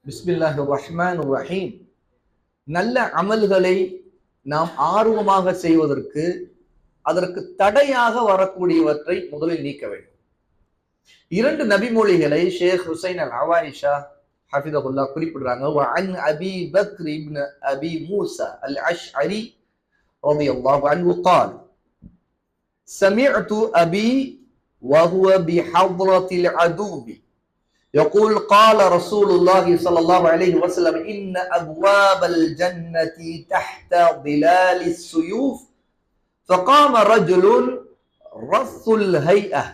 பிஸ்மில்லாஹிர் ரஹ்மானிர் ரஹீம். நல்ல அமல்களை நாம் ஆர்வமாக செய்வதற்கு அதற்கு தடையாக வரக்கூடியவற்றை முதலில் நீக்க வேண்டும். இரண்டு நபிமொழிகளை ஷேக் ஹுசைன் அல் அவாயிஷா ஹஃபிதஹுல்லா குறிப்பிடுறாங்க. வஅன் அபி பக்ர் இப்னு அபி மூஸா அல் அஷ்அரி ரலியல்லாஹு அன்ஹு قال سمعت أبي وهو بحضرة العدو يقول قال رسول الله صلى الله عليه وسلم إن أبواب الجنة تحت ظلال السيوف فقام رجل رث الهيئة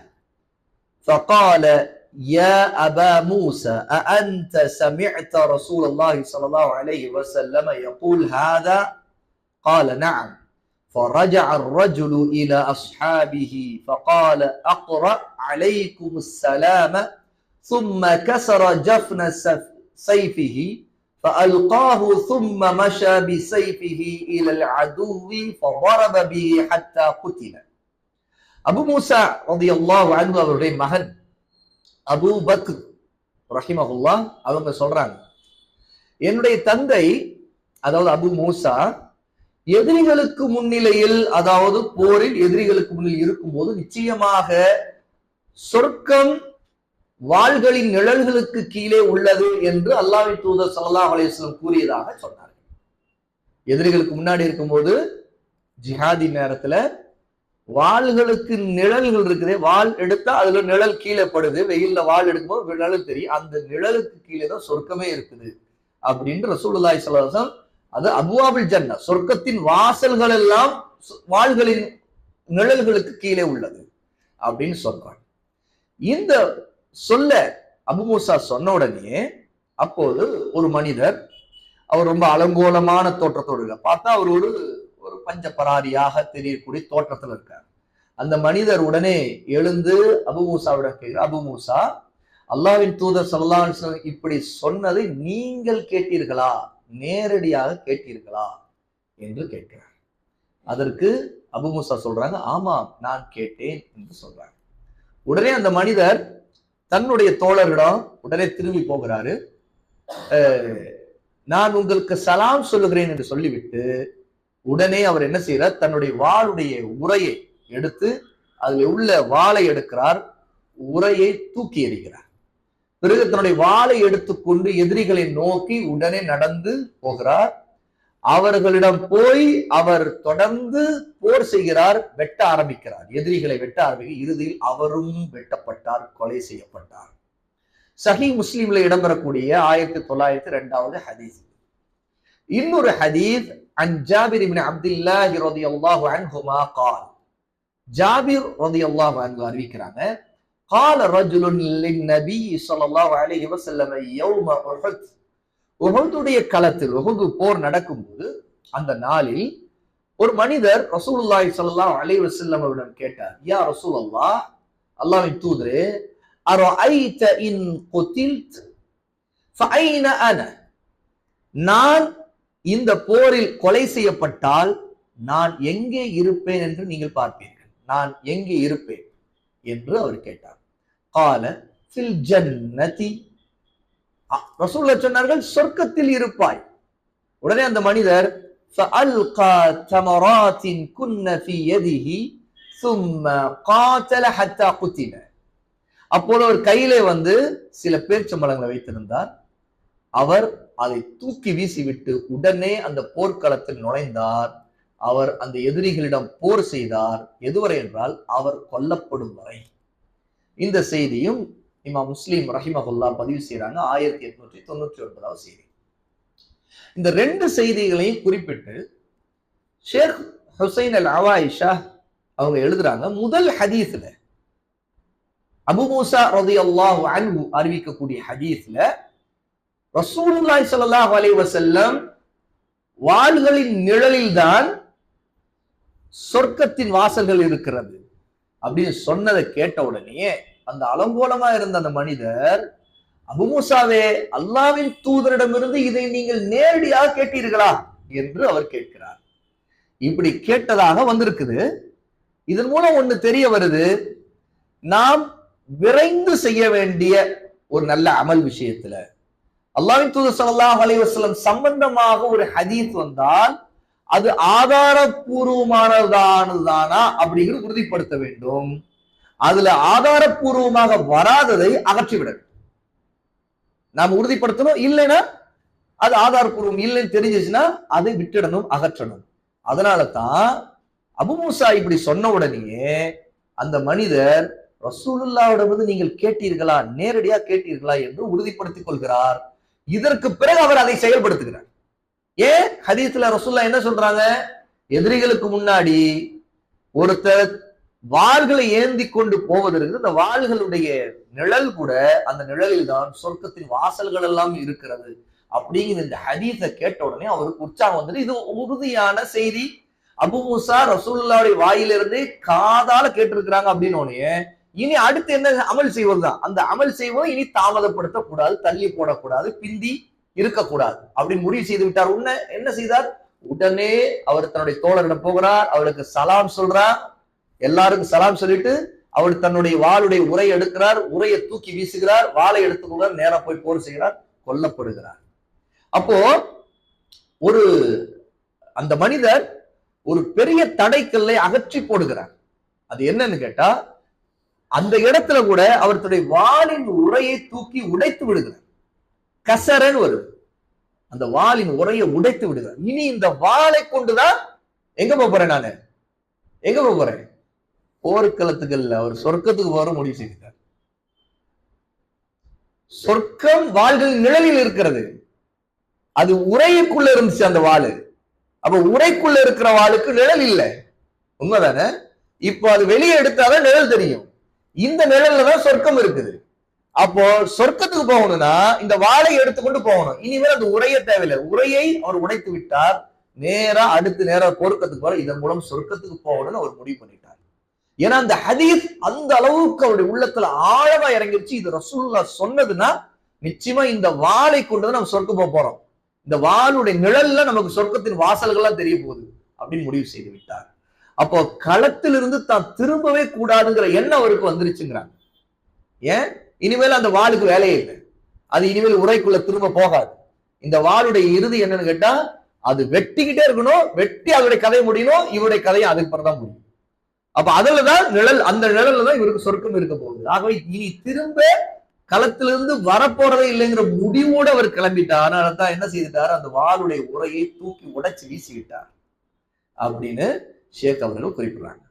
فقال يا أبا موسى أأنت سمعت رسول الله صلى الله عليه وسلم يقول هذا؟ قال نعم. فرجع الرجل إلى أصحابه فقال أقرأ عليكم السلام ثم كسر جفن سيفه فألقاه ثم مشى بسيفه إلى العدو فضرب به حتى قتل. அபு மூசா ரலியல்லாஹு அன்ஹு அவருடைய மகன் அபூ பக்ர் ரஹிமஹுல்லாஹ் அவங்க சொல்றாங்க, என்னுடைய தந்தை அதாவது அபு மூசா எதிரிகளுக்கு முன்னிலையில், அதாவது போரில் எதிரிகளுக்கு முன்னில் இருக்கும்போது நிச்சயமாக சொர்க்கம் வாள்களின் நிழல்களுக்கு கீழே உள்ளது என்று அல்லாஹ்வின் தூதர் ஸல்லல்லாஹு அலைஹி வஸல்லம் கூறியதாக சொன்னார்கள். எதிரிகளுக்கு முன்னாடி இருக்கும்போது ஜிஹாதி நேரத்துல வாள்களுக்கு நிழல்கள் இருக்குது. வாள் எடுத்தா அதுல நிழல் கீழே படுது. வெயில்ல வாள் எடுக்கும்போது நிழல் தெரியும். அந்த நிழலுக்கு கீழே தான் சொர்க்கமே இருக்குது அப்படின்னு ரசூலுல்லாஹி ஸல்லல்லாஹு அலைஹி வஸல்லம், அது அபுவாபில் ஜன்னா, சொர்க்கத்தின் வாசல்கள் எல்லாம் வாள்களின் நிழல்களுக்கு கீழே உள்ளது அப்படின்னு சொல்றாங்க. இந்த சொல்ல அபு மூசா சொன்ன உடனே அப்போது ஒரு மனிதர், அவர் ரொம்ப அலங்கோலமான தோற்றத்தோடு பார்த்தா அவர் ஒரு பஞ்ச பராரியாக தெரியக்கூடிய தோற்றத்தில் இருக்கார். அந்த மனிதர் உடனே எழுந்து அபு மூசாவிடம் கேட்கிறார், அபு மூசா, அல்லாஹ்வின் தூதர் ஸல்லல்லாஹு அலைஹி வஸல்லம் இப்படி சொன்னதை நீங்கள் கேட்டீர்களா, நேரடியாக கேட்டீர்களா என்று கேட்கிறார். அதற்கு அபு மூசா சொல்றாங்க, ஆமாம் நான் கேட்டேன் என்று சொல்றாங்க. உடனே அந்த மனிதர் தன்னுடைய தோழரிடம் உடனே திரும்பி போகிறாரு. நான் உங்களுக்கு சலாம் சொல்லுகிறேன் என்று சொல்லிவிட்டு உடனே அவர் என்ன செய்யறார், தன்னுடைய வாளுடைய உரையை எடுத்து அதுல உள்ள வாளை எடுக்கிறார், உரையை தூக்கி எறிகிறார். பிறகு தன்னுடைய வாளை எடுத்துக்கொண்டு எதிரிகளை நோக்கி உடனே நடந்து போகிறார். அவர்களிடம் போய் அவர் தொடர்ந்து போர் செய்கிறார், வெட்ட ஆரம்பிக்கிறார், எதிரிகளை வெட்ட ஆரம்பிக்க இறுதியில் அவரும் வெட்டப்பட்டார், கொலை செய்யப்பட்டார். சஹீஹ் முஸ்லிம்ல இடம்பெறக்கூடிய 1902 ஹதீஸ். இன்னொரு ஹதீஸ் அன் ஜாபிர் இப்னு அப்துல்லாஹ் ரலியல்லாஹு அன்ஹுமா قال, ஜாபிர் ரலியல்லாஹு அன்ஹு அறிவிக்கிறாங்க, قال رجل للنبي صلى الله عليه وسلم يوم احد, உஹதுடைய களத்தில் உஹது போர் நடக்கும்போது அந்த நாளில் ஒரு மனிதர் ரசூலுல்லாஹி ஸல்லல்லாஹு அலைஹி வஸல்லம் அவரிடம் கேட்டார், யா ரசூலல்லாஹ், அல்லாஹ்வின் தூதரே, அரஐத இன் குதில்த் ஃபஐன அன, நான் இந்த போரில் கொலை செய்யப்பட்டால் நான் எங்கே இருப்பேன் என்று நீங்கள் பார்ப்பீர்கள், நான் எங்கே இருப்பேன் என்று அவர் கேட்டார். قال في الجنة, ரசூலுல்லாஹ் சொன்னார்கள் சொர்க்கத்தில் இருப்பாய். உடனே அந்த மனிதர் فألقى تمرات كن في يده ثم قاتل حتى قتل, அப்போது அவர் கையிலே சில பேரிச்சம்பழங்களை வைத்திருந்தார். அவர் அதை தூக்கி வீசிவிட்டு உடனே அந்த போர்க்களத்தில் நுழைந்தார். அவர் அந்த எதிரிகளிடம் போர் செய்தார். எதுவரை என்றால் அவர் கொல்லப்படும் வரை. இந்த செய்தியும் இமாம் முஸ்லிம் ரஹிமஹுல்லா பதிவு செய்யறாங்க, 1899 செய்தி. இந்த ரெண்டு செய்திகளையும் குறிப்பிட்டு ஷேக் ஹுசைன் அல் அவாயிஷா அவங்க எழுதுறாங்க, முதல் ஹதீஸ்ல அபு மூசா ரலியல்லாஹு அன்ஹு அறிவிக்கக்கூடிய ஹதீஸ்ல ரசூலுல்லாஹி ஸல்லல்லாஹு அலைஹி வஸல்லம் வாள்களின் நிழலில் தான் சொர்க்கத்தின் வாசல்கள் இருக்கிறது அப்படின்னு சொன்னதை கேட்ட உடனே அந்த அலங்கோலமா இருந்த அந்த மனிதர், அபு மூசாவே, அல்லாஹ்வின் தூதரிடமிருந்து இதை நீங்கள் நேரடியாக கேட்டீர்களா என்று அவர் கேட்கிறார். இப்படி கேட்டதாக வந்திருக்குது. இதன் மூலம் ஒண்ணு தெரிய வருது, நாம் விரைந்து செய்ய வேண்டிய ஒரு நல்ல அமல் விஷயத்துல அல்லாஹ்வின் தூதர் ஸல்லல்லாஹு அலைஹி வஸல்லம் சம்பந்தமாக ஒரு ஹதீஸ் வந்தால் அது ஆதாரப்பூர்வமானதானதானா அப்படிங்கிறது உறுதிப்படுத்த வேண்டும். அதுல ஆதாரப்பூர்வமாக வராததை அகற்றிவிட வேண்டும். நாம் உறுதிப்படுத்தணும். இல்லைன்னா அது ஆதாரப்பூர்வம் இல்லைன்னு தெரிஞ்சிச்சுன்னா அதை விட்டுடணும், அகற்றணும். அதனால தான் அபு மூசா இப்படி சொன்ன உடனேயே அந்த மனிதர் ரசூலுல்லாஹ்விடம் வந்து நீங்கள் கேட்டீர்களா, நேரடியா கேட்டீர்களா என்று உறுதிப்படுத்திக் கொள்கிறார். இதற்கு பிறகு அவர் அதை செயல்படுத்துகிறார். ஏன் ஹதீஸ்ல ரசூலுல்லாஹ் என்ன சொல்றாங்க? எதிரிகளுக்கு முன்னாடி ஒருத்தர் வாள்களை ஏந்தி கொண்டு போவதற்கு இந்த வாள்களுடைய நிழல் கூட அந்த நிழலில் தான் சொர்க்கத்தின் வாசல்கள் எல்லாம் இருக்கிறது அப்படிங்கிற இந்த ஹதீஸை கேட்ட உடனே அவருக்கு உற்சாகம் வந்துட்டு இது உறுதியான செய்தி. அபு மூசா ரசூலுல்லாஹ்வுடைய வாயிலிருந்து காதால கேட்டிருக்கிறாங்க அப்படின்னு இனி அடுத்து என்ன அமல் செய்வதுதான். அந்த அமல் செய்வது இனி தாமதப்படுத்தக்கூடாது, தள்ளி போடக்கூடாது, பிந்தி இருக்கக்கூடாது அப்படின்னு முடிவு செய்து விட்டார். என்ன செய்தார்? உடனே அவர் தன்னுடைய தோழரிடம் போகிறார், அவருக்கு சலாம் சொல்றார். எல்லாருக்கும் சலாம் சொல்லிட்டு அவர் தன்னுடைய வாளுடைய உரை எடுக்கிறார், உரையை தூக்கி வீசுகிறார், வாளை எடுத்துக்கிறார், நேரா போய் போர் செய்கிறார், கொல்லப்படுகிறார். அப்போ ஒரு அந்த மனிதர் ஒரு பெரிய தடைக்கல்லை அகற்றி போடுகிறார். அது என்னன்னு கேட்டா, அந்த இடத்துல கூட அவர் தன்னுடைய வாளின் உரையை தூக்கி உடைத்து விடுகிறார். கசரன் வருது, அந்த வாளின் உரையை உடைத்து விடுகிறார். இனி இந்த வாளை கொண்டுதான் எங்க போறேன், நானு எங்க போறேன்? போர்க்களத்துக்கு இல்ல, அவர் சொர்க்கத்துக்கு போற முடிவு செய்தார். சொர்க்கம் வாள்களின் நிழலில் இருக்கிறது. அது உரைக்குள்ள இருந்துச்சு அந்த வாளு. அப்ப உரைக்குள்ள இருக்கிற வாளுக்கு நிழல் இல்லை, உண்மைதானே? இப்போ அது வெளியே எடுத்தாதான் நிழல் தெரியும். இந்த நிழல்ல தான் சொர்க்கம் இருக்குது. அப்போ சொர்க்கத்துக்கு போகணும்னா இந்த வாளை எடுத்துக்கொண்டு போகணும். இனிமேல் அந்த உரைய தேவையில்லை. உரையை அவர் உடைத்து விட்டார். நேரா அடுத்து நேரா போர்க்கத்துக்கு போற, இதன் மூலம் சொர்க்கத்துக்கு போகணும்னு அவர் முடிவு பண்ணிட்டார். ஏன்னா அந்த ஹதீஸ் அந்த அளவுக்கு அவருடைய உள்ளத்துல ஆழமா இறங்கிருச்சு. இது ரசூலுல்லாஹ் சொன்னதுன்னா நிச்சயமா இந்த வாளை கொண்டுதான் நம்ம சொர்க்கம் போக போறோம், இந்த வாளுடைய நிழல்ல நமக்கு சொர்க்கத்தின் வாசல்கள்லாம் தெரிய போகுது அப்படின்னு முடிவு செய்து விட்டார். அப்போ களத்திலிருந்து தான் திரும்பவே கூடாதுங்கிற எண்ணம் அவருக்கு வந்துருச்சுங்கிறாங்க. ஏன்? இனிமேல் அந்த வாளுக்கு வேலையே இல்லை, அது இனிமேல் உரைக்குள்ள திரும்ப போகாது. இந்த வாளுடைய இறுதி என்னன்னு கேட்டா, அது வெட்டிக்கிட்டே இருக்கணும், வெட்டி அவருடைய கதை முடியணும், இவருடைய கதையை அதுக்கு பிறகுதான் முடியும். அப்ப அதுலதான் நிழல், அந்த நிழல்ல தான் இவருக்கு சொர்க்கம் இருக்க போகுது. ஆகவே இனி திரும்ப களத்திலிருந்து வரப்போறதே இல்லைங்கிற முடிவோடு அவர் கிளம்பிட்டார். அதனாலதான் என்ன செய்துட்டார்? அந்த வாளுடைய உரையை தூக்கி உடைச்சு வீசிவிட்டார் அப்படின்னு ஷேக் அவர்கள் குறிப்பிடுறாங்க.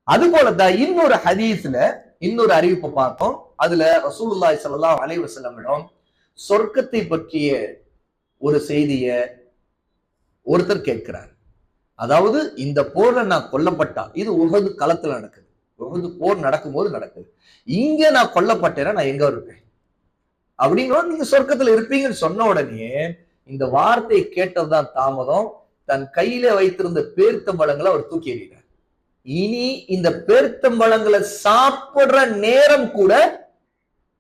அது போலதான் இன்னொரு ஹதீஸ்ல இன்னொரு அறிவிப்பை பார்த்தோம். அதுல ரசூலுல்லாஹி ஸல்லல்லாஹு அலைஹி வஸல்லம் சொர்க்கத்தை பற்றிய ஒரு செய்திய ஒருத்தர் கேட்கிறார். அதாவது இந்த போர்ல நான் கொல்லப்பட்டா, இது உஹது களத்துல நடக்குது, உஹது போர் நடக்கும்போது நடக்குது, இங்க நான் கொல்லப்பட்டேன்னா நான் எங்க இருப்பேன் அப்படிங்கிற, நீங்க சொர்க்கத்துல இருப்பீங்கன்னு சொன்ன உடனே இந்த வார்த்தையை கேட்டதுதான் தாமதம். தன் கையில வைத்திருந்த பேரித்தம்பழங்களை அவர் தூக்கி எறிகிறார். இனி இந்த பேரித்தம்பழங்களை சாப்பிடுற நேரம் கூட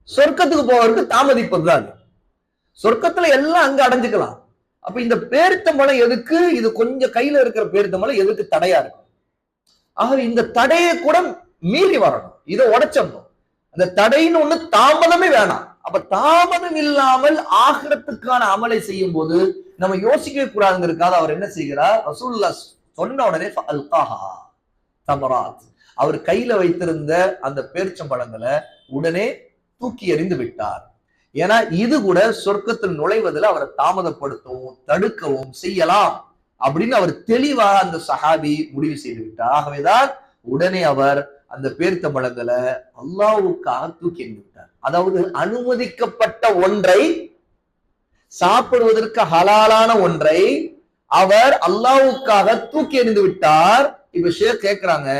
சொர்க்கத்துக்கு போவதற்கு தாமதிப்பதுதான். சொர்க்கத்துல எல்லாம் அங்க அடைஞ்சுக்கலாம். அப்ப இந்த பேரித்தம்பழம் எதுக்கு? இது கொஞ்சம் கையில இருக்கிற பேரித்தம்பழம் எதுக்கு தடையா இருக்கும்? ஆகவே இந்த தடையை கூட மீறி வரணும், இதை உடைச்சிடணும். அந்த தடைன்னு ஒண்ணு தாமதமே வேணாம். அப்ப தாமதம் இல்லாமல் ஆகிரத்துக்கான அமலை செய்யும் போது நம்ம யோசிக்கவே கூடாதுங்கிறதுக்காக அவர் என்ன செய்கிறார்? ரசூலுல்லாஹ் சொன்ன உடனே அவர் கையில வைத்திருந்த அந்த பேரிச்சம்பழங்களை உடனே தூக்கி எறிந்து விட்டார். ஏன்னா இது கூட சொர்க்கத்தில் நுழைவதில் அவரை தாமதப்படுத்தவும் தடுக்கவும் செய்யலாம் அப்படின்னு அவர் தெளிவாக அந்த சஹாபி முடிவு செய்து விட்டார். ஆகவேதான் உடனே அவர் அந்த பேரித்தம்பழங்களை அல்லாஹ்வுக்காக தூக்கி எறிந்து விட்டார். அதாவது அனுமதிக்கப்பட்ட ஒன்றை, சாப்பிடுவதற்கு ஹலாலான ஒன்றை அவர் அல்லாஹ்வுக்காக தூக்கி எறிந்து விட்டார். இப்ப ஷேக் கேட்கிறாங்க,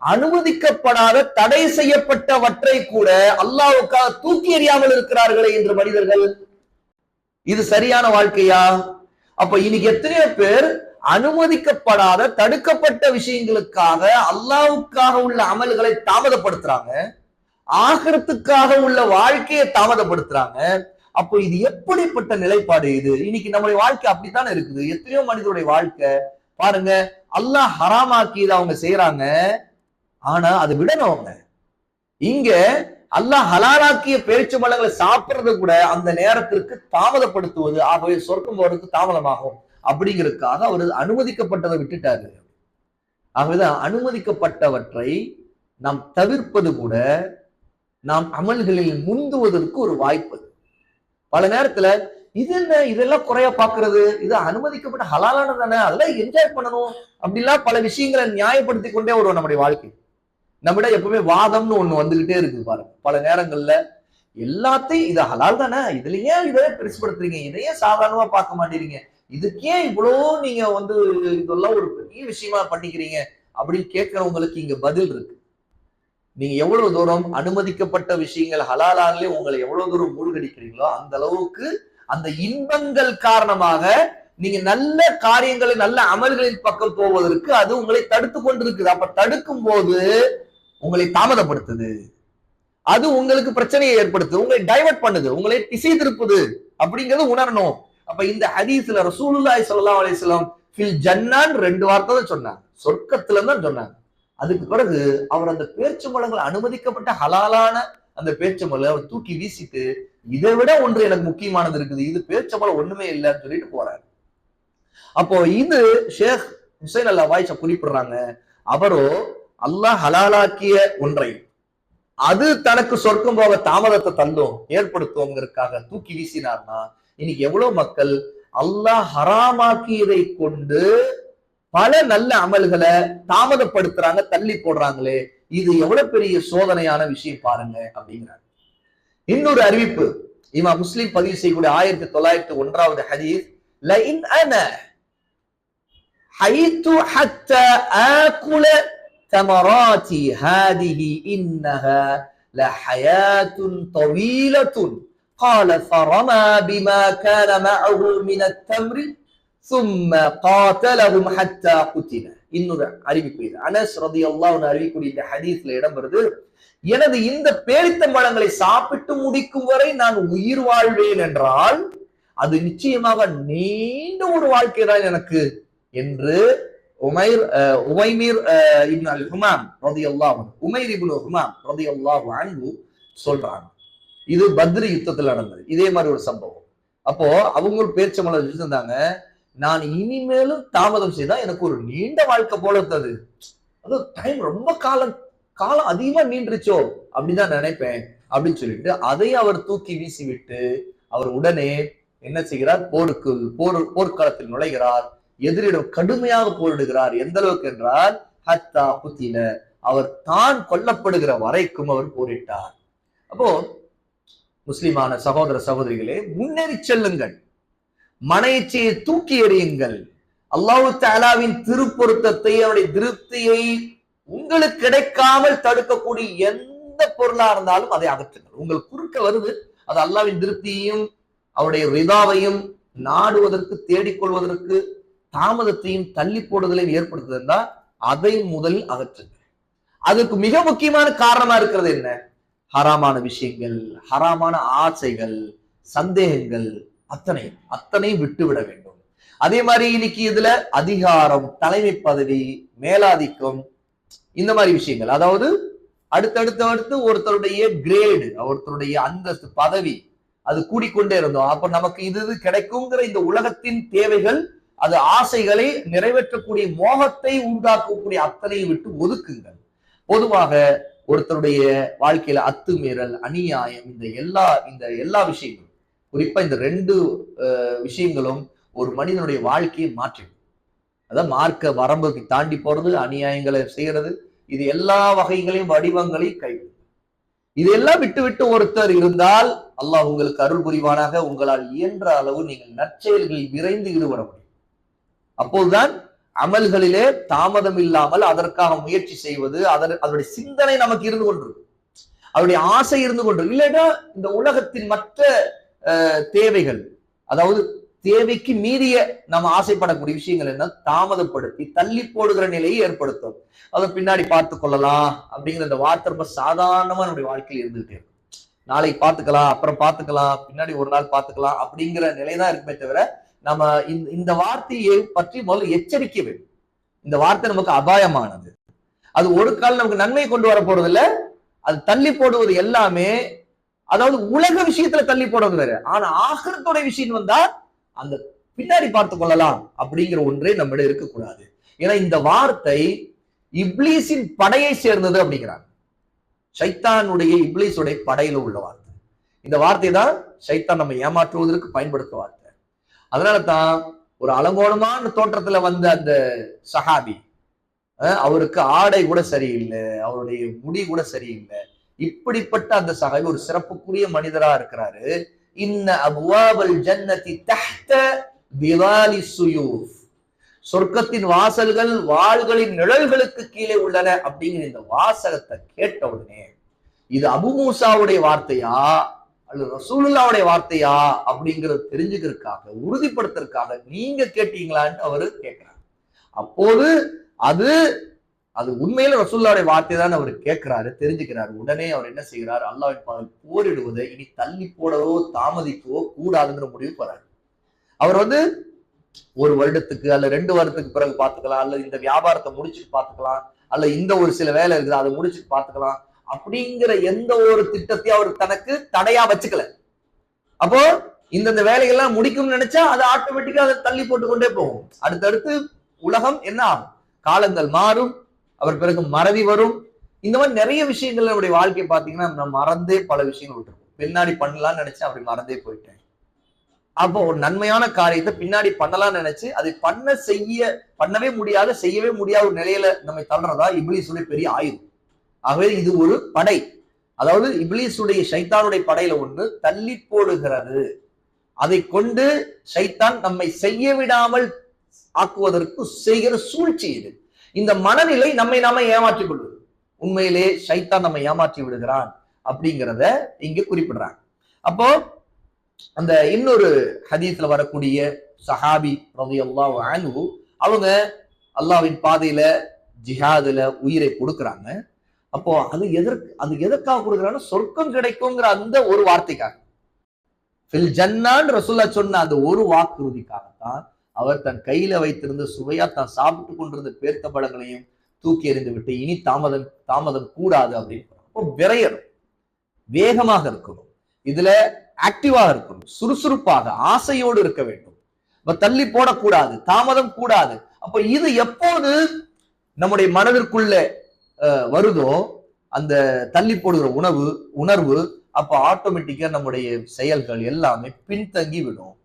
அனுமதிக்கப்படாத தடை செய்யப்பட்டவற்றை கூட அல்லாஹ்வுக்காக தூக்கி எறியாமல் இருக்கிறார்களே என்று மனிதர்கள், இது சரியான வாழ்க்கையா? அப்ப இன்னைக்கு எத்தனையோ பேர் அனுமதிக்கப்படாத தடுக்கப்பட்ட விஷயங்களுக்காக அல்லாஹ்வுக்காக உள்ள அமல்களை தாமதப்படுத்துறாங்க, ஆகிரத்துக்காக உள்ள வாழ்க்கையை தாமதப்படுத்துறாங்க. அப்போ இது எப்படிப்பட்ட நிலைப்பாடு? இது இன்னைக்கு நம்முடைய வாழ்க்கை அப்படித்தானே இருக்குது. எத்தனையோ மனிதனுடைய வாழ்க்கை பாருங்க, அல்லாஹ் ஹராமாக்கி இதை அவங்க செய்யறாங்க, ஆனா அதை விடணும். அவங்க இங்க அல்லாஹ் ஹலாலாக்கிய பேரிச்சம்பழங்களை சாப்பிடுறது கூட அந்த நேரத்திற்கு தாமதப்படுத்துவது, ஆகவே சொர்க்கம் போறதுக்கு தாமதமாகும் அப்படிங்கிறதுக்காக அவர் அனுமதிக்கப்பட்டதை விட்டுட்டாரு. ஆகவேதான் அனுமதிக்கப்பட்டவற்றை நாம் தவிர்ப்பது கூட நாம் அமல்களில் முந்துவதற்கு ஒரு வாய்ப்பு. பல நேரத்துல இது என்ன, இதெல்லாம் குறைய பாக்குறது, இது அனுமதிக்கப்பட்ட ஹலாலானது தானே, அதெல்லாம் என்ஜாய் பண்ணணும் அப்படிலாம் பல விஷயங்களை நியாயப்படுத்தி கொண்டே வருவோம் நம்முடைய வாழ்க்கை. நம்மிட எப்பவுமே வாதம்னு ஒண்ணு வந்துகிட்டே இருக்கு பாருங்க. பல நேரங்கள்ல எல்லாத்தையும் இது ஹலால் தானே, இதுல ஏன் இதை பெருசுபடுத்துறீங்க, இதையே சாதாரணமா பார்க்க மாட்டேறீங்க, இதுக்கே இவ்வளோ நீங்க இதெல்லாம் ஒரு பெரிய விஷயமா பண்ணிக்கிறீங்க அப்படின்னு கேட்கிறவங்களுக்கு இங்க பதில் இருக்கு. நீங்க எவ்வளவு தூரம் அனுமதிக்கப்பட்ட விஷயங்கள் ஹலாலாலே உங்களை எவ்வளவு தூரம் மூழ்கடிக்கிறீங்களோ அந்த அளவுக்கு அந்த இன்பங்கள் காரணமாக நீங்க நல்ல காரியங்களை, நல்ல அமல்களின் பக்கம் போவதற்கு அது உங்களை தடுத்து கொண்டிருக்குது. அப்ப தடுக்கும் போது உங்களை தாமதப்படுத்துது, அது உங்களுக்கு பிரச்சனையை ஏற்படுத்துது, உங்களை டைவர்ட் பண்ணுது, உங்களை திசை திருப்புது அப்படிங்கறது உணரணும். அப்ப இந்த ஹதீஸ்ல ரசூலுல்லாஹி ஸல்லல்லாஹு அலைஹி வஸல்லம் ஃபில் ஜன்னான் 2 வார்த்தை தான் சொன்னாங்க, சொர்க்கத்துல தான் சொன்னாங்க. அதுக்கு பிறகு அவர் அந்த பேரிச்சம்பழங்கள் அனுமதிக்கப்பட்ட ஹலாலான அந்த பேரிச்சம்பழங்களை அவர் தூக்கி வீசிட்டு, இதை விட ஒன்று எனக்கு முக்கியமானது இருக்குது, இது பேரிச்சம்பழம் ஒண்ணுமே இல்லைன்னு சொல்லிட்டு போறாரு. அப்போ இது ஷேக் ஹுசைன் அல் அவாயிஷா குறிப்பிடுறாங்க, அவரோ அல்லாஹ் ஹலாலாக்கிய ஒன்றை அது தனக்கு சொர்க்கம் போக தாமதத்தை தள்ளும் ஏற்படுத்துவோங்கிறதுக்காக தூக்கி வீசினார்னா, இன்னைக்கு எவ்வளவு மக்கள் அல்லாஹ் ஹராமாக்கியதை கொண்டு பல நல்ல அமல்களை தாமதப்படுத்துறாங்க, தள்ளி போடுறாங்களே, இது எவ்வளவு பெரிய சோதனையான விஷயம் பாருங்க அப்படிங்கிறாங்க. இன்னொரு அறிவிப்பு இமாம் முஸ்லிம் பதிவு செய்யக்கூடிய 1901 ஹதீஸ், லஇன் அன ஹைது ஹத்தா ஆகுல தமராதி ஹாதிஹி இன்னஹா லஹயாத்துன் தவீலத்துன் قال فرمى بما كان معه من التمر ثم قاتلهم حتى قتل. இன்னொரு அறிவிப்பு இது அனஸ் ரலியல்லாஹு அன்ஹு அறிவிக்கூடிய இந்த ஹதீஸ்ல இடம் வருது, எனது இந்த பேரித்தம்பழங்களை சாப்பிட்டு முடிக்கும் வரை நான் உயிர் வாழ்வேன் என்றால் அது நிச்சயமாக நீண்ட ஒரு வாழ்க்கை தான் எனக்கு என்று உமைர் இப்னு அல் ஹுமாம் ரலியல்லாஹு அன்ஹு, உமைர் இப்னு ஹுமாம் ரலியல்லாஹு அன்ஹு சொல்றாங்க. இது பத்ர் யுத்தத்தில் நடந்தது இதே மாதிரி ஒரு சம்பவம். அப்போ அவங்க பேரிச்சம்பழம் வச்சிருந்தாங்க, நான் இனிமேலும் தாமதம் செய்தா எனக்கு ஒரு நீண்ட வாழ்க்கை போல இருந்தது, அது டைம் ரொம்ப காலம் அதிகமா நீண்டுருச்சோ அப்படிதான் நினைப்பேன் அப்படின்னு சொல்லிட்டு அதை அவர் தூக்கி வீசி விட்டு அவர் உடனே என்ன செய்கிறார், போர்க்களத்தில் நுழைகிறார், எதிரிடம் கடுமையாக போரிடுகிறார். எந்த அளவுக்கு என்றால் ஹத்தா குத்தில, அவர் தான் கொல்லப்படுகிற வரைக்கும் அவர் போரிட்டார். அப்போ முஸ்லிமான சகோதர சகோதரிகளே, முன்னேறி செல்லுங்கள், மன இச்சையை தூக்கி எறியுங்கள், அல்லாஹ் தஆலாவின் திருப்பொருத்தத்தை, அவருடைய திருப்தியை உங்களுக்கு கிடைக்காமல் தடுக்கக்கூடிய எந்த பொருளா இருந்தாலும் அதை அகற்றுங்கள். உங்களுக்கு குறுக்க வருது, அது அல்லாஹ்வின் திருப்தியையும் அவருடைய ரிதாவையும் நாடுவதற்கு, தேடிக்கொள்வதற்கு தாமதத்தையும் தள்ளி போடுதலையும் ஏற்படுத்துதுன்னா அதை முதலில் அகற்றுங்கள். அதுக்கு மிக முக்கியமான காரணமா இருக்கிறது என்ன, ஹராமான விஷயங்கள், ஹராமான ஆசைகள், சந்தேகங்கள், அத்தனையும் விட்டுவிட வேண்டும். அதே மாதிரி இன்னைக்கு இதுல அதிகாரம், தலைமை பதவி, மேலாதிக்கம், இந்த மாதிரி விஷயங்கள், அதாவது அடுத்தடுத்து ஒருத்தருடைய கிரேடு, ஒருத்தருடைய அந்தஸ்து, பதவி, அது கூடிக்கொண்டே இருந்தோம். அப்ப நமக்கு இது கிடைக்குங்கிற இந்த உலகத்தின் தேவைகள், அது ஆசைகளை நிறைவேற்றக்கூடிய மோகத்தை உண்டாக்கக்கூடிய அத்தனையை விட்டு ஒதுக்குங்கள். பொதுவாக ஒருத்தருடைய வாழ்க்கையில அத்துமீறல், அநியாயம், இந்த எல்லா விஷயங்களும், குறிப்பா இந்த 2 விஷயங்களும் ஒரு மனிதனுடைய வாழ்க்கையை மாற்றிடும். அதான் மார்க்க வரம்புக்கு தாண்டி போறது, அநியாயங்களை செய்யறது, இது எல்லா வகைகளையும் வடிவங்களையும் கைவிடும். இதெல்லாம் விட்டு ஒருத்தர் இருந்தால் அல்லாஹ் உங்களுக்கு அருள் புரிவானாக. உங்களால் இயன்ற அளவு நீங்கள் நற்செயல்களில் விரைந்து ஈடுபட முடியும். அப்போதுதான் அமல்களிலே தாமதம் இல்லாமல் அதற்காக முயற்சி செய்வது, அதனுடைய சிந்தனை நமக்கு இருந்து கொண்டிருக்கும், அவருடைய ஆசை இருந்து கொண்டிருக்கும். இல்லைன்னா இந்த உலகத்தின் மற்ற தேவைகள், அதாவது தேவைக்கு மீறிய நம்ம ஆசைப்படக்கூடிய விஷயங்கள் என்ன, தாமதப்படுத்தி தள்ளி போடுகிற நிலையை ஏற்படுத்தும். அதை பின்னாடி பார்த்து கொள்ளலாம் அப்படிங்கிற இந்த வார்த்தை ரொம்ப சாதாரணமா நம்முடைய வாழ்க்கையில் இருந்துகிட்டே இருக்கும். நாளைக்கு பார்த்துக்கலாம், அப்புறம் பார்த்துக்கலாம், பின்னாடி ஒரு நாள் பார்த்துக்கலாம் அப்படிங்கிற நிலைதான் இருக்குமே தவிர, நம்ம இந்த வார்த்தையை பற்றி முதல்ல எச்சரிக்க வேண்டும். இந்த வார்த்தை நமக்கு அபாயமானது, அது ஒரு காலம் நமக்கு நன்மை கொண்டு வர போறது இல்லை, அது தள்ளி போடுவது எல்லாமே அதாவது உலக விஷயத்துல தள்ளி போடுறது வேற. ஆனா ஆகிரத்தோட விஷயம் வந்தா அந்த பின்னாடி பார்த்து கொள்ளலாம் அப்படிங்கிற ஒன்றே நம்மிடம் இருக்கக்கூடாது. ஏன்னா இந்த வார்த்தை இப்லீஸின் படையை சேர்ந்தது அப்படிங்கிறாங்க. ஷைத்தானுடைய இப்லீஸுடைய படையில உள்ள வார்த்தை. இந்த வார்த்தை தான் ஷைத்தான் நம்ம ஏமாற்றுவதற்கு பயன்படுத்த வார்த்தை. அதனால தான் ஒரு அலங்கோலமான தோற்றத்துல வந்த அந்த சஹாபி, அவருக்கு ஆடை கூட சரியில்லை, அவருடைய முடி கூட சரியில்லை. இப்படிப்பட்ட அந்த சஹாபி ஒரு சிறப்புக்குரிய மனிதரா இருக்கிறாரு. இன்ன அப்வாபல் ஜன்னதி தஹ்த பிலாலி சுயூஃப், சொர்க்கத்தின் வாசல்கள் வாள்களின் நிழல்களுக்கு கீழே உள்ளன அப்படிங்கிற இந்த வாசகத்தை கேட்ட உடனே இது அபு மூசாவுடைய வார்த்தையா அல்லது ரசூலுல்லாவுடைய வார்த்தையா அப்படிங்கறத தெரிஞ்சுக்கிறதுக்காக, உறுதிப்படுத்துறதுக்காக நீங்க கேட்டீங்களான்னு அவரு கேட்கிறார். அப்போது அது அது உண்மையில ரசூலுல்லாவுடைய வார்த்தை தான் அவர் கேட்கிறாரு, தெரிஞ்சுக்கிறாரு. உடனே அவர் என்ன செய்கிறார், அல்லாஹ்வின் பாதையில் போரிடுவதை இனி தள்ளி போடவோ தாமதிக்கவோ கூடாதுங்கிற முடிவு போறாரு. அவர் ஒரு வருடத்துக்கு அல்ல 2 வருடத்துக்கு பிறகு பார்த்துக்கலாம், அல்லது இந்த வியாபாரத்தை முடிச்சுட்டு பார்த்துக்கலாம், அல்ல இந்த ஒரு சில வேலை இருக்குது அதை முடிச்சுட்டு பார்த்துக்கலாம் அப்படிங்கிற எந்த ஒரு திட்டத்தையும் அவர் தனக்கு தடையா வச்சுக்கல. அப்போ இந்த வேலைகள்லாம் முடிக்கும்னு நினைச்சா அது ஆட்டோமேட்டிக்கா அதை தள்ளி போட்டு கொண்டே போகும். அடுத்தடுத்து உலகம் என்ன ஆகும், காலங்கள் மாறும், அவர் பிறகு மறதி வரும். இந்த மாதிரி நிறைய விஷயங்கள் நம்முடைய வாழ்க்கையை பார்த்தீங்கன்னா நம்ம மறந்தே பல விஷயங்கள் விட்டுருக்கோம். பின்னாடி பண்ணலாம்னு நினைச்சா அப்படி மறந்தே போயிட்டேன். அப்போ ஒரு நன்மையான காரியத்தை பின்னாடி பண்ணலாம்னு நினைச்சு அதை பண்ணவே முடியாத, செய்யவே முடியாத ஒரு நிலையில நம்மை தள்ளுறதா இப்லீஸுடைய பெரிய ஆயுதம். ஆகவே இது ஒரு படை, அதாவது இப்லீஸுடைய ஷைத்தானுடைய படையில ஒன்று தள்ளி போடுகிறது. அதை கொண்டு ஷைத்தான் நம்மை செய்ய விடாமல் ஆக்குவதற்கு செய்கிற சூழ்ச்சி இது. இந்த மனநிலை நம்மை நாம ஏமாற்றிக் கொள்வது. உண்மையிலே ஷைத்தான் நம்மை ஏமாற்றி விடுகிறான் அப்படிங்கிறத இங்க குறிப்பிடுறாங்க. அப்போ அந்த இன்னொரு ஹதீஸ்ல வரக்கூடிய சஹாபி ரலியல்லாஹு அன்ஹு, அவங்க அல்லாஹ்வின் பாதையில ஜிஹாதுல உயிரை கொடுக்குறாங்க. அப்போ அது எதற்காக கொடுக்குறாங்கன்னா சொர்க்கம் கிடைக்குங்கிற அந்த ஒரு வார்த்தைக்காக, ஃபில் ஜன்னான்னு ரசூலுல்லாஹ் சொன்ன அந்த ஒரு வாக்குறுதிக்காகத்தான் அவர் தன் கையில வைத்திருந்த சுவையா தான் சாப்பிட்டு கொண்டிருந்த பேர்த்த பழங்களையும் தூக்கி எறிந்து விட்டு இனி தாமதம் கூடாது அப்படின்னு விரையணும், வேகமாக இருக்கணும், இதுல ஆக்டிவாக இருக்கணும், சுறுசுறுப்பாக ஆசையோடு இருக்க வேண்டும், தள்ளி போடக்கூடாது, தாமதம் கூடாது. அப்ப இது எப்போது நம்முடைய மனதிற்குள்ள வருதோ அந்த தள்ளி போடுகிற உணர்வு அப்ப ஆட்டோமேட்டிக்கா நம்முடைய செயல்கள் எல்லாமே பின்தங்கி விடும்.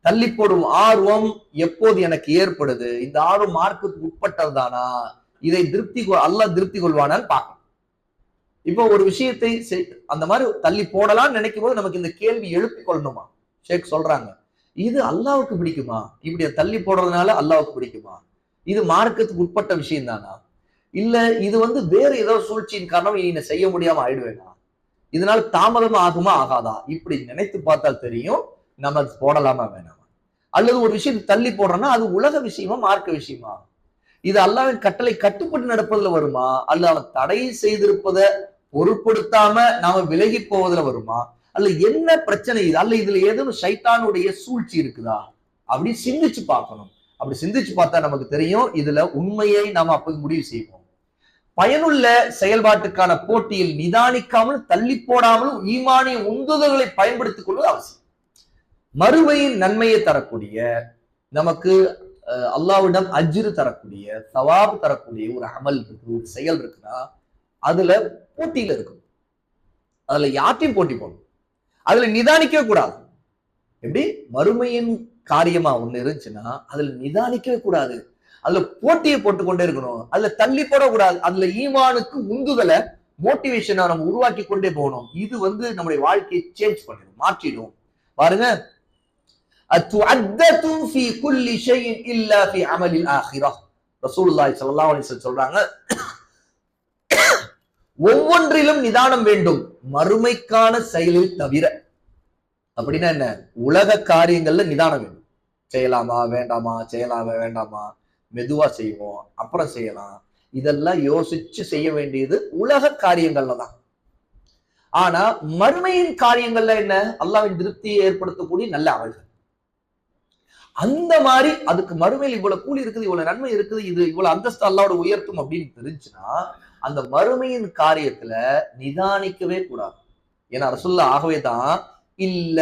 தள்ளி போடும் ஆர்வம் எப்போது எனக்கு ஏற்படுது, இந்த ஆர்வம் மார்க்கத்துக்கு உட்பட்டதுதானா, இதை அல்லாஹ் திருப்தி கொள்வானான்னு பார்க்கணும். இப்போ ஒரு விஷயத்தை அந்த மாதிரி தள்ளி போடலாம்னு நினைக்கும் போது நமக்கு இந்த கேள்வி எழுப்பிக் கொள்ளணுமா? ஷேக் சொல்றாங்க, இது அல்லாவுக்கு பிடிக்குமா? இப்படி தள்ளி போடுறதுனால அல்லாவுக்கு பிடிக்குமா? இது மார்க்கத்துக்கு உட்பட்ட விஷயம் தானா? இல்ல இது வேற ஏதோ சூழ்ச்சியின் காரணம் இனி செய்ய முடியாம ஆயிடுவேனா? இதனால தாமதமா ஆகுமா ஆகாதா? இப்படி நினைத்து பார்த்தால் தெரியும் நம்ம போடலாமா வேணாமா. அல்லது ஒரு விஷயம் தள்ளி போடுறோம்னா அது உலக விஷயமா மார்க்க விஷயமா? இது அல்லாஹ்வின் கட்டளை கட்டுப்பட்டு நடப்பதுல வருமா, அல்ல அவன் தடை செய்திருப்பதை பொருட்படுத்தாம நாம விலகி போவதுல வருமா, அல்ல என்ன பிரச்சனை இது, அல்ல இதுல ஏதோ ஷைத்தானுடைய சூழ்ச்சி இருக்குதா அப்படி சிந்திச்சு பார்க்கணும். அப்படி சிந்திச்சு பார்த்தா நமக்கு தெரியும் இதுல உண்மையை நாம அப்போது முடிவு செய்வோம். பயனுள்ள செயல்பாட்டுக்கான போட்டியில் நிதானிக்காமல் தள்ளி போடாமலும் ஈமானிய உந்துதல்களை பயன்படுத்திக் கொள்வது அவசியம். மறுமையின் நன்மையை தரக்கூடிய, நமக்கு அல்லாஹ்விடம் அஜ்ரு தரக்கூடிய, சவாப் தரக்கூடிய ஒரு அமல் இருக்கு, ஒரு செயல் இருக்குன்னா அதுல போட்டியில இருக்கும். அதுல யார்ட்டையும் போட்டி போடணும், அதுல நிதானிக்கவே கூடாது. எப்படி மறுமையின் காரியமா ஒண்ணு இருந்துச்சுன்னா அதுல நிதானிக்கவே கூடாது, அதுல போட்டியை போட்டுக்கொண்டே இருக்கணும், அதுல தள்ளி போடக்கூடாது. அதுல ஈமானுக்கு உந்துதலை மோட்டிவேஷனை நம்ம உருவாக்கி கொண்டே போகணும். இது நம்முடைய வாழ்க்கையை சேஞ்ச் பண்ணிடும், மாற்றிடும். பாருங்க, சொல்றாங்க ஒவ்வொன்றிலும் நிதானம் வேண்டும் மறுமைக்கான செயலில் தவிர. அப்படின்னா என்ன, உலக காரியங்கள்ல நிதானம் வேண்டும். செய்யலாமா வேண்டாமா, செய்யலாமா வேண்டாமா, மெதுவா செய்வோம் அப்புறம் செய்யலாம், இதெல்லாம் யோசிச்சு செய்ய வேண்டியது உலக காரியங்கள்ல தான். ஆனா மறுமையின் காரியங்கள்ல என்ன, அல்லாஹ்வின் திருப்தியை ஏற்படுத்தக்கூடிய நல்ல அமல்கள். அந்த மாதிரி அதுக்கு மறுமையில் இவ்வளவு கூலி இருக்குது, இவ்வளவு நன்மை இருக்குது, இது இவ்வளவு அந்தஸ்து அல்லாஹ்வோட உயர்த்தும் அப்படின்னு தெரிஞ்சுன்னா அந்த மறுமையின் காரியத்துல நிதானிக்கவே கூடாது. ஏன்னா ரசூலுல்லாஹ் ஆகவே தான் இல்ல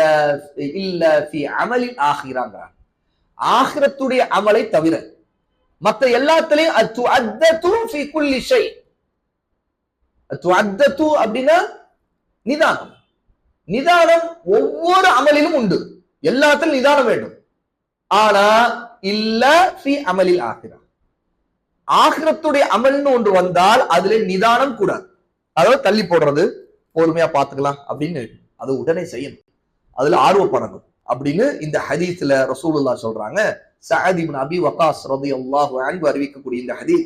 இல்ல ஃபி அமலில் ஆகிராங்கிறான். ஆகிரத்துடைய அமலை தவிர மத்த எல்லாத்துலயும் அத்துஅத்தது ஃபி குல்லி ஷை. அத்துஅத்தது அப்படின்னா நிதானம். நிதானம் ஒவ்வொரு அமலிலும் உண்டு, எல்லாத்திலும் நிதானம் வேண்டும். ஆனா இல்ல ஃபி அமலில் ஆகிரா, ஆகிரத்துடைய அமல்னு ஒன்று வந்தால் அதுல நிதானம் கூடாது. அதாவது தள்ளி போடுறது, பொறுமையா பாத்துக்கலாம் அப்படின்னு அது உடனே செய்யணும், அதுல ஆர்வப்படணும் அப்படின்னு இந்த ஹதீஸ்ல ரசூலுல்லாஹ் சொல்றாங்க. சஅத் இப்னு அபி வக்காஸ் ரலியல்லாஹு அன்ஹு அறிவிக்கக்கூடிய இந்த ஹதீஸ்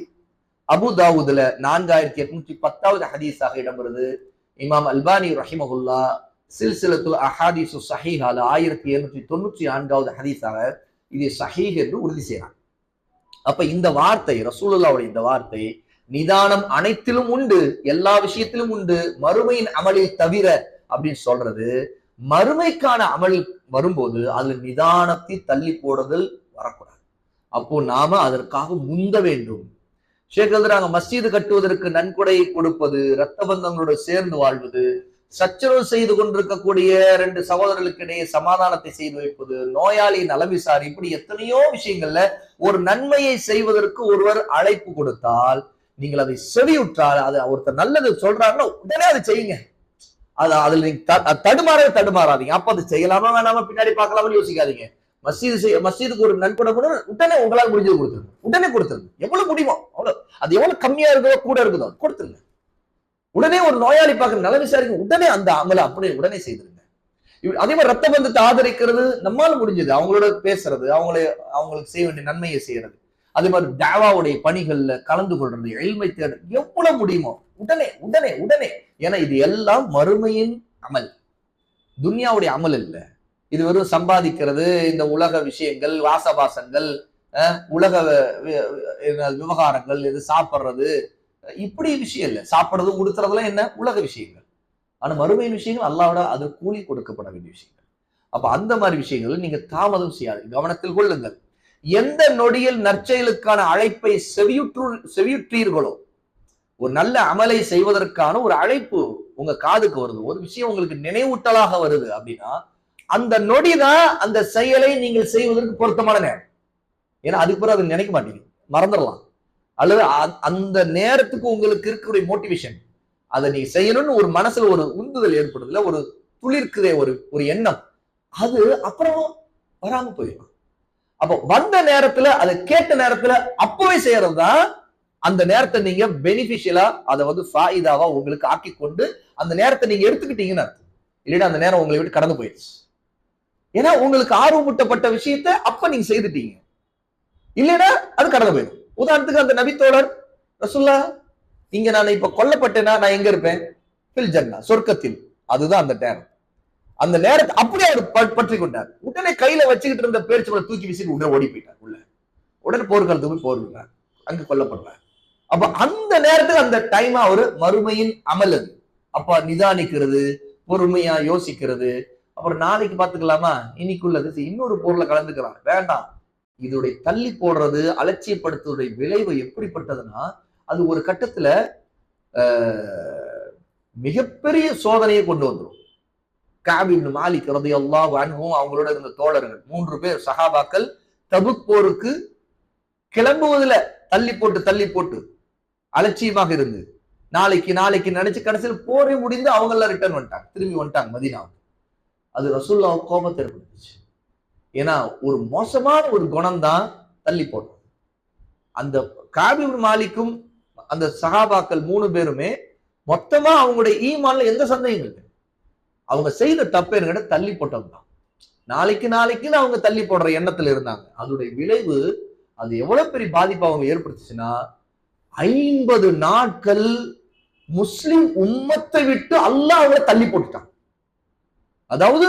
அபூ தாவூதுல 4810வது ஹதீஸாக இடம்பெறுது. இமாம் அல்பானி ரஹிமஹுல்லாஹ் சில்சிலத்துல் அஹாதீஸ் ஸஹீஹால 1794வது ஹதீஸாக இது ஸஹீஹ் என்று உறுதி செய்யறாங்க. அப்ப இந்த வார்த்தை, ரசூலுல்லாஹ்வுடைய இந்த வார்த்தை, நிதானம் அனைத்திலும் உண்டு, எல்லா விஷயத்திலும் உண்டு, மறுமையின் அமலில் தவிர அப்படின்னு சொல்றது, மறுமைக்கான அமல் வரும்போது அதுல நிதானத்தை தள்ளி போடுதல் வரக்கூடாது. அப்போ நாம அதற்காக முந்த வேண்டும். ஷேக் எழுதுறாங்க, மஸ்ஜிது கட்டுவதற்கு நன்கொடை கொடுப்பது, ரத்த பந்தங்களோடு சேர்ந்து வாழ்வது, சச்சரவு செய்து கொண்டிருக்கக்கூடிய 2 சகோதரர்களுக்கு இடையே சமாதானத்தை செய்து வைப்பது, நோயாளி நலம் விசாரி, இப்படி எத்தனையோ விஷயங்கள்ல ஒரு நன்மையை செய்வதற்கு ஒருவர் அழைப்பு கொடுத்தால் நீங்கள் அதை செவியுற்றால், அது ஒருத்தர் நல்லது சொல்றாங்கன்னா உடனே அதை செய்யுங்க. அதுல நீங்க தடுமாறாதீங்க. அப்ப அது செய்யலாமா வேணாமா பின்னாடி பார்க்கலாமா யோசிக்காதீங்க. மஸ்ஜிதுக்கு ஒரு நன்கொடை கூட உடனே உங்களால் முடிஞ்சது கொடுத்துருங்க, உடனே கொடுத்துருங்க. எவ்வளவு முடியுமோ அவ்வளவு, அது எவ்வளவு கம்மியா இருக்குதோ கூட இருக்குதோ கொடுத்துருங்க. உடனே ஒரு நோயாளி பார்க்க நல விசாரிக்க உடனே அந்த அமலை அப்படியே உடனே செய்திருங்க. அதே மாதிரி ரத்த பந்தத்தை ஆதரிக்கிறது நம்மால முடிஞ்சது, அவங்களோட பேசுறது, அவங்களுக்கு செய்ய வேண்டிய நன்மையை செய்யறது, அதே மாதிரி தாவாவுடைய பணிகள்ல கலந்து கொள்றது, இல்மை தேடல், எவ்வளவு முடியுமோ உடனே உடனே உடனே. ஏன்னா இது எல்லாம் மறுமையின் அமல், துன்யாவுடைய அமல் இல்லை. இது வெறும் சம்பாதிக்கிறது, இந்த உலக விஷயங்கள், வாசபாசங்கள், உலக விவகாரங்கள், இது சாப்பிடுறது, இப்படி விஷயம் இல்லை. சாப்பிடுறது உடுத்துறதுலாம் என்ன உலக விஷயங்கள். ஆனா மறுமையின் விஷயங்கள் அல்லாஹ்வோட அது கூலி கொடுக்கப்பட வேண்டிய விஷயங்கள். அப்ப அந்த மாதிரி விஷயங்கள் நீங்க தாமதம் செய்யாது, கவனத்தில் கொள்ளுங்கள். எந்த நொடியில் நற்செயலுக்கான அழைப்பை செவியுற்றீர்களோ, ஒரு நல்ல அமலை செய்வதற்கான ஒரு அழைப்பு உங்க காதுக்கு வருது, ஒரு விஷயம் உங்களுக்கு நினைவூட்டலாக வருது அப்படின்னா, அந்த நொடிதான் அந்த செயலை நீங்கள் செய்வதற்கு பொருத்தமான நேரம். ஏன்னா அதுக்கு பிறகு அதை நினைக்க மாட்டீங்க, மறந்துடலாம். அல்லது அந்த நேரத்துக்கு உங்களுக்கு இருக்கக்கூடிய மோட்டிவேஷன், அதை நீ செய்யணும்னு ஒரு மனசுல ஒரு உந்துதல் ஏற்படுதுல, ஒரு துளிர்க்குதே ஒரு எண்ணம், அது அப்புறம் வராம போயிடும். அப்போ வந்த நேரத்துல, அதை கேட்ட நேரத்துல அப்பவே செய்யறதுதான் அந்த நேரத்தை நீங்க பெனிஃபிஷியலா, அதை ஃபாயிதாவா உங்களுக்கு ஆக்கி கொண்டு அந்த நேரத்தை நீங்க எடுத்துக்கிட்டீங்கன்னு அர்த்தம். இல்லைன்னா அந்த நேரம் உங்களை விட்டு கடந்து போயிடுச்சு. ஏன்னா உங்களுக்கு ஆர்வமூட்டப்பட்ட விஷயத்த அப்ப நீங்க செய்துட்டீங்க, இல்லைன்னா அது கடந்து போயிடும். உதாரணத்துக்கு அந்த நபித்தோழர் ரசூலுல்லாஹ், இங்க நான் இப்ப கொல்லப்பட்டேன்னா நான் எங்க இருப்பேன்? ஃபில் ஜன்னா, சொர்க்கத்தில். அதுதான் அந்த நேரம். அந்த நேரத்தை அப்படியே அவர் பற்றி கொண்டார். உடனே கையில வச்சுக்கிட்டு இருந்த பேரிச்சம்பழத்தை தூக்கி வீசிட்டு உடனே ஓடி போயிட்டார் உள்ள. உடனே போர்க்களத்துக்கு போய் போர்க்கிறார், அங்க கொல்லப்படுறார். அப்ப அந்த நேரத்துக்கு அந்த டைமா ஒரு மறுமையின் அமல் அது. அப்ப நிதானிக்கிறது, பொறுமையா யோசிக்கிறது, அப்புறம் நாளைக்கு பாத்துக்கலாமா, இன்னைக்குள்ளது இன்னொரு பொருளை கலந்துக்கலாம், வேண்டாம். இதோடைய தள்ளி போடுறது, அலட்சியப்படுத்துவதுடைய விளைவு எப்படிப்பட்டதுன்னா, அது ஒரு கட்டத்துல மிகப்பெரிய சோதனையை கொண்டு வந்துடும். கஅப் இப்னு மாலிக் ரலியல்லாஹு அன்ஹு அவங்களோட இருந்த தோழர்கள் 3 பேர் சஹாபாக்கள் தபுக் போருக்கு கிளம்புவதுல தள்ளி போட்டு அலட்சியமாக இருந்து நாளைக்கு நினைச்சு கடைசியில் போரை முடிந்து அவங்க எல்லாம் ரிட்டர்ன் வந்துட்டாங்க, திரும்பி வந்துட்டாங்க மதீனாவுக்கு. அது ரசூலுல்லாஹ் கோபத்தை ஏற்படுத்துச்சு. ஏன்னா ஒரு மோசமான ஒரு குணம் தான் தள்ளி போடுறது. அந்த கஅப் இப்னு மாலிக்கும் அந்த சஹாபாக்கள் 3 பேருமே மொத்தமா அவங்களுடைய ஈமான்ல எந்த சந்தேகம் இல்லை. அவங்க செய்த தப்பு என்ன, தள்ளி போட்டது தான். நாளைக்கு அவங்க தள்ளி போடுற எண்ணத்துல இருந்தாங்க. அதோடைய விளைவு அது எவ்வளவு பெரிய பாதிப்பு அவங்க ஏற்படுத்துச்சுன்னா, 50 நாட்கள் முஸ்லிம் உம்மத்தை விட்டு அல்லாஹ் அவங்களை தள்ளி போட்டுட்டான். அதாவது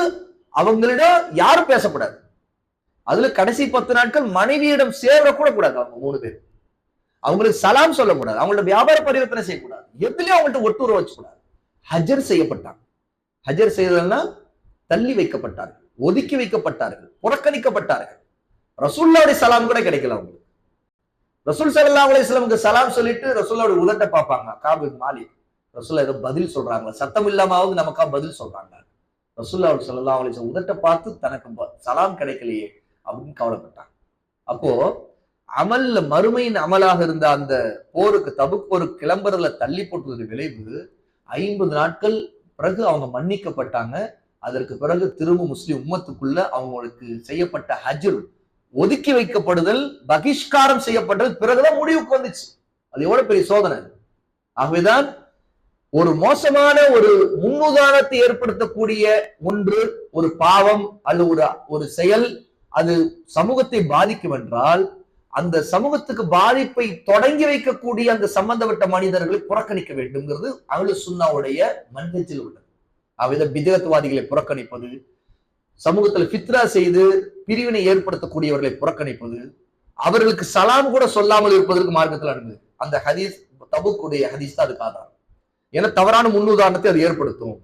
அவங்களிடம் யாரும் பேசக்கூடாது. அதுல கடைசி 10 நாட்கள் மனைவியிடம் சேர கூட கூடாது. அவங்க 3 பேர் அவங்களுக்கு சலாம் சொல்லக்கூடாது, அவங்களோட வியாபார பரிவர்த்தனை செய்யக்கூடாது, எதுலயும் அவங்கள்ட்ட ஒட்டுற வச்சுக்கூடாது. ஹஜர் செய்யப்பட்டாங்க. ஹஜர் செய்ததுன்னா தள்ளி வைக்கப்பட்டார்கள், ஒதுக்கி வைக்கப்பட்டார்கள், புறக்கணிக்கப்பட்டார்கள். ரசூலுல்லாஹ்வுடைய சலாம் கூட கிடைக்கல அவங்களுக்கு. ரசூல் ஸல்லல்லாஹு அலைஹி வஸல்லமுக்கு சலாம் சொல்லிட்டு ரசூலோட உதட்ட பார்ப்பாங்க. காப் இப்னு மாலிக் ரசூல் ஏதோ பதில் சொல்றாங்க, சத்தம் இல்லாமாவது நமக்கா பதில் சொல்றாங்க. ரசூலுல்லாஹி ஸல்லல்லாஹு அலைஹி வஸல்லம் உதட்ட பார்த்து தனக்கு சலாம் கிடைக்கலையே அப்படின்னு கவலைப்பட்டாங்க. அப்போ அமல்ல மறுமையின் அமலாக இருந்த அந்த போருக்கு, தபுக் போருக்கு கிளம்புறதுல தள்ளி போட்டது விளைவு 50 நாட்கள் பிறகு அவங்க மன்னிக்கப்பட்டாங்க. அதற்கு பிறகு திரும்ப முஸ்லிம் உம்மத்துக்குள்ள அவங்களுக்கு செய்யப்பட்ட ஹஜ்ர், ஒதுக்கி வைக்கப்படுதல், பகிஷ்காரம் செய்யப்பட்டது பிறகுதான் முடிவுக்கு வந்துச்சு. அது எவ்வளவு பெரிய சோதனை. ஆகவேதான் ஒரு மோசமான ஒரு முன்னுதாரணத்தை ஏற்படுத்தக்கூடிய ஒன்று, ஒரு பாவம் அல்லது ஒரு செயல் அது சமூகத்தை பாதிக்கும் என்றால், அந்த சமூகத்துக்கு பாதிப்பை தொடங்கி வைக்கக்கூடிய அந்த சம்பந்தப்பட்ட மனிதர்களை புறக்கணிக்க வேண்டும்ங்கிறது அஹ்லு சுன்னாவுடைய மன்ஹஜில் உள்ளது. அவ்வித பிதஅத்வாதிகளை புறக்கணிப்பது, சமூகத்தில் ஃபித்ரா செய்து பிரிவினை ஏற்படுத்தக்கூடியவர்களை புறக்கணிப்பது, அவர்களுக்கு சலாம் கூட சொல்லாமல் இருப்பதற்கு மார்க்கத்தில் அனுமதி. அந்த ஹதீஸ் தபுக்குடைய ஹதீஸ் தான் அதுக்கு ஆதாரம். ஏன்னா தவறான முன்னுதாரணத்தை அது ஏற்படுத்தும்.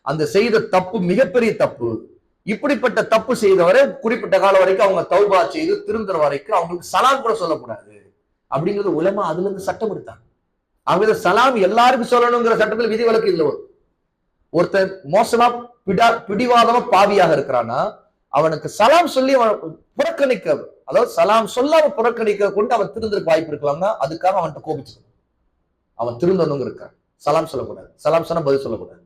அந்த செய்த தப்பு மிகப்பெரிய தப்பு. இப்படிப்பட்ட தப்பு செய்தவரை குறிப்பிட்ட காலம் வரைக்கும் அவங்க தௌபா செய்து திருந்துற வரைக்கும் அவங்களுக்கு சலாம் கூட சொல்லக்கூடாது அப்படிங்கிறது உலமா அதுல இருந்து சட்டம் எடுத்தாங்க. அவங்க சலாம் எல்லாருக்கும் சொல்லணுங்கிற சட்டத்தில் விதிவிலக்கு இதுல வரும். ஒருத்தர் மோசமா பிடிவாதமா பாவியாக இருக்கிறான்னா அவனுக்கு சலாம் சொல்லி அவன் புறக்கணிக்க, அதாவது சலாம் சொல்லாம புறக்கணிக்க கொண்டு அவன் திருந்தருக்கு வாய்ப்பு இருக்குவாங்க. அதுக்காக அவன்கிட்ட கோபிச்சுக்கணும். அவன் திருந்தணுங்க இருக்கான். சலாம் சொல்லக்கூடாது, சலாம் சொன்னா பதில் சொல்லக்கூடாது.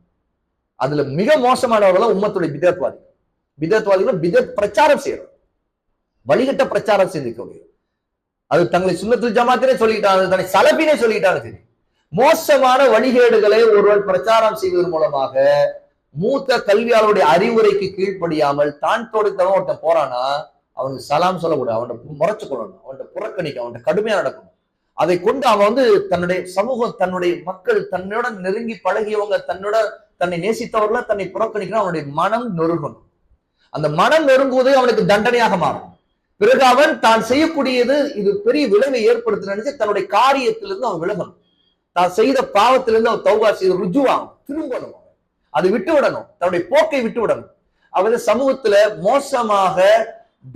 அதுல மிக மோசமானவர்கள் உம்மத்துடைய பிதஅத்வாதி. பிதஅத்வாதிகள் பிதஅத் பிரச்சாரம் செய்யறோம், வழிகட்ட பிரச்சாரம் செஞ்சுக்க. அது தங்களை சுன்னத்துல் ஜமாத்தினே சொல்லிட்டாங்க, தன்னை சலபினே சொல்லிட்டாங்க. சரி, மோசமான வழிகேடுகளை ஒருவர் பிரச்சாரம் செய்வதன் மூலமாக மூத்த கல்வியாளருடைய அறிவுரைக்கு கீழ்ப்படியாமல் தான் தோடித்தவன் ஒருத்தன் போறானா அவனுக்கு சலாம் சொல்லக்கூடாது, அவன்கிட்ட முறைச்சு கொள்ளணும், அவன்கிட்ட புறக்கணிக்க, அவன்கிட்ட கடுமையா நடக்கணும். அதை கொண்டு அவன் தன்னுடைய சமூகம், தன்னுடைய மக்கள், தன்னோட நெருங்கி பழகியவங்க, தன்னை நேசித்தவர்கள தன்னை புறக்கணிக்கணும். அவனுடைய மனம் நொறுங்கணும். அந்த மனம் நெருங்குவதே அவனுக்கு தண்டனையாக மாறும். பிறகு அவன் தான் செய்யக்கூடியது இது பெரிய விளைவை ஏற்படுத்த நினைச்சு தன்னுடைய காரியத்திலிருந்து அவன் விலகணும். தான் செய்த பாவத்திலிருந்து அவன் தௌபா செய்து ருஜுவாகும், திரும்பணும், அதை விட்டு விடணும், தன்னுடைய போக்கை விட்டு விடணும். அவன் சமூகத்துல மோசமாக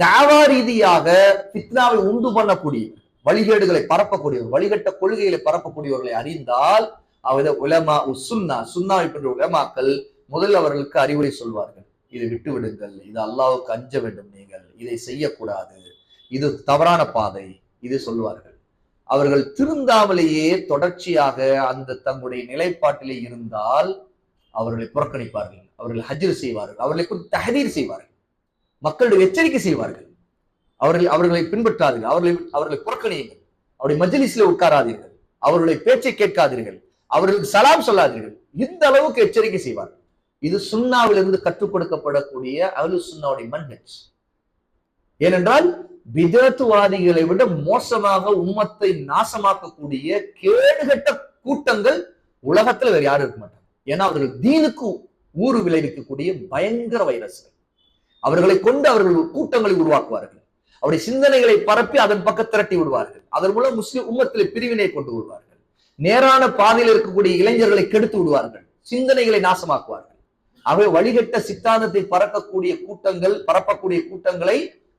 தாவா ரீதியாக ஃபித்னாவை உண்டு பண்ணக்கூடிய வழிகேடுகளை பரப்பக்கூடியவர், வழிகட்ட கொள்கைகளை பரப்பக்கூடியவர்களை அறிந்தால் அவத உலமா சுன்னா, சுன்னாவை போன்ற உலமாக்கள் முதல் அவர்களுக்கு அறிவுரை சொல்வார்கள். இதை விட்டு விடுங்கள், இது அல்லாஹ்வுக்கு அஞ்ச வேண்டும், நீங்கள் இதை செய்யக்கூடாது, இது தவறான பாதை, இது சொல்வார்கள். அவர்கள் திருந்தாமலேயே தொடர்ச்சியாக அந்த தங்களுடைய நிலைப்பாட்டிலே இருந்தால் அவர்களை புறக்கணிப்பார்கள், அவர்கள் ஹஜ்ர் செய்வார்கள், அவர்களை தஹதீர் செய்வார்கள், மக்களுடைய எச்சரிக்கை செய்வார்கள். அவர்களை பின்பற்றாதீர்கள், அவர்களை புறக்கணியுங்கள், அவருடைய மஜ்லிஸ்ல உட்காராதீர்கள், அவர்களுடைய பேச்சை கேட்காதீர்கள், அவர்களுக்கு சலாம் சொல்லாதீர்கள். இந்த அளவுக்கு எச்சரிக்கை செய்வார்கள். இது சுன்னாவிலிருந்து கற்றுக் கொடுக்கப்படக்கூடிய அஹ்லு சுன்னாவுடைய மன்ஹஜ். ஏனென்றால் பிதஅத்வாதிகளை விட மோசமாக உம்மத்தை நாசமாக்கக்கூடிய கேடுகட்ட கூட்டங்கள் உலகத்துல வேற யாரும் இருக்க மாட்டாங்க. ஏன்னா அவர்கள் தீனுக்கு ஊறு விளைவிக்கக்கூடிய பயங்கர வைரஸ்கள். அவர்களை கொண்டு அவர்கள் கூட்டங்களை உருவாக்குவார்கள், அவருடைய சிந்தனைகளை பரப்பி அதன் பக்கம் திரட்டி விடுவார்கள். அதன் மூலம் முஸ்லிம் உம்மத்திலே பிரிவினை கொண்டு வருவார்கள். நேரான பாதையில் இருக்கக்கூடிய இளைஞர்களை கெடுத்து விடுவார்கள், சிந்தனைகளை நாசமாக்குவார்கள். ஆகவே வழிகட்ட சித்தாந்தத்தை பரப்பக்கூடிய கூட்டங்களை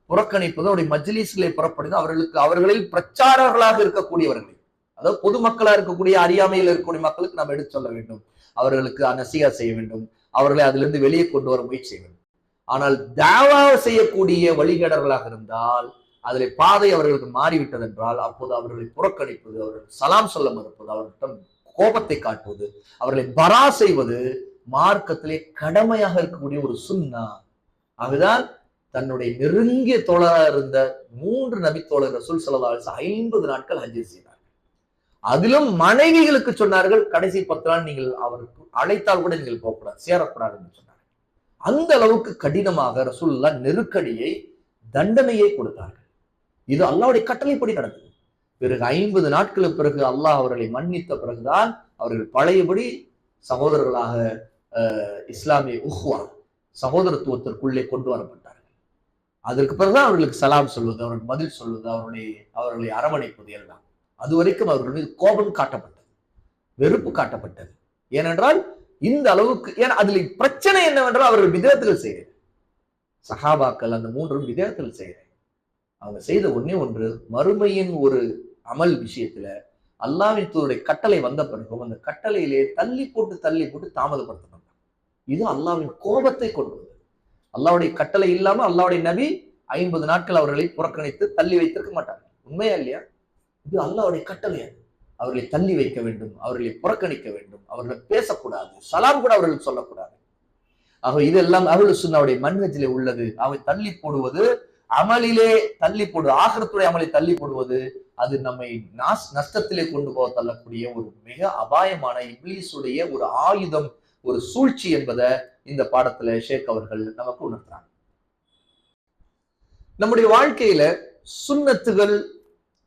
புறக்கணிப்பது, அவருடைய மஜ்லிஸ்களை புறப்படுது, அவர்களில் பிரச்சாரர்களாக இருக்கக்கூடியவர்களை, அதாவது பொதுமக்களா இருக்கக்கூடிய அறியாமையில் இருக்கக்கூடிய மக்களுக்கு நாம் எடுத்து சொல்ல வேண்டும், அவர்களுக்கு நசிஹா செய்ய வேண்டும், அவர்களை அதிலிருந்து வெளியே கொண்டு வர முயற்சி செய்ய வேண்டும். ஆனால் தாவா செய்யக்கூடிய வழிகேடர்களாக இருந்தால் அதில் பாதை அவர்களுக்கு மாறிவிட்டது என்றால் அப்போது அவர்களை புறக்கணிப்பது, அவர்கள் சலாம் சொல்ல மறுப்பது, அவர்களிடம் கோபத்தை காட்டுவது, அவர்களை பரா செய்வது மார்க்கத்திலே கடமையாக இருக்கக்கூடிய ஒரு சுன்னா. அதுதான் தன்னுடைய நெருங்கிய தோழராக இருந்த 3 நபி தோழர் ரசூல் ஸல்லல்லாஹு அலைஹி வஸல்லம் 50 நாட்கள் ஹஜ் செய்தார்கள். அதிலும் மனைவிகளுக்கு சொன்னார்கள், கடைசி 10 நாள் நீங்கள் அவருக்கு அழைத்தால் கூட நீங்கள் போகக்கூடாது, சேரக்கூடாது என்று சொன்னார்கள். அந்த அளவுக்கு கடினமாக ரசூலுல்லாஹ் நெருக்கடியை, தண்டனையை கொடுத்தார்கள். இது அல்லாஹ்வுடைய கட்டளைப்படி நடந்தது. பிறகு 50 நாட்களுக்கு பிறகு அல்லாஹ் அவர்களை மன்னித்த பிறகுதான் அவர்கள் பழையபடி சகோதரர்களாக இஸ்லாமிய உஹ்வா, சகோதரத்துவத்திற்குள்ளே கொண்டு வரப்பட்டார்கள். அதற்கு பிறகுதான் அவர்களுக்கு சலாம் சொல்வது, அவர்கள் பதில் சொல்வது, அவர்களை அரவணைப்பது எல்லாம். அது வரைக்கும் அவர்கள் மீது கோபம் காட்டப்பட்டது, வெறுப்பு காட்டப்பட்டது. ஏனென்றால் இந்த அளவுக்கு, ஏன்னா அதுல பிரச்சனை என்னவென்றால் அவர்கள் பிதஅத்துகள் செய்கிறார். சஹாபாக்கள் அந்த 3 பிதஅத்துகள் செய்கிறார். அவங்க செய்த ஒண்ணே ஒன்று, மறுமையின் ஒரு அமல் விஷயத்துல அல்லாஹ்வின் தூதருடைய கட்டளை வந்த பிறகும் அந்த கட்டளையிலே தள்ளி போட்டு தாமதப்படுத்தணும். இது அல்லாஹ்வின் கோபத்தை கொண்டு வந்தது. அல்லாஹ்வுடைய கட்டளை இல்லாம அல்லாஹ்வுடைய நபி 50 நாட்கள் அவர்களை புறக்கணித்து தள்ளி வைத்திருக்க மாட்டார். உண்மையா இல்லையா? இது அல்லாஹ்வுடைய கட்டளை. அவர்களை தள்ளி வைக்க வேண்டும், அவர்களை புறக்கணிக்க வேண்டும், அவர்களை பேசக்கூடாது, சலாம் கூட அவர்களுக்கு சொல்லக்கூடாது. ஆக இதெல்லாம் அஹ்லுஸ் சுன்னாவுடைய மன்ஹஜிலே உள்ளது. அவை தள்ளி போடுவது, அமலிலே தள்ளி போடுவது, ஆகிரத்துடைய அமலை தள்ளி போடுவது, அது நம்மை நஷ்டத்திலே கொண்டு போக தள்ளக்கூடிய ஒரு மிக அபாயமான இப்லீஸுடைய ஒரு ஆயுதம், ஒரு சூழ்ச்சி என்பதை இந்த பாடத்துல ஷேக் அவர்கள் நமக்கு உணர்த்துறாங்க. நம்முடைய வாழ்க்கையில சுன்னத்துகள்,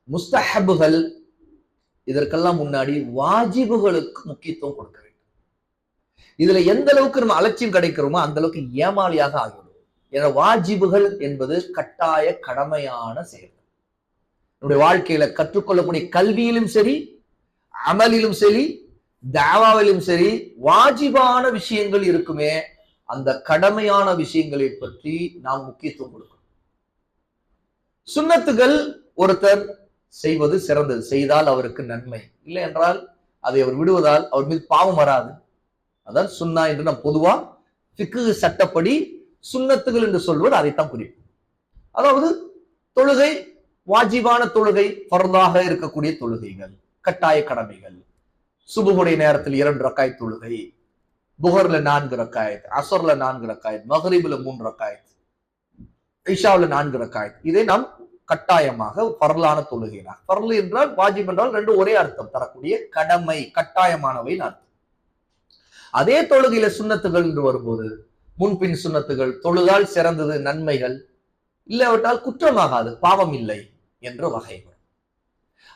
முஸ்தஹபுகள், இதற்கெல்லாம் முன்னாடி வாஜிபுகளுக்கு முக்கியத்துவம் கொடுக்க வேண்டும். இதுல எந்த அளவுக்கு நம்ம அலட்சியம் கிடைக்கிறோமோ அந்த அளவுக்கு ஏமாளியாக ஆகிவிடும். ஏன்னா வாஜிபுகள் என்பது கட்டாய கடமையான செயல். நம்முடைய வாழ்க்கையில கற்றுக்கொள்ளக்கூடிய கல்வியிலும் சரி, அமலிலும் சரி, தாவாவிலும் சரி, வாஜிபான விஷயங்கள் இருக்குமே, அந்த கடமையான விஷயங்களை பற்றி நாம் முக்கியத்துவம் கொடுக்கணும். சுன்னத்துகள் ஒருத்தர் செய்வது சிறந்தது, செய்தால் அவருக்கு நன்மை, இல்லை என்றால் அதை அவர் விடுவதால் அவர் மீது பாவம் வராது. அதான் சுன்னா என்று நாம் பொதுவா ஃபிக்ஹ் சட்டப்படி சுன்னத்துகள் என்று சொல்வது அதைத்தான் குறிக்கும். அதாவது தொழுகை, வாஜிபான தொழுகை, ஃபர்தாக இருக்கக்கூடிய தொழுகைகள், கட்டாய கடமைகள், சுபுகுடைய நேரத்தில் 2 ரக்காயத் தொழுகை, புகர்ல 4 ரக்காயத், அசர்ல 4 ரக்காயத், மக்ரிப்ல 3 ரக்காயத், இஷாவுல 4 ரக்காயத், இதை நாம் கட்டாயமாக பரலான தொழுகிறார். பரல் என்றால் வாஜிப் என்றால் ரெண்டு ஒரே அர்த்தம் தரக்கூடிய கடமை, கட்டாயமானவை அர்த்தம். அதே தொழுகையில சுன்னத்துகள் என்று வரும்போது முன்பின் சுன்னத்துகள், தொழுதால் சிறந்தது நன்மைகள், இல்லாவிட்டால் குற்றமாகாது, பாவம் இல்லை என்ற வகைகள்.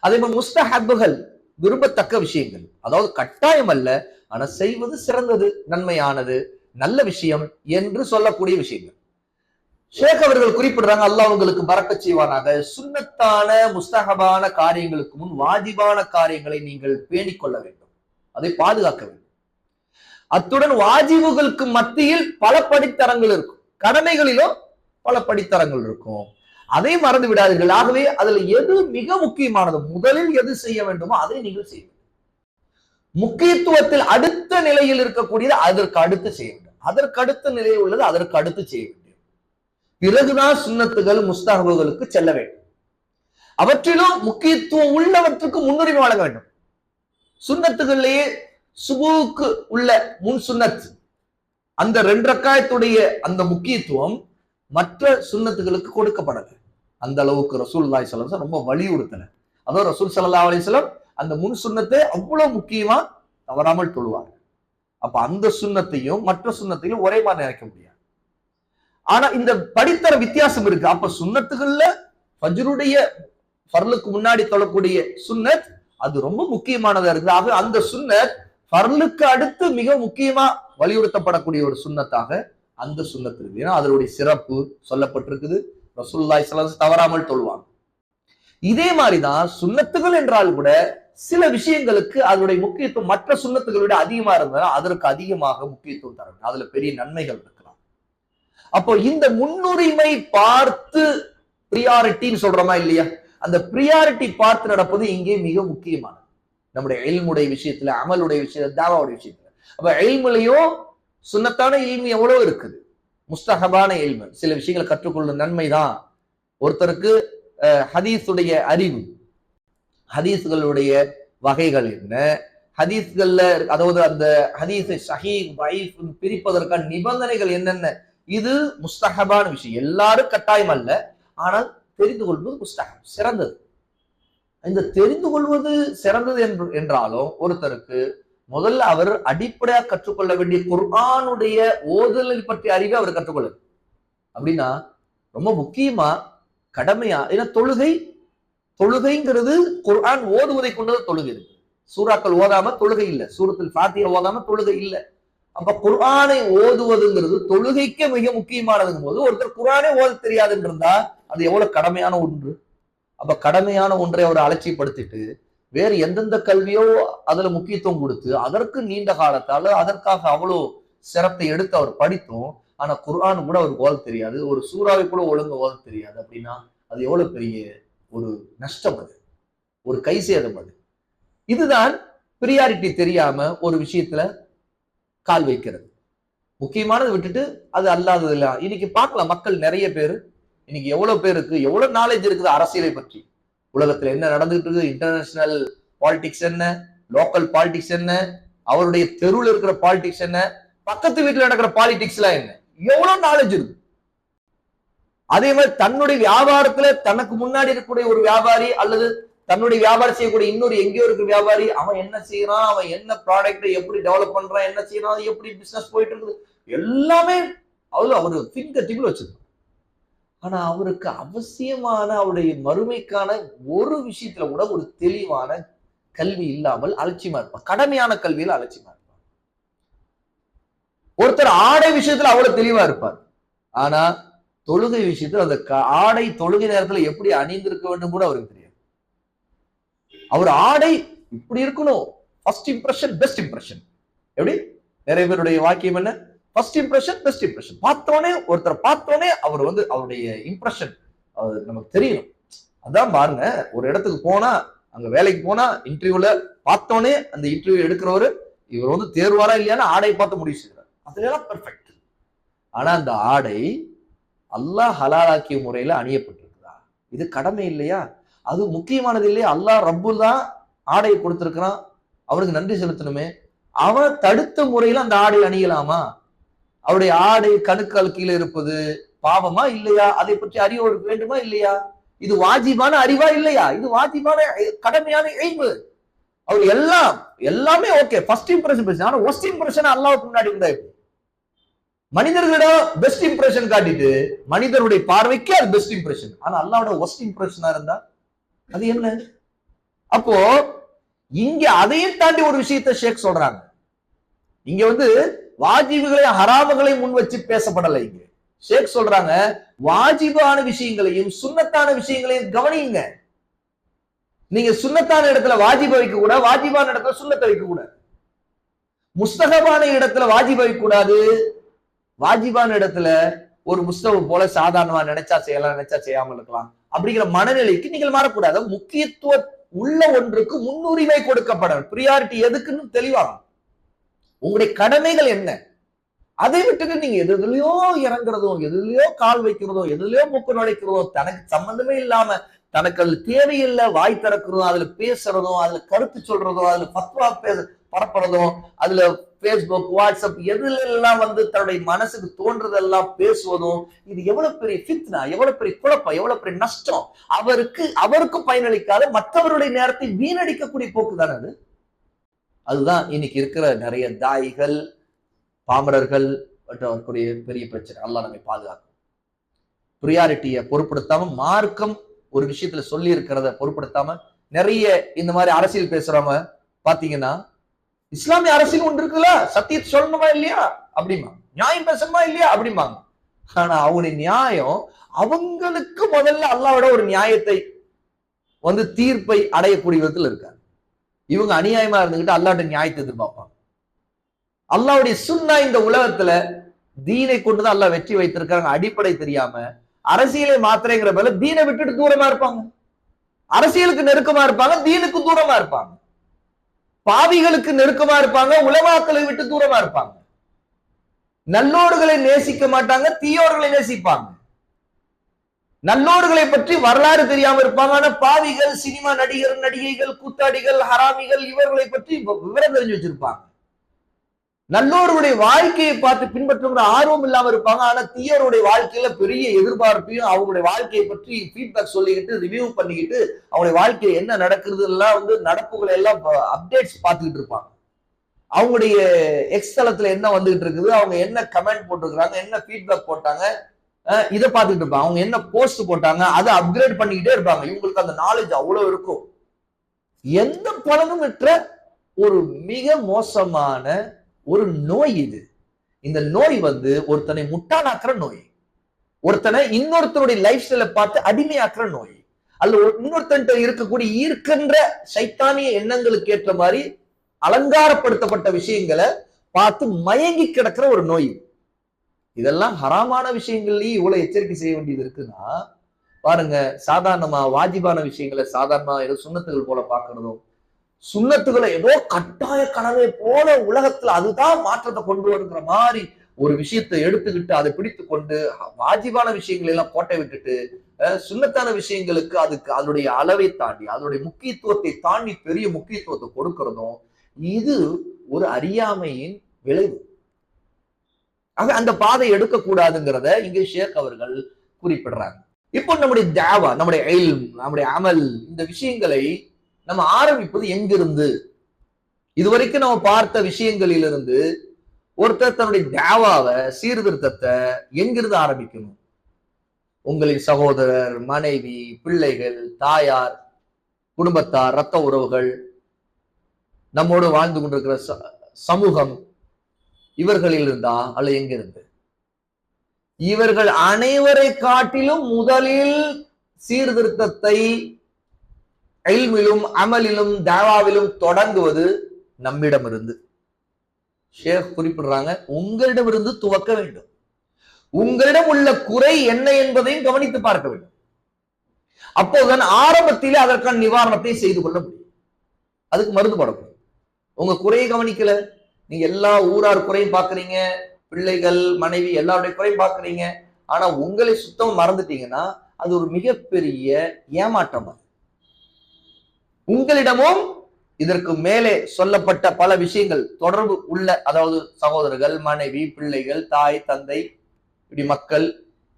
அதே மாதிரி முஸ்தஹபுகள், விரும்பத்தக்க விஷயங்கள், அதாவது கட்டாயம் அல்ல, ஆனா செய்வது சிறந்தது, நன்மையானது, நல்ல விஷயம் என்று சொல்லக்கூடிய விஷயங்கள். ஷேக் அவர்கள் குறிப்பிடுறாங்க, அல்லாஹ் உங்களுக்கு பரக்கத் செய்வானாக, சுன்னத்தான முஸ்தஹபான காரியங்களுக்கு முன் வாஜிபான காரியங்களை நீங்கள் பேணிக் கொள்ள வேண்டும், அதை பாதுகாக்க வேண்டும். அத்துடன் வாஜிபுகளுக்கு மத்தியில் பல படித்தரங்கள் இருக்கும், கடமைகளிலும் பல படித்தரங்கள் இருக்கும், அதை மறந்து விடாதீர்கள். ஆகவே அதுல எது மிக முக்கியமானது, முதலில் எது செய்ய வேண்டுமோ அதை நீங்கள் செய்ய வேண்டும். முக்கியத்துவத்தில் அடுத்த நிலையில் இருக்கக்கூடியது அதற்கு அடுத்து செய்ய வேண்டும், அதற்கு அடுத்த நிலையில் உள்ளது அதற்கு அடுத்து செய்ய வேண்டும். பிறகுதான் சுன்னத்துகள் முஸ்தஹபுகளுக்கு செல்ல வேண்டும். அவற்றிலும் முக்கியத்துவம் உள்ளவற்றுக்கு முன்னுரிமை வழங்க வேண்டும். சுன்னத்துகளிலேயே சுபுவுக்கு உள்ள முன் சுன்னத், அந்த 2 ரக்காயத்துடைய அந்த முக்கியத்துவம் மற்ற சுன்னத்துகளுக்கு கொடுக்கப்படல. அந்த அளவுக்கு ரசூலுல்லாஹி ஸல்லல்லாஹு அலைஹி வஸல்லம் ரொம்ப வலியுறுத்தல. அதாவது ரசூல் ஸல்லல்லாஹு அலைஹி வஸல்லம் அந்த முன் சுன்னத்தை அவ்வளவு முக்கியமா தவறாமல் தொழுவாங்க. அப்ப அந்த சுன்னத்தையும் மற்ற சுன்னத்தையும் ஒரே மாதிரி நினைக்க முடியாது. ஆனா இந்த படித்தர வித்தியாசம் இருக்கு. அப்ப சுன்னத்துகள்ல ஃபஜ்ருடைய ஃபர்லுக்கு முன்னாடி தொழக்கூடிய சுன்னத் அது ரொம்ப முக்கியமானதா இருக்குது. ஆக அந்த சுன்னத் ஃபர்லுக்கு அடுத்து மிக முக்கியமா வலியுறுத்தப்படக்கூடிய ஒரு சுன்னத்தாக அந்த சுன்னத் இருக்கு. ஏன்னா அதனுடைய சிறப்பு சொல்லப்பட்டிருக்குது. ரசூலுல்லாஹி ஸல்லல்லாஹு அலைஹி வஸல்லம் தவறாமல் தொழுவாங்க. இதே மாதிரிதான் சுன்னத்துகள் என்றால் கூட சில விஷயங்களுக்கு அதனுடைய முக்கியத்துவம் மற்ற சுன்னத்துகளை விட அதிகமா இருந்தால் அதற்கு அதிகமாக முக்கியத்துவம் தர வேண்டும். அதுல பெரிய நன்மைகள் இருக்கலாம். அப்போ இந்த முன்னுரிமை பார்த்து பிரியாரிட்டின்னு சொல்றோமா இல்லையா, அந்த பிரியாரிட்டி பார்த்து நடப்பது இங்கே மிக முக்கியமானது. நம்முடைய இல்முடைய விஷயத்துல, அமலுடைய விஷயத்துல, தாவாவுடைய விஷயத்துல. அப்ப இல்முலையும் சுன்னத்தான இல்மு எவ்வளவு இருக்குது, முஸ்தஹபான இல்மு, சில விஷயங்களை கற்றுக்கொள்ளும் நன்மைதான். ஒருத்தருக்கு ஹதீஸுடைய அறிவு, ஹதீஸ்களுடைய வகைகள் என்ன, ஹதீஸ்கள்ல அதாவது அந்த ஹதீஸை ஸஹீஹ் தைஃப் பிரிப்பதற்கான நிபந்தனைகள் என்னென்ன, இது முஸ்தஹபான விஷயம். எல்லாரும் கட்டாயம் அல்ல, ஆனால் தெரிந்து கொள்வது முஸ்தஹப், சிறந்தது. இந்த தெரிந்து கொள்வது சிறந்தது என்றாலும் ஒருத்தருக்கு முதல்ல அவர் அடிப்படையாக கற்றுக்கொள்ள வேண்டிய குர்ஆனுடைய ஓதுதலை பற்றிய அறிவை அவர் கற்றுக்கொள்ள. அப்படின்னா ரொம்ப முக்கியமா கடமையா, ஏன்னா தொழுகைங்கிறது குர்ஆன் ஓதுவதை கொண்டது தொழுகை இருக்கு. சூறாக்கள் ஓதாம தொழுகை இல்லை, சூரத்துல் ஃபாத்திஹா ஓதாம தொழுகை இல்லை. அப்ப குர்ஆனை ஓதுவதுங்கிறது தொழுகைக்கு மிக முக்கியமானதுங்கும் போது ஒருத்தர் குர்ஆனே ஓத தெரியாதுன்னு இருந்தா அது எவ்வளவு கடமையான ஒன்று. அப்ப கடமையான ஒன்றை அவர் அலட்சியப்படுத்திட்டு வேறு எந்தெந்த கல்வியோ அதுல முக்கியத்துவம் கொடுத்து அதற்கு நீண்ட காலத்தால அதற்காக அவ்வளவு சிரத்தை எடுத்து அவர் படித்தோம், ஆனா குர்ஆன் கூட அவருக்கு ஓத தெரியாது, ஒரு சூறாவை கூட ஒழுங்கு ஓத தெரியாது. அப்படின்னா அது எவ்வளவு பெரிய ஒரு நஷ்டம் அது. ஒரு கை சேதம் அது. இதுதான் பிரியாரிட்டி தெரியாம ஒரு விஷயத்துல கால் வைக்கிறது. முக்கியமானதை விட்டுட்டு அது அல்லாதது இல்ல. இன்னைக்கு பார்க்கலாம், மக்கள் நிறைய பேர் இன்னைக்கு எவ்வளவு பேருக்கு எவ்வளவு நாலேஜ் இருக்குது அரசியலை பற்றி, உலகத்துல என்ன நடந்துட்டு இருக்கு, இன்டர்நேஷனல் பாலிடிக்ஸ் என்ன, லோக்கல் பாலிடிக்ஸ் என்ன, அவருடைய தெருவில் இருக்கிற பாலிடிக்ஸ் என்ன, பக்கத்து வீட்டுல நடக்கிற பாலிடிக்ஸ் எல்லாம் என்ன, எவ்வளவு நாலேஜ் இருக்கு. அதே மாதிரி தன்னுடைய வியாபாரத்துல தனக்கு முன்னாடி இருக்கக்கூடிய ஒரு வியாபாரி அல்லது தன்னுடைய வியாபாரம் செய்யக்கூடிய இன்னொரு எங்கேயோ இருக்கிற வியாபாரி, அவன் என்ன செய்யறான், அவன் என்ன ப்ராடக்ட் எப்படி டெவலப் பண்றான், என்ன செய்யறான், எப்படி பிசினஸ் போயிட்டு இருக்குது, எல்லாமே அவ்வளவு அவரு ஃபிங்கர் டிப்ல வச்சிருக்கான். ஆனா அவருக்கு அவசியமான அவருடைய மறுமைக்கான ஒரு விஷயத்துல கூட ஒரு தெளிவான கல்வி இல்லாமல் அலட்சியமா இருப்பான். கடமையான கல்வியில அலட்சியமா இருப்பான். ஒருத்தர் ஆடை விஷயத்துல அவ்வளவு தெளிவா இருப்பார். ஆனா தொழுகை விஷயத்துல அந்த ஆடை தொழுகை நேரத்துல எப்படி அணிந்திருக்க வேண்டும் கூட அவருக்கு தெரியாது. அவர் ஆடை இப்படி இருக்கணும், ஃபர்ஸ்ட் இம்ப்ரெஷன் பெஸ்ட் இம்ப்ரெஷன். எப்படி நிறைய பேருடைய வாக்கியம் என்ன, ஃபர்ஸ்ட் இம்ப்ரெஷன் பெஸ்ட் இம்ப்ரெஷன். பார்த்தோன்னே ஒருத்தர் பார்த்தோன்னே அவர் அவருடைய இம்ப்ரெஷன் நமக்கு தெரியணும். அதான் பாருங்க, ஒரு இடத்துக்கு போனா, அங்க வேலைக்கு போனா இன்டர்வியூல பார்த்தோன்னே அந்த இன்டர்வியூ எடுக்கிறவரு இவர் தேர்வாரா இல்லையான்னு ஆடை பார்த்து முடிவு செய்யறாரு. அதெல்லாம் பெர்ஃபெக்ட். ஆனா அந்த ஆடை அல்லாஹ் ஹலாலாக்கிய முறையில அணியப்பட்டிருக்குதா? இது கடமை இல்லையா? அது முக்கியமானது இல்லையா? அல்லாஹ் ரப்புல் தான் ஆடையை கொடுத்திருக்கிறான், அவனுக்கு நன்றி செலுத்தணுமே. அவன் தடுத்த முறையில அந்த ஆடை அணியலாமா? அவருடைய ஆடை கணுக்கால் கீழே இருப்பது பாவமா இல்லையா? அதை பற்றி அறிவு வேண்டுமா இல்லையா? இது வாஜிபான அறிவா இல்லையா? இது வாஜிபான கடமையான இல்மு. அவர் எல்லாமே ஓகே, ஃபர்ஸ்ட் இம்ப்ரெஷன். ஆனா ஒஸ்ட் இம்ப்ரெஷன் அல்லாஹ்வுக்கு முன்னாடி இருந்தா மனிதர்களிடம் பெஸ்ட் இம்ப்ரெஷன் காட்டிட்டு மனிதருடைய பார்வைக்கு அது பெஸ்ட் இம்ப்ரெஷன். ஆனா அல்லாஹ்வோட ஒஸ்ட் இம்ப்ரெஷனா இருந்தா அது என்ன? அப்போ இங்க அதையும் தாண்டி ஒரு விஷயத்தை ஷேக் சொல்றாங்க. இங்க வாஜிபுகளை ஹராமுகளை முன் வச்சு பேசப்படலை. இங்க ஷேக் சொல்றாங்க, வாஜிபான விஷயங்களையும் சுன்னத்தான விஷயங்களையும் கவனியுங்க. நீங்க சுன்னத்தான இடத்துல வாஜிப வைக்க கூட, வாஜிபான இடத்துல சுன்னத்தை வைக்க கூடாது. முஸ்தகபான இடத்துல வாஜிப வைக்க கூடாது, வாஜிபான இடத்துல ஒரு முஸ்தக போல சாதாரணமா நினைச்சா செய்யலாம், நினைச்சா செய்யாமல் இருக்கலாம் அப்படிங்கிற மனநிலைக்கு நீங்கள் மாறக்கூடாது. முக்கியத்துவம் உள்ள ஒன்றுக்கு முன்னுரிமை கொடுக்கப்பட, பிரியாரிட்டி எதுக்குன்னு தெளிவாகும். உங்களுடைய கடமைகள் என்ன, அதை விட்டுட்டு நீங்க எதுலயோ இறங்குறதோ, எதுலயோ கால் வைக்கிறதோ, எதுலயோ மூக்கு நுழைக்கிறதோ, தனக்கு சம்பந்தமே இல்லாம தனக்கு அது தேவையில்லை வாய் திறக்கிறதோ, அதுல பேசுறதோ, அதுல கருத்து சொல்றதோ, அதுல பத்வா பரப்புறதோ, அதுல பேஸ்புக் வாட்ஸ்அப் எதுல எல்லாம் தன்னுடைய மனசுக்கு தோன்றதெல்லாம் பேசுவதும், இது எவ்வளவு பெரிய ஃபித்னா, எவ்வளவு பெரிய குழப்பம், எவ்வளவு பெரிய நஷ்டம். அவருக்கும் பயனளிக்காத மற்றவருடைய நேரத்தை வீணடிக்கக்கூடிய போக்கு தானே அது. அதுதான் இன்னைக்கு இருக்கிற நிறைய தாயிகள், பாமரர்கள் அவருக்குரிய பெரிய பிரச்சனை. அல்லாஹ் நம்மை பாதுகாக்கும். பிரியாரிட்டியை பொருட்படுத்தாம, மார்க்கம் ஒரு விஷயத்துல சொல்லி இருக்கிறத பொருட்படுத்தாம நிறைய இந்த மாதிரி அரசியல் பேசுறவங்க பாத்தீங்கன்னா, இஸ்லாமிய அரசியல் ஒன்று இருக்குல்ல, சத்தியத்தை சொல்லணுமா இல்லையா அப்படிமா, நியாயம் பேசணுமா இல்லையா அப்படிம்பாங்க. ஆனா அவங்களுடைய நியாயம் அவங்களுக்கு முதல்ல அல்லாஹ்வோட ஒரு நியாயத்தை தீர்ப்பை அடையக்கூடிய விதத்தில் இருக்காங்க. இவங்க அநியாயமா இருந்துகிட்டு அல்லாஹ்வோட நியாயத்தை எதிர்பார்ப்பாங்க. அல்லாஹ்வுடைய சுன்னா இந்த உலகத்துல தீனை கொண்டுதான் அல்லாஹ் வெற்றி வைத்திருக்காங்க. அடிப்படை தெரியாம அரசியலை மாத்திரைங்கிற போல தீனை விட்டுட்டு தூரமா இருப்பாங்க. அரசியலுக்கு நெருக்கமா இருப்பாங்க, தீனுக்கு தூரமா இருப்பாங்க. பாவிகளுக்கு நெருக்கமா இருப்பாங்க, உலமாக்களை விட்டு தூரமா இருப்பாங்க. நல்லோர்களை நேசிக்க மாட்டாங்க, தீயோர்களை நேசிப்பாங்க. நல்லோர்களை பற்றி வரலாறு தெரியாம இருப்பாங்க. ஆனா பாவிகள், சினிமா நடிகர் நடிகைகள், கூத்தாடிகள், ஹராமிகள், இவர்களை பற்றி விவரம் தெரிஞ்சு வச்சிருப்பாங்க. நல்லோருடைய வாழ்க்கையை பார்த்து பின்பற்றுகிற ஆர்வம் இல்லாம இருப்பாங்க. ஆனா தீயோருடைய வாழ்க்கையில பெரிய எதிர்பார்ப்பையும் அவங்களுடைய வாழ்க்கையை பற்றி ஃபீட்பேக் சொல்லிக்கிட்டு ரிவ்யூ பண்ணிக்கிட்டு அவங்களுடைய வாழ்க்கையில என்ன நடக்குது எல்லாம் நடப்புகளை எல்லாம் அப்டேட்ஸ் பார்த்துக்கிட்டு இருப்பாங்க. அவங்களுடைய எக்ஸ் தளத்துல என்ன வந்துகிட்டு இருக்குது, அவங்க என்ன கமெண்ட் போட்டிருக்கிறாங்க, என்ன ஃபீட்பேக் போட்டாங்க, இதை பார்த்துக்கிட்டு இருப்பாங்க. அவங்க என்ன போஸ்ட் போட்டாங்க, அதை அப்கிரேட் பண்ணிக்கிட்டே இருப்பாங்க. இவங்களுக்கு அந்த நாலேஜ் அவ்வளவு இருக்கும். எந்த பலனும் பெற்ற ஒரு மிக மோசமான ஒரு நோய் இது. இந்த நோய் ஒருத்தனை முட்டாளாக்குற நோய், ஒருத்தனை இன்னொருத்தருடைய லைஃப் ஸ்டைலை பார்த்து அடிமையாக்குற நோய், அல்ல இன்னொருத்தன்ட்ட இருக்கக்கூடிய ஈர்க்கின்ற சைத்தானிய எண்ணங்களுக்கு ஏற்ற மாதிரி அலங்காரப்படுத்தப்பட்ட விஷயங்களை பார்த்து மயங்கி கிடக்கிற ஒரு நோய். இதெல்லாம் ஹராமான விஷயங்கள்லயும் இவ்வளவு எச்சரிக்கை செய்ய வேண்டியது இருக்குன்னா, பாருங்க, சாதாரணமா வாஜிபான விஷயங்களை சாதாரணமா ஏதோ சுண்ணத்துகள் போல பார்க்கறதும், சுண்ணத்துகளை ஏதோ கட்டாய கனவை போல உலகத்துல அதுதான் மாற்றத்தை கொண்டு வருகிற மாதிரி ஒரு விஷயத்தை எடுத்துக்கிட்டு அதை பிடித்து கொண்டு வாஜிபான விஷயங்களை எல்லாம் கோட்டை விட்டுட்டு சுண்ணத்தான விஷயங்களுக்கு அதுக்கு அதனுடைய அளவை தாண்டி அதனுடைய முக்கியத்துவத்தை தாண்டி பெரிய முக்கியத்துவத்தை கொடுக்கிறதும் இது ஒரு அறியாமையின் விளைவு. ஆக அந்த பாதை எடுக்கக்கூடாதுங்கிறத இங்கே ஷேக் அவர்கள் குறிப்பிடுறாங்க. இப்போ நம்முடைய தாவா, நம்முடைய இல்ம், நம்முடைய அமல், இந்த விஷயங்களை நம்ம ஆரம்பிப்பது எங்கிருந்து? இதுவரைக்கும் நம்ம பார்த்த விஷயங்களிலிருந்து ஒருத்தர் தன்னுடைய தாவாவை, சீர்திருத்தத்தை எங்கிருந்து ஆரம்பிக்கணும்? உங்களின் சகோதரர், மனைவி, பிள்ளைகள், தாயார், குடும்பத்தார், இரத்த உறவுகள், நம்மோடு வாழ்ந்து கொண்டிருக்கிற சமூகம், இவர்களில் இருந்தா அல்ல எங்கிருந்து? இவர்கள் அனைவரை காட்டிலும் முதலில் சீர்திருத்தத்தை இல்மிலும் அமலிலும் தாவாவிலும் தொடங்குவது நம்மிடமிருந்து. ஷேக் குறிப்பிடுறாங்க, உங்களிடமிருந்து துவக்க வேண்டும். உங்களிடம் உள்ள குறை என்ன என்பதையும் கவனித்து பார்க்க வேண்டும். அப்போதுதான் ஆரம்பத்திலே அதற்கான நிவாரணத்தை செய்து கொள்ள முடியும். அதுக்கு மருந்து போடணும். உங்க குறையை கவனிக்கல, நீங்க எல்லா ஊரார் குறையும் பாக்குறீங்க, பிள்ளைகள், மனைவி எல்லாருடைய குறையும் பாக்குறீங்க, ஆனா உங்களை சுத்தம் மறந்துட்டீங்கன்னா அது ஒரு மிகப்பெரிய ஏமாற்றம். உங்களிடமும் இதற்கு மேலே சொல்லப்பட்ட பல விஷயங்கள் தொடர்பு உள்ள, அதாவது சகோதரர்கள், மனைவி, பிள்ளைகள், தாய், தந்தை, இப்படி மக்கள்,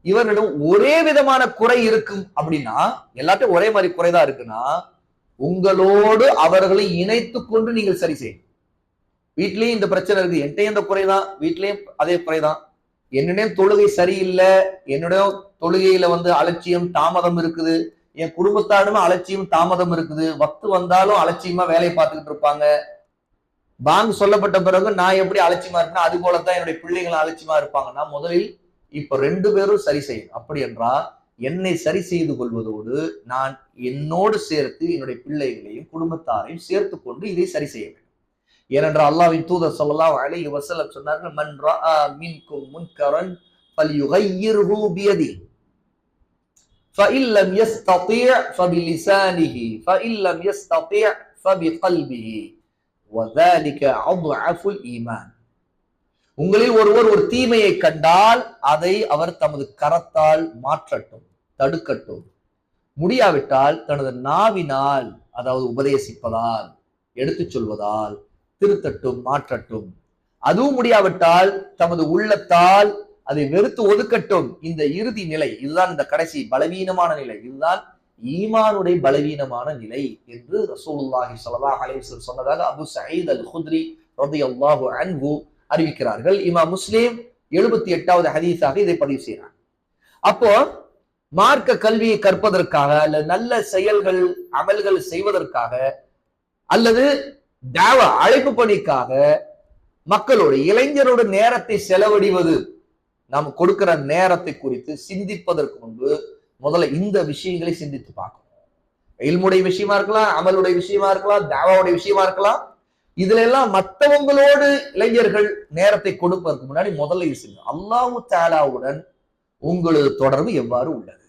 இவர்களிடம் ஒரே விதமான குறை இருக்கும் அப்படின்னா, எல்லாத்தையும் ஒரே மாதிரி குறைதான் இருக்குன்னா, உங்களோடு அவர்களை இணைத்து கொண்டு நீங்கள் சரி செய்யும். வீட்லயும் இந்த பிரச்சனை இருக்கு, என்கிட்ட இந்த குறைதான், வீட்லயும் அதே குறைதான், என்னுடைய தொழுகை சரியில்லை, என்னுடைய தொழுகையில அலட்சியம் தாமதம் இருக்குது, என் குடும்பத்தாருமே அலட்சியம் தாமதம் இருக்குது, வக்து வந்தாலும் அலட்சியமா வேலையை பார்த்துக்கிட்டு இருப்பாங்க, பாங்கு சொல்லப்பட்ட பிறகு நான் எப்படி அலட்சியமா இருக்கேன்னா அது போலத்தான் என்னுடைய பிள்ளைகள் அலட்சியமா இருப்பாங்கன்னா, முதலில் இப்ப 2 பேரும் சரி செய்யணும். அப்படி என்றால் என்னை சரி செய்து கொள்வதோடு நான் என்னோடு சேர்த்து என்னுடைய பிள்ளைகளையும் குடும்பத்தாரையும் சேர்த்து கொண்டு இதை சரி செய்ய வேண்டும். ஏனென்றால் அல்லாஹ்வின் தூதர் ஸல்லல்லாஹு அலைஹி வஸல்லம் சொன்னார்கள், மன் ரஆ மின்கும் முன்கரன் ஃபல்யுகையிர்ஹு பியதிஹி ஃபஇன் லம் யஸ்ததி' ஃபபிலிசானிஹி ஃபஇன் லம் யஸ்ததி' ஃபபிகல்பிஹி வذلك أضعف الإيمان. உங்களில் ஒருவர் ஒரு தீமையை கண்டால் அதை அவர் தமது கரத்தால் மாற்றட்டும், தடுக்கட்டும். முடியாவிட்டால் தனது நாவினால், அதாவது உபதேசிப்பதால், எடுத்துச் சொல்வதால் திருத்தட்டும், மாற்றட்டும். அதுவும் முடியாவிட்டால் தமது உள்ளத்தால் அதை வெறுத்து ஒதுக்கட்டும். இந்த இறுதி நிலை, இதுதான் இந்த கடைசி பலவீனமான நிலை, இதுதான் ஈமானுடைய பலவீனமான நிலை என்று ரசூலுல்லாஹி ஸல்லல்லாஹு அலைஹி வஸல்லம் சொன்னதாக அபு சயீத் அல் குத்ரி ரலியல்லாஹு அன்ஹு அறிவிக்கிறார்கள். இமாம் முஸ்லிம் 78வது ஹதீஸாக இதை பதிவு செய்கிறார். அப்போ மார்க்க கல்வியை கற்பதற்காக அல்லது நல்ல செயல்கள் அமல்கள் செய்வதற்காக அல்லது தாவா அழைப்பு பணிக்காக மக்களோடு இளைஞரோட நேரத்தை செலவழிவது, நாம் கொடுக்கிற நேரத்தை குறித்து சிந்திப்பதற்கு முன்பு முதல்ல இந்த விஷயங்களை சிந்தித்து பார்க்கணும். இல்முடைய விஷயமா இருக்கலாம், அமலுடைய விஷயமா இருக்கலாம், தாவாவுடைய விஷயமா இருக்கலாம். இதுல எல்லாம் மற்றவங்களோடு இளைஞர்கள் நேரத்தை கொடுப்பதற்கு முன்னாடி முதல்ல யோசிக்கணும், அல்லாஹு தஆலாவுடன் உங்களது தொடர்பு எவ்வாறு உள்ளது?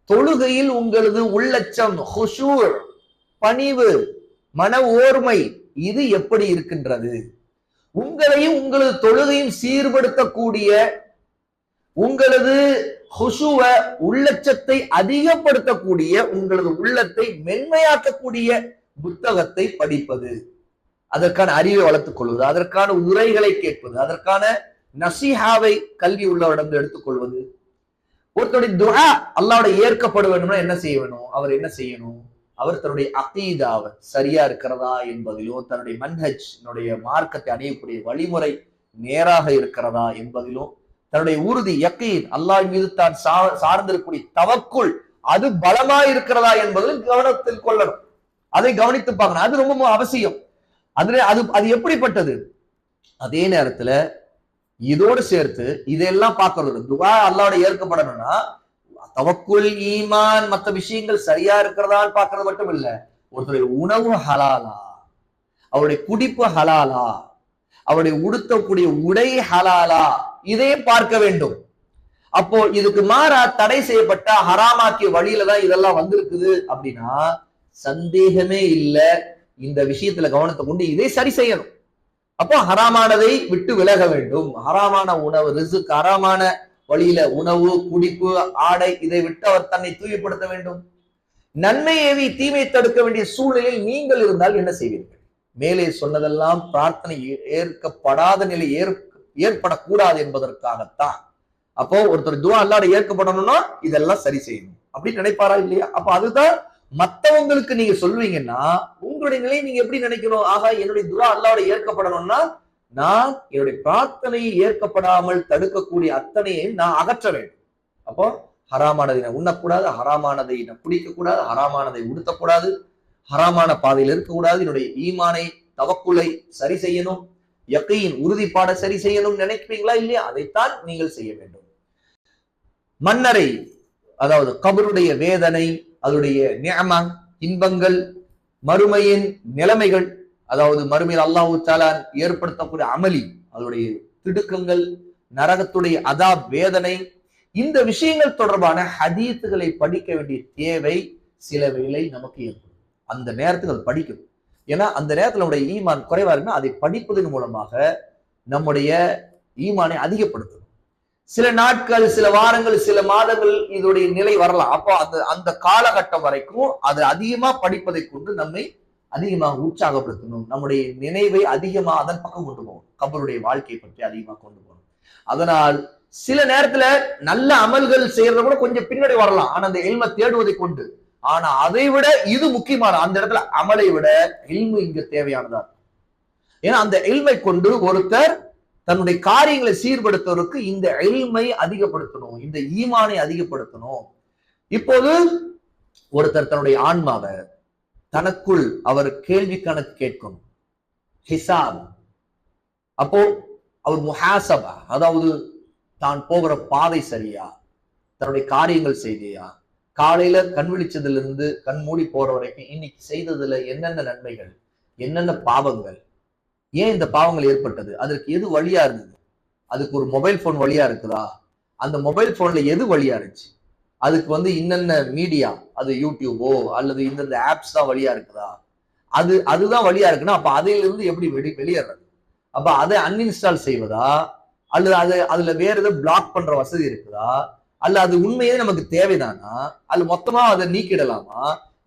தொழுகையில் உங்களது உள்ளச்சம், ஹுஷூ, பணிவு, மன ஓர்மை இது எப்படி இருக்கின்றது? உங்களையும் உங்களது தொழுகையும் சீர்படுத்தக்கூடிய, உங்களது ஹுஷூவ உள்ளச்சத்தை அதிகப்படுத்தக்கூடிய, உங்களது உள்ளத்தை மென்மையாக்கக்கூடிய புத்தகத்தை படிப்பது, அதற்கான அறிவை வளர்த்துக் கொள்வது, அதற்கான உரைகளை கேட்பது, அதற்கான நசீஹாவை கல்வி உள்ளவரிடம் எடுத்துக்கொள்வது. ஒருத்தருடைய துஆ அல்லாஹ்வோட ஏற்கப்பட வேண்டும்னா என்ன செய்ய வேணும்? அவர் என்ன செய்யணும்? அவர் தன்னுடைய அகீதாவை சரியா இருக்கிறதா என்பதிலும், தன்னுடைய மன்ஹஜ் மார்க்கத்தை அடையக்கூடிய வழிமுறை நேராக இருக்கிறதா என்பதிலும், தன்னுடைய உறுதி யக்கீன் அல்லாஹ் மீது தான் சார்ந்திருக்கக்கூடிய தவக்குள் அது பலமா இருக்கிறதா என்பதிலும் கவனத்தில் கொள்ளணும். அதை கவனித்து பார்க்கணும். அது ரொம்ப அவசியம். அது எப்படிப்பட்டது? அதே நேரத்துல இதோடு சேர்த்து இதெல்லாம் பார்க்கறது, துஆ அல்லாஹ்வோட ஏற்கப்படணும்னா தவக்குல், ஈமான், மற்ற விஷயங்கள் சரியா இருக்கிறதான்னு பார்க்கறது மட்டும் இல்ல, ஒருத்தருடைய உணவு ஹலாலா, அவருடைய குடிப்பு ஹலாலா, அவருடைய உடுத்தக்கூடிய உடை ஹலாலா, இதையும் பார்க்க வேண்டும். அப்போ இதுக்கு மாறா தடை செய்யப்பட்ட ஹராமாக்கிய வழியில தான் இதெல்லாம் வந்திருக்குது அப்படின்னா சந்தேகமே இல்ல, இந்த விஷயத்துல கவனத்தை கொண்டு இதை சரி செய்யணும். அப்போ ஹராமானதை விட்டு விலக வேண்டும். ஹராமான உணவு, ரிஸ்க், ஹராமான வழியில உணவு, குடிப்பு, ஆடை, இதை விட்டு அவர் தன்னை தூய்மைப்படுத்த வேண்டும். நன்மை ஏவி தீமை தடுக்க வேண்டிய சூழ்நிலையில் நீங்கள் இருந்தால் என்ன செய்வீர்கள்? மேலே சொன்னதெல்லாம் பிரார்த்தனை ஏற்கப்படாத நிலை ஏற்படக்கூடாது என்பதற்காகத்தான். அப்போ ஒருத்தர் துவா அல்லாஹ்வோட ஏற்கப்படணும்னா இதெல்லாம் சரி செய்யணும் அப்படின்னு நினைப்பாரா இல்லையா? அப்ப அதுதான் மத்தவங்களுக்கு நீங்க சொல்வீங்கன்னா உங்களுடைய நிலையை நீங்க எப்படி நினைக்கணும்? ஆகா, என்னுடைய துவா அல்லாஹ்வோட ஏற்கப்படணும்னா நான் என்னுடைய பிரார்த்தனையை ஏற்கப்படாமல் தடுக்கக்கூடிய அத்தனையை நான் அகற்ற வேண்டும். அப்போ ஹராமானதை நான் உண்ணக்கூடாது, ஹராமானதை நான் குடிக்கக்கூடாது, ஹராமானதை உடுத்தக்கூடாது, ஹராமான பாதையில் இருக்கக்கூடாது, என்னுடைய ஈமானை தவக்குலை சரி செய்யணும், யக்கீன் உறுதிப்பாட சரி செய்யணும் நினைப்பீங்களா இல்லையா? அதைத்தான் நீங்கள் செய்ய வேண்டும். மன்னரை, அதாவது கபருடைய வேதனை, அதனுடைய நிஅமா இன்பங்கள், மறுமையின் நிலைமைகள், அதாவது மறுமையில் அல்லாஹ் தஆலா ஏற்படுத்தக்கூடிய அமளி, அதனுடைய திடுக்கங்கள், நரகத்துடைய அதாப் வேதனை, இந்த விஷயங்கள் தொடர்பான ஹதீத்துகளை படிக்க வேண்டிய தேவை சில வேளை நமக்கு ஏற்படும். அந்த நேரத்துக்கு அது படிக்கணும். ஏன்னா அந்த நேரத்தில் நம்முடைய ஈமான் குறைவா இருக்குன்னா அதை படிப்பதன் மூலமாக நம்முடைய ஈமானை அதிகப்படுத்தணும். சில நாட்கள், சில வாரங்கள், சில மாதங்கள் இதோடைய நிலை வரலாம். அப்போ அந்த காலகட்டம் வரைக்கும் அது அதிகமா படிப்பதை கொண்டு நம்மை அதிகமாக உற்சாகப்படுத்தணும். நம்முடைய நினைவை அதிகமா அதன் பக்கம் கொண்டு போகணும். கபருடைய வாழ்க்கையை பற்றி அதிகமாக கொண்டு போகணும். அதனால் சில நேரத்துல நல்ல அமல்கள் செய்யறத கூட கொஞ்சம் பின்னாடி வரலாம். ஆனா அந்த இல்மை தேடுவதை கொண்டு. ஆனா அதை விட இது முக்கியமான, அந்த இடத்துல அமலை விட இல்மு இங்க தேவையானதா. ஏன்னா அந்த இல்மை கொண்டு ஒருத்தர் தன்னுடைய காரியங்களை சீர்படுத்துவதற்கு இந்த இல்மை அதிகப்படுத்தணும், இந்த ஈமானை அதிகப்படுத்தணும். இப்போது ஒருத்தர் தன்னுடைய ஆன்மாவை தனக்குள் அவர் கேள்வி கணக்கு கேட்கணும், ஹிசாப். அப்போ அவர் முஹாசபா, அதாவது தான் போகிற பாதை சரியா, தன்னுடைய காரியங்கள் செய்தியா, காலையில கண் விழிச்சதுல இருந்து கண் மூடி போற வரைக்கும் இன்னைக்கு செய்ததுல என்னென்ன நன்மைகள், என்னென்ன பாவங்கள், ஏன் இந்த பாவங்கள் ஏற்பட்டது, அதற்கு எது வழியா இருந்தது, அதுக்கு ஒரு மொபைல் போன் வழியா இருக்குதா, அந்த மொபைல் போன்ல எது வழியா இருந்துச்சு, அதுக்கு இன்னென்ன மீடியா, அது யூடியூபோ அல்லது இந்தந்த ஆப்ஸ் தான் வழியா இருக்குதா, அதுதான் வழியா இருக்குன்னா அப்ப அதிலிருந்து எப்படி வெளியேறது, அப்ப அதை அன்இன்ஸ்டால் செய்வதா, அல்லது அதுல வேற ஏதாவது பிளாக் பண்ற வசதி இருக்குதா, அல்ல அது உண்மையே நமக்கு தேவைதானா, அல்ல மொத்தமா அதை நீக்கிடலாமா,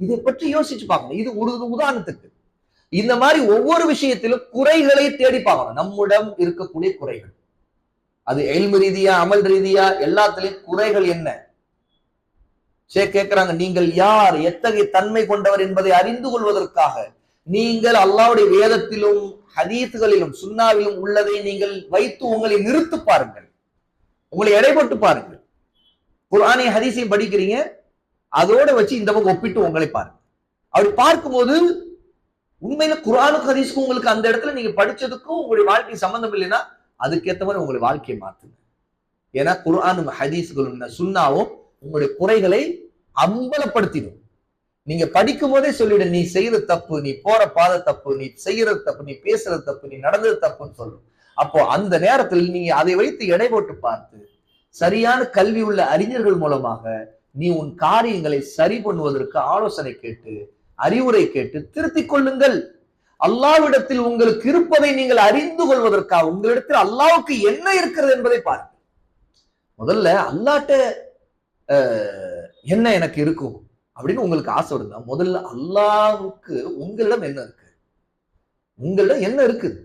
இதை பற்றி யோசிச்சு பார்க்கணும். இது ஒரு உதாரணத்துக்கு. இந்த மாதிரி ஒவ்வொரு விஷயத்திலும் குறைகளை தேடி பார்க்கணும். நம்மிடம் இருக்கக்கூடிய குறைகள், அது இல்மு ரீதியா, அமல் ரீதியா, எல்லாத்திலையும் குறைகள் என்ன கேட்கிறாங்க. நீங்கள் யார், எத்தகைய தன்மை கொண்டவர் என்பதை அறிந்து கொள்வதற்காக நீங்கள் அல்லாஹ்வுடைய வேதத்திலும் ஹதீஸ்களிலும் சுன்னாவிலும் உள்ளதை நீங்கள் வைத்து உங்களை நிறுத்து பாருங்கள், உங்களை எடைபட்டு பாருங்கள். குர்ஆனை ஹதீஸையும் படிக்கிறீங்க, அதோட வச்சு இந்த பக்கம் ஒப்பிட்டு உங்களை பாருங்க. அப்படி பார்க்கும்போது உண்மையில குர்ஆனுக்கு ஹதீஸ்க்கும் உங்களுக்கு அந்த இடத்துல நீங்க படிச்சதுக்கும் உங்களுடைய வாழ்க்கை சம்பந்தம் இல்லைன்னா அதுக்கேற்ற மாதிரி உங்களுடைய வாழ்க்கையை மாத்துங்க. ஏன்னா குர்ஆனும் ஹதீஸ்களும் சுன்னாவும் உங்களுடைய குறைகளை அம்பலப்படுத்திடும். நீங்க படிக்கும் போதே சொல்லிடு, நீ செய்யறது தப்பு, நீ போற பாதை தப்பு, நீ செய்யறது தப்பு, நீ பேசுறது தப்பு, நீ நடந்தது தப்புன்னு சொல்லும். அப்போ அந்த நேரத்தில் நீங்க அதை வைத்து எடை போட்டு பார்த்து சரியான கல்வி உள்ள அறிஞர்கள் மூலமாக நீ உன் காரியங்களை சரி பண்ணுவதற்கு ஆலோசனை கேட்டு, அறிவுரை கேட்டு திருத்திக் கொள்ளுங்கள். அல்லாஹ்விடத்தில் உங்களுக்கு இருப்பதை நீங்கள் அறிந்து கொள்வதற்காக உங்களிடத்தில் அல்லாஹ்வுக்கு என்ன இருக்கிறது என்பதை பாருங்கள். முதல்ல அல்லாஹ்ட்ட என்ன எனக்கு இருக்கும் அப்படின்னு உங்களுக்கு ஆசை வருதா? முதல்ல அல்லாஹ்வுக்கு உங்களிடம் என்ன இருக்கு, உங்களிடம் என்ன இருக்குது,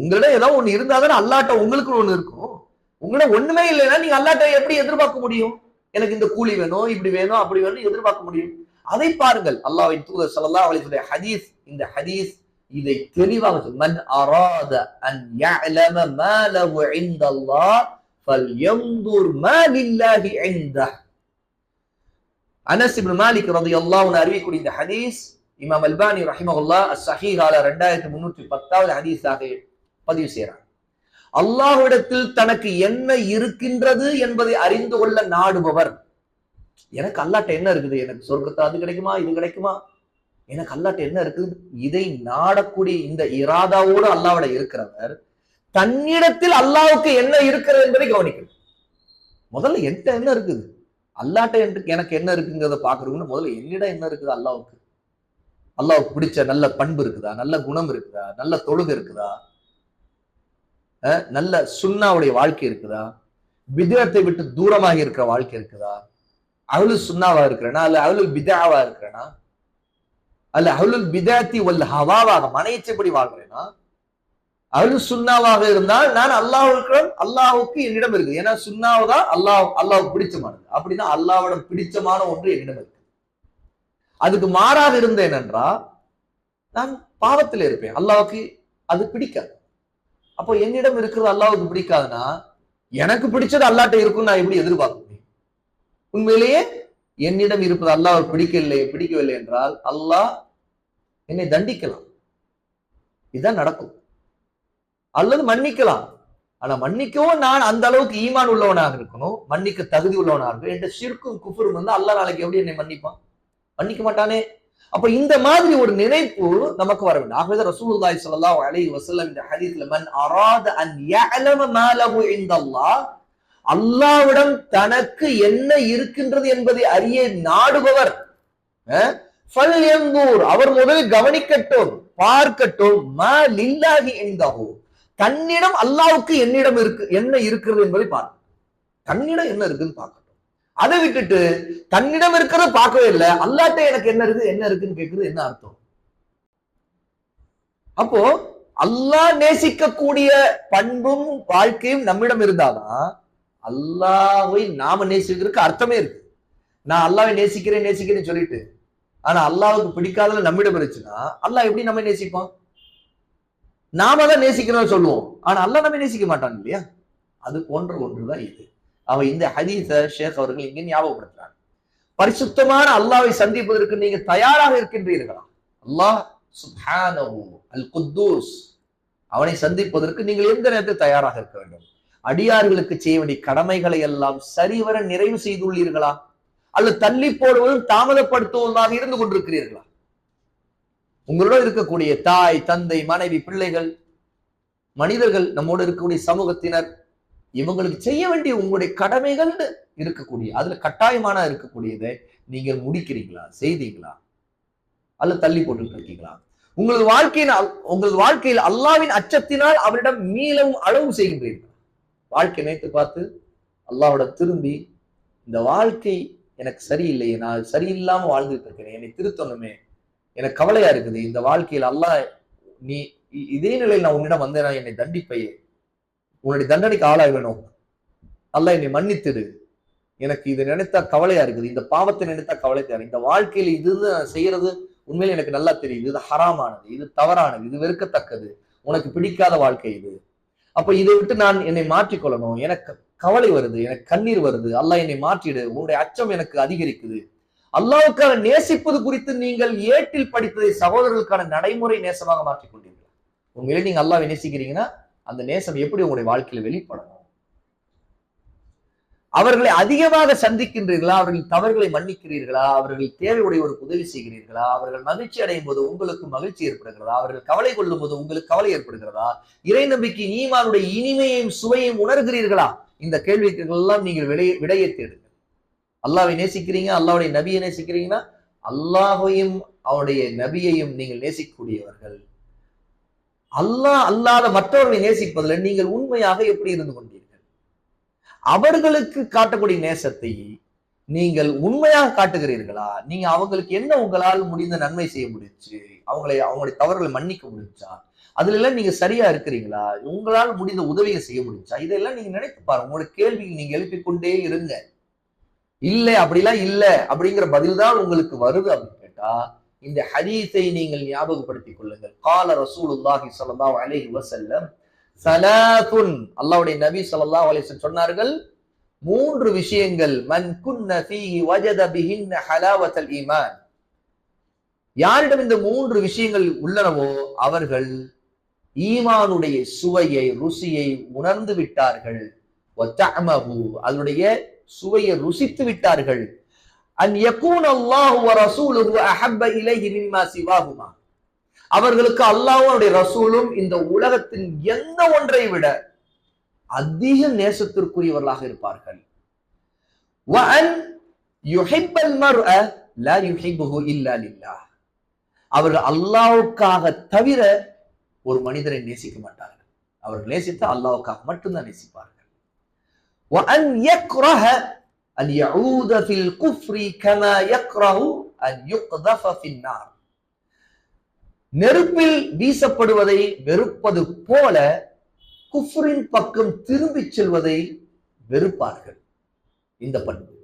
உங்களிடம் ஏதாவது ஒண்ணு இருந்தாதானே அல்லாஹ்ட்ட உங்களுக்கு ஒண்ணு இருக்கும். உங்களிடம் ஒண்ணுமே இல்லைன்னா நீங்க அல்லாஹ்ட்ட எப்படி எதிர்பார்க்க முடியும்? எனக்கு இந்த கூலி வேணும், இப்படி வேணும், அப்படி வேணும் எதிர்பார்க்க முடியும்? அதை பாருங்கள். அல்லாஹ்வின் தூதர் ஸல்லல்லாஹு அலைஹி வஸல்லம் ஹதீஸ், இந்த ஹதீஸ் இதை தெளிவாக மன் அராத அன் يعلم ما له عند الله فلينظر ما لله عنده. அனஸ் இப்னு மாலிக் ரலியல்லாஹு அன்ஹு அறிவிக்கக்கூடிய இந்த ஹதீஸ் இமாம் அல்பானி ரஹிமஹுல்லாஹ் அஸ்-ஸஹீஹால 2310வது ஹதீஸாக பதிவு செய்றார். அல்லாஹ்விடத்தில் தனக்கு என்ன இருக்கின்றது என்பதை அறிந்து கொள்ள நாடுபவர், எனக்கு அல்லாஹ்ட்ட என்ன இருக்குது, எனக்கு சொர்க்கத்தை அது கிடைக்குமா, இது கிடைக்குமா, எனக்கு அல்லாஹ்ட்ட என்ன இருக்குது, இதை நாடக்கூடிய இந்த இராதாவோடு அல்லாஹ்விட இருக்கிறவர் தன்னிடத்தில் அல்லாஹ்வுக்கு என்ன இருக்கிறது என்பதை கவனிக்கணும். முதல்ல என்கிட்ட என்ன இருக்குது, அல்லாட்ட எனக்கு என்ன இருக்குங்கிறத பாக்குறதுன்னு முதல்ல என்னிடம் என்ன இருக்குது, அல்லாவுக்கு பிடிச்ச நல்ல பண்பு இருக்குதா, நல்ல குணம் இருக்குதா, நல்ல தொழுகை இருக்குதா, நல்ல சுன்னாவுடைய வாழ்க்கை இருக்குதா, பிதத்தை விட்டு தூரமாக இருக்கிற வாழ்க்கை இருக்குதா, அஹ்லு சுன்னாவா இருக்கிறேனா அல்ல அஹ்லுல் பிதாவா இருக்கிறேனா, அல்ல அஹ்லுல் பிதாத்தி வல் ஹவாவாக மனைச்சபடி வாழ்றேனா. அஹ்லு சுன்னாவாக இருந்தால் நான் அல்லாஹ்வுக்கு என்னிடம் இருக்குது. ஏன்னா சுன்னாவுதான் அல்லாஹ்வுக்கு பிடிச்சமானது. அப்படின்னா அல்லாஹ்விடம் பிடிச்சமான ஒன்று என்னிடம் இருக்கு. அதுக்கு மாறாக இருந்தேன் என்றால் நான் பாவத்தில் இருப்பேன், அல்லாஹ்வுக்கு அது பிடிக்காது. அப்போ என்னிடம் இருக்கிறது அல்லாஹ்வுக்கு பிடிக்காதுன்னா எனக்கு பிடிச்சது அல்லாஹ்ட்ட இருக்கும், நான் எப்படி எதிர்பார்க்க முடியும்? உண்மையிலேயே என்னிடம் இருப்பது அல்லாஹ்வுக்கு பிடிக்கவில்லை என்றால் அல்லாஹ் என்னை தண்டிக்கலாம், இதுதான் நடக்கும். அல்லது மன்னிக்கலாம். ஆனா மன்னிக்கவும் நான் அந்த அளவுக்கு ஈமான் உள்ளவனாக இருக்கணும், மன்னிக்க தகுதி உள்ளவனாக இருக்கணும். என்ற ஷிர்க்கும் குஃப்ரும் வந்து அல்லாஹ் நாளைக்கு எப்படி என்னை மன்னிப்பான்? மன்னிக்க மாட்டானே. அப்ப இந்த மாதிரி ஒரு நினைப்பு நமக்கு வர வேண்டும். ஆகவே ரசூலுல்லாஹி ஸல்லல்லாஹு அலைஹி வஸல்லம் இந்த ஹதீஸ்ல மன் அராத அன் யஅலம மா லஹு இன்தல்லாஹ், அல்லாஹ்விடம் தனக்கு என்ன இருக்கின்றது என்பதை அறிய நாடுபவர் ஃபல்யன்துர், அவர் முதலில் கவனிக்கட்டும், பார்க்கட்டும், மா லில்லாஹி இன்தஹு, தன்னிடம் அல்லாஹ்வுக்கு என்னிடம் என்ன இருக்கிறது என்பதை பார்க்க, தன்னிடம் என்ன இருக்குன்னு பார்க்கட்டும். அதை விட்டுட்டு தன்னிடம் இருக்கிறத பார்க்கவே இல்லை, அல்லாஹ்ட்ட எனக்கு என்ன இருக்குன்னு கேட்கிறது என்ன அர்த்தம்? அப்போ அல்லாஹ் நேசிக்கக்கூடிய பண்பும் வாழ்க்கையும் நம்மிடம் இருந்தாதான் அல்லாஹ்வை நாம நேசிக்கிறதுக்கு அர்த்தமே இருக்கு. நான் அல்லாஹ்வை நேசிக்கிறேன்னு சொல்லிட்டு ஆனா அல்லாஹ்வுக்கு பிடிக்காதது நம்மிடம் இருந்துச்சுன்னா அல்லாஹ் எப்படி நம்ம நேசிப்பான்? நாம தான் நேசிக்கிறோம் சொல்லுவோம், ஆனா அல்லாஹ் நம்ம நேசிக்க மாட்டான் இல்லையா? அது போன்ற ஒன்றுதான் இது. அவன் இந்த ஹதீஸ ஷேக் அவர்கள் இங்க ஞாபகப்படுத்துறாங்க. பரிசுத்தமான அல்லாஹ்வை சந்திப்பதற்கு நீங்க தயாராக இருக்கின்றீர்களா? அல்லாஹ் சுப்ஹானஹு அல் குத்தூஸ், அவனை சந்திப்பதற்கு நீங்கள் எந்த நேரத்தில் தயாராக இருக்க வேண்டும்? அடியார்களுக்கு செய்ய வேண்டிய கடமைகளை எல்லாம் சரிவர நிறைவு செய்துள்ளீர்களா, அல்லது தள்ளி போடுவதும் தாமதப்படுத்துவதாக இருந்து கொண்டிருக்கிறீர்களா? உங்களோட இருக்கக்கூடிய தாய், தந்தை, மனைவி, பிள்ளைகள், மனிதர்கள், நம்மோடு இருக்கக்கூடிய சமூகத்தினர், இவங்களுக்கு செய்ய வேண்டிய உங்களுடைய கடமைகள் இருக்கக்கூடிய அதுல கட்டாயமான இருக்கக்கூடியதை நீங்கள் முடிக்கிறீங்களா, செய்தீங்களா, அல்லது தள்ளி போட்டு இருக்கீங்களா? உங்களது வாழ்க்கையில் அல்லாஹ்வின் அச்சத்தினால் அவரிடம் மீளவும் அளவு செய்கின்றீர்கள். வாழ்க்கை நினைத்து பார்த்து அல்லாஹ்வோட திரும்பி, இந்த வாழ்க்கை எனக்கு சரியில்லையே, நான் சரியில்லாம வாழ்ந்துட்டு இருக்கிறேன், என்னை திருத்தணுமே, எனக்கு கவலையா இருக்குது, இந்த வாழ்க்கையில் அல்லாஹ் நீ இதே நிலையில் நான் உன்னிடம் வந்தேனா என்னை தண்டிப்பையே, உன்னுடைய தண்டனைக்கு ஆளாக வேணும், அல்லாஹ் என்னை மன்னித்துடு, எனக்கு இது நினைத்தா கவலையா இருக்குது, இந்த பாவத்தை நினைத்தா கவலை தேவை, இந்த வாழ்க்கையில இது செய்யறது உண்மையில எனக்கு நல்லா தெரியுது, இது ஹராமானது, இது தவறானது, இது வெறுக்கத்தக்கது, உனக்கு பிடிக்காத வாழ்க்கை இது. அப்ப இதை விட்டு நான் என்னை மாற்றிக்கொள்ளணும், எனக்கு கவலை வருது, எனக்கு கண்ணீர் வருது, அல்லாஹ் என்னை மாற்றிடு, உன்னுடைய அச்சம் எனக்கு அதிகரிக்குது. அல்லாஹ்வுக்கான நேசிப்பது குறித்து நீங்கள் ஏட்டில் படித்ததை சகோதரர்களுக்கான நடைமுறை நேசமாக மாற்றிக்கொண்டீர்கள். உண்மையிலே நீங்க அல்லாஹ்வை நேசிக்கிறீங்கன்னா அந்த நேசம் எப்படி உங்களுடைய வாழ்க்கையில வெளிப்படணும்? அவர்களை அதிகமாக சந்திக்கின்றீர்களா? அவர்கள் தவறுகளை மன்னிக்கிறீர்களா? அவர்கள் தேவையுடையவருக்கு உதவி செய்கிறீர்களா? அவர்கள் மகிழ்ச்சி அடையும் போது உங்களுக்கு மகிழ்ச்சி ஏற்படுகிறதா? அவர்கள் கவலை கொள்ளும் போது உங்களுக்கு கவலை ஏற்படுகிறதா? இறை நம்பிக்கை ஈமானுடைய இனிமையையும் சுவையையும் உணர்கிறீர்களா? இந்த கேள்விகள் எல்லாம் நீங்கள் விடையை தேடுங்கள். அல்லாஹ்வை நேசிக்கிறீங்க, அல்லாஹ்வுடைய நபியை நேசிக்கிறீங்கன்னா அல்லாஹ்வையும் அவருடைய நபியையும் நீங்கள் நேசிக்கக்கூடியவர்கள். அல்லாஹ் அல்லாத மற்றவர்களை நேசிப்பதில் நீங்கள் உண்மையாக எப்படி இருந்து கொண்டீர்கள்? அவர்களுக்கு காட்டக்கூடிய நேசத்தை நீங்கள் உண்மையாக காட்டுகிறீர்களா? நீங்க அவங்களுக்கு என்ன உங்களால் முடிந்த நன்மை செய்ய முடிச்சு, அவங்களுடைய தவறுகளை மன்னிக்க முடிச்சா, அதுல எல்லாம் நீங்க சரியா இருக்கிறீங்களா? உங்களால் முடிந்த உதவியை செய்ய முடிச்சா? இதெல்லாம் நீங்க நினைத்து பாருங்க. உங்களுடைய கேள்விக்கு நீங்க எழுப்பிக் கொண்டே இருங்க. இல்ல அப்படிலாம் இல்ல அப்படிங்கிற பதில் தான் உங்களுக்கு வருது அப்படின்னு கேட்டா இந்த ஹதீஸை நீங்கள் ஞாபகப்படுத்திக் கொள்ளுங்கள். கால ரசூலுல்லாஹி ஸல்லல்லாஹு அலைஹி வஸல்லம் ஸலாத்துன், அல்லாஹ்வுடைய நபி ஸல்லல்லாஹு அலைஹி வஸல்லம் சொன்னார்கள், 3 விஷயங்கள், மன் குன்ன ஃபீஹி வஜத பிஹின்ன ஹலாவத்தல் ஈமான், யாரிடம் இந்த 3 விஷயங்கள் உள்ளனவோ அவர்கள் ஈமானுடைய சுவையை, ருசியை உணர்ந்து விட்டார்கள். வதஅமஹு, அதனுடைய சுவையை ருசித்து விட்டார்கள். அன் யகூன அல்லாஹு வ ரசூலுஹு அஹப்ப இலைஹி மிம்மா சிவாஹுமா, அவர்களுக்கு அல்லாஹ்வும் அவருடைய ரசூலும் இந்த உலகத்தின் எந்த ஒன்றை விட அதிக நேசத்திற்குரியவர்களாக இருப்பார்கள். وأن يحب المرء لا يحبه إلا لله. அவர்கள் அல்லாஹ்வுக்காக தவிர ஒரு மனிதரை நேசிக்க மாட்டார்கள். அவர்கள் நேசித்து அல்லாஹ்வுக்காக மட்டும்தான் நேசிப்பார்கள். وأن يكره أن يعود في الكفر كما يكره أن يقذف في النار. நெருப்பில் வீசப்படுவதை வெறுப்பது போல குஃப்ரின் பக்கம் திரும்பிச் செல்வதை வெறுப்பார்கள். இந்த பண்பு,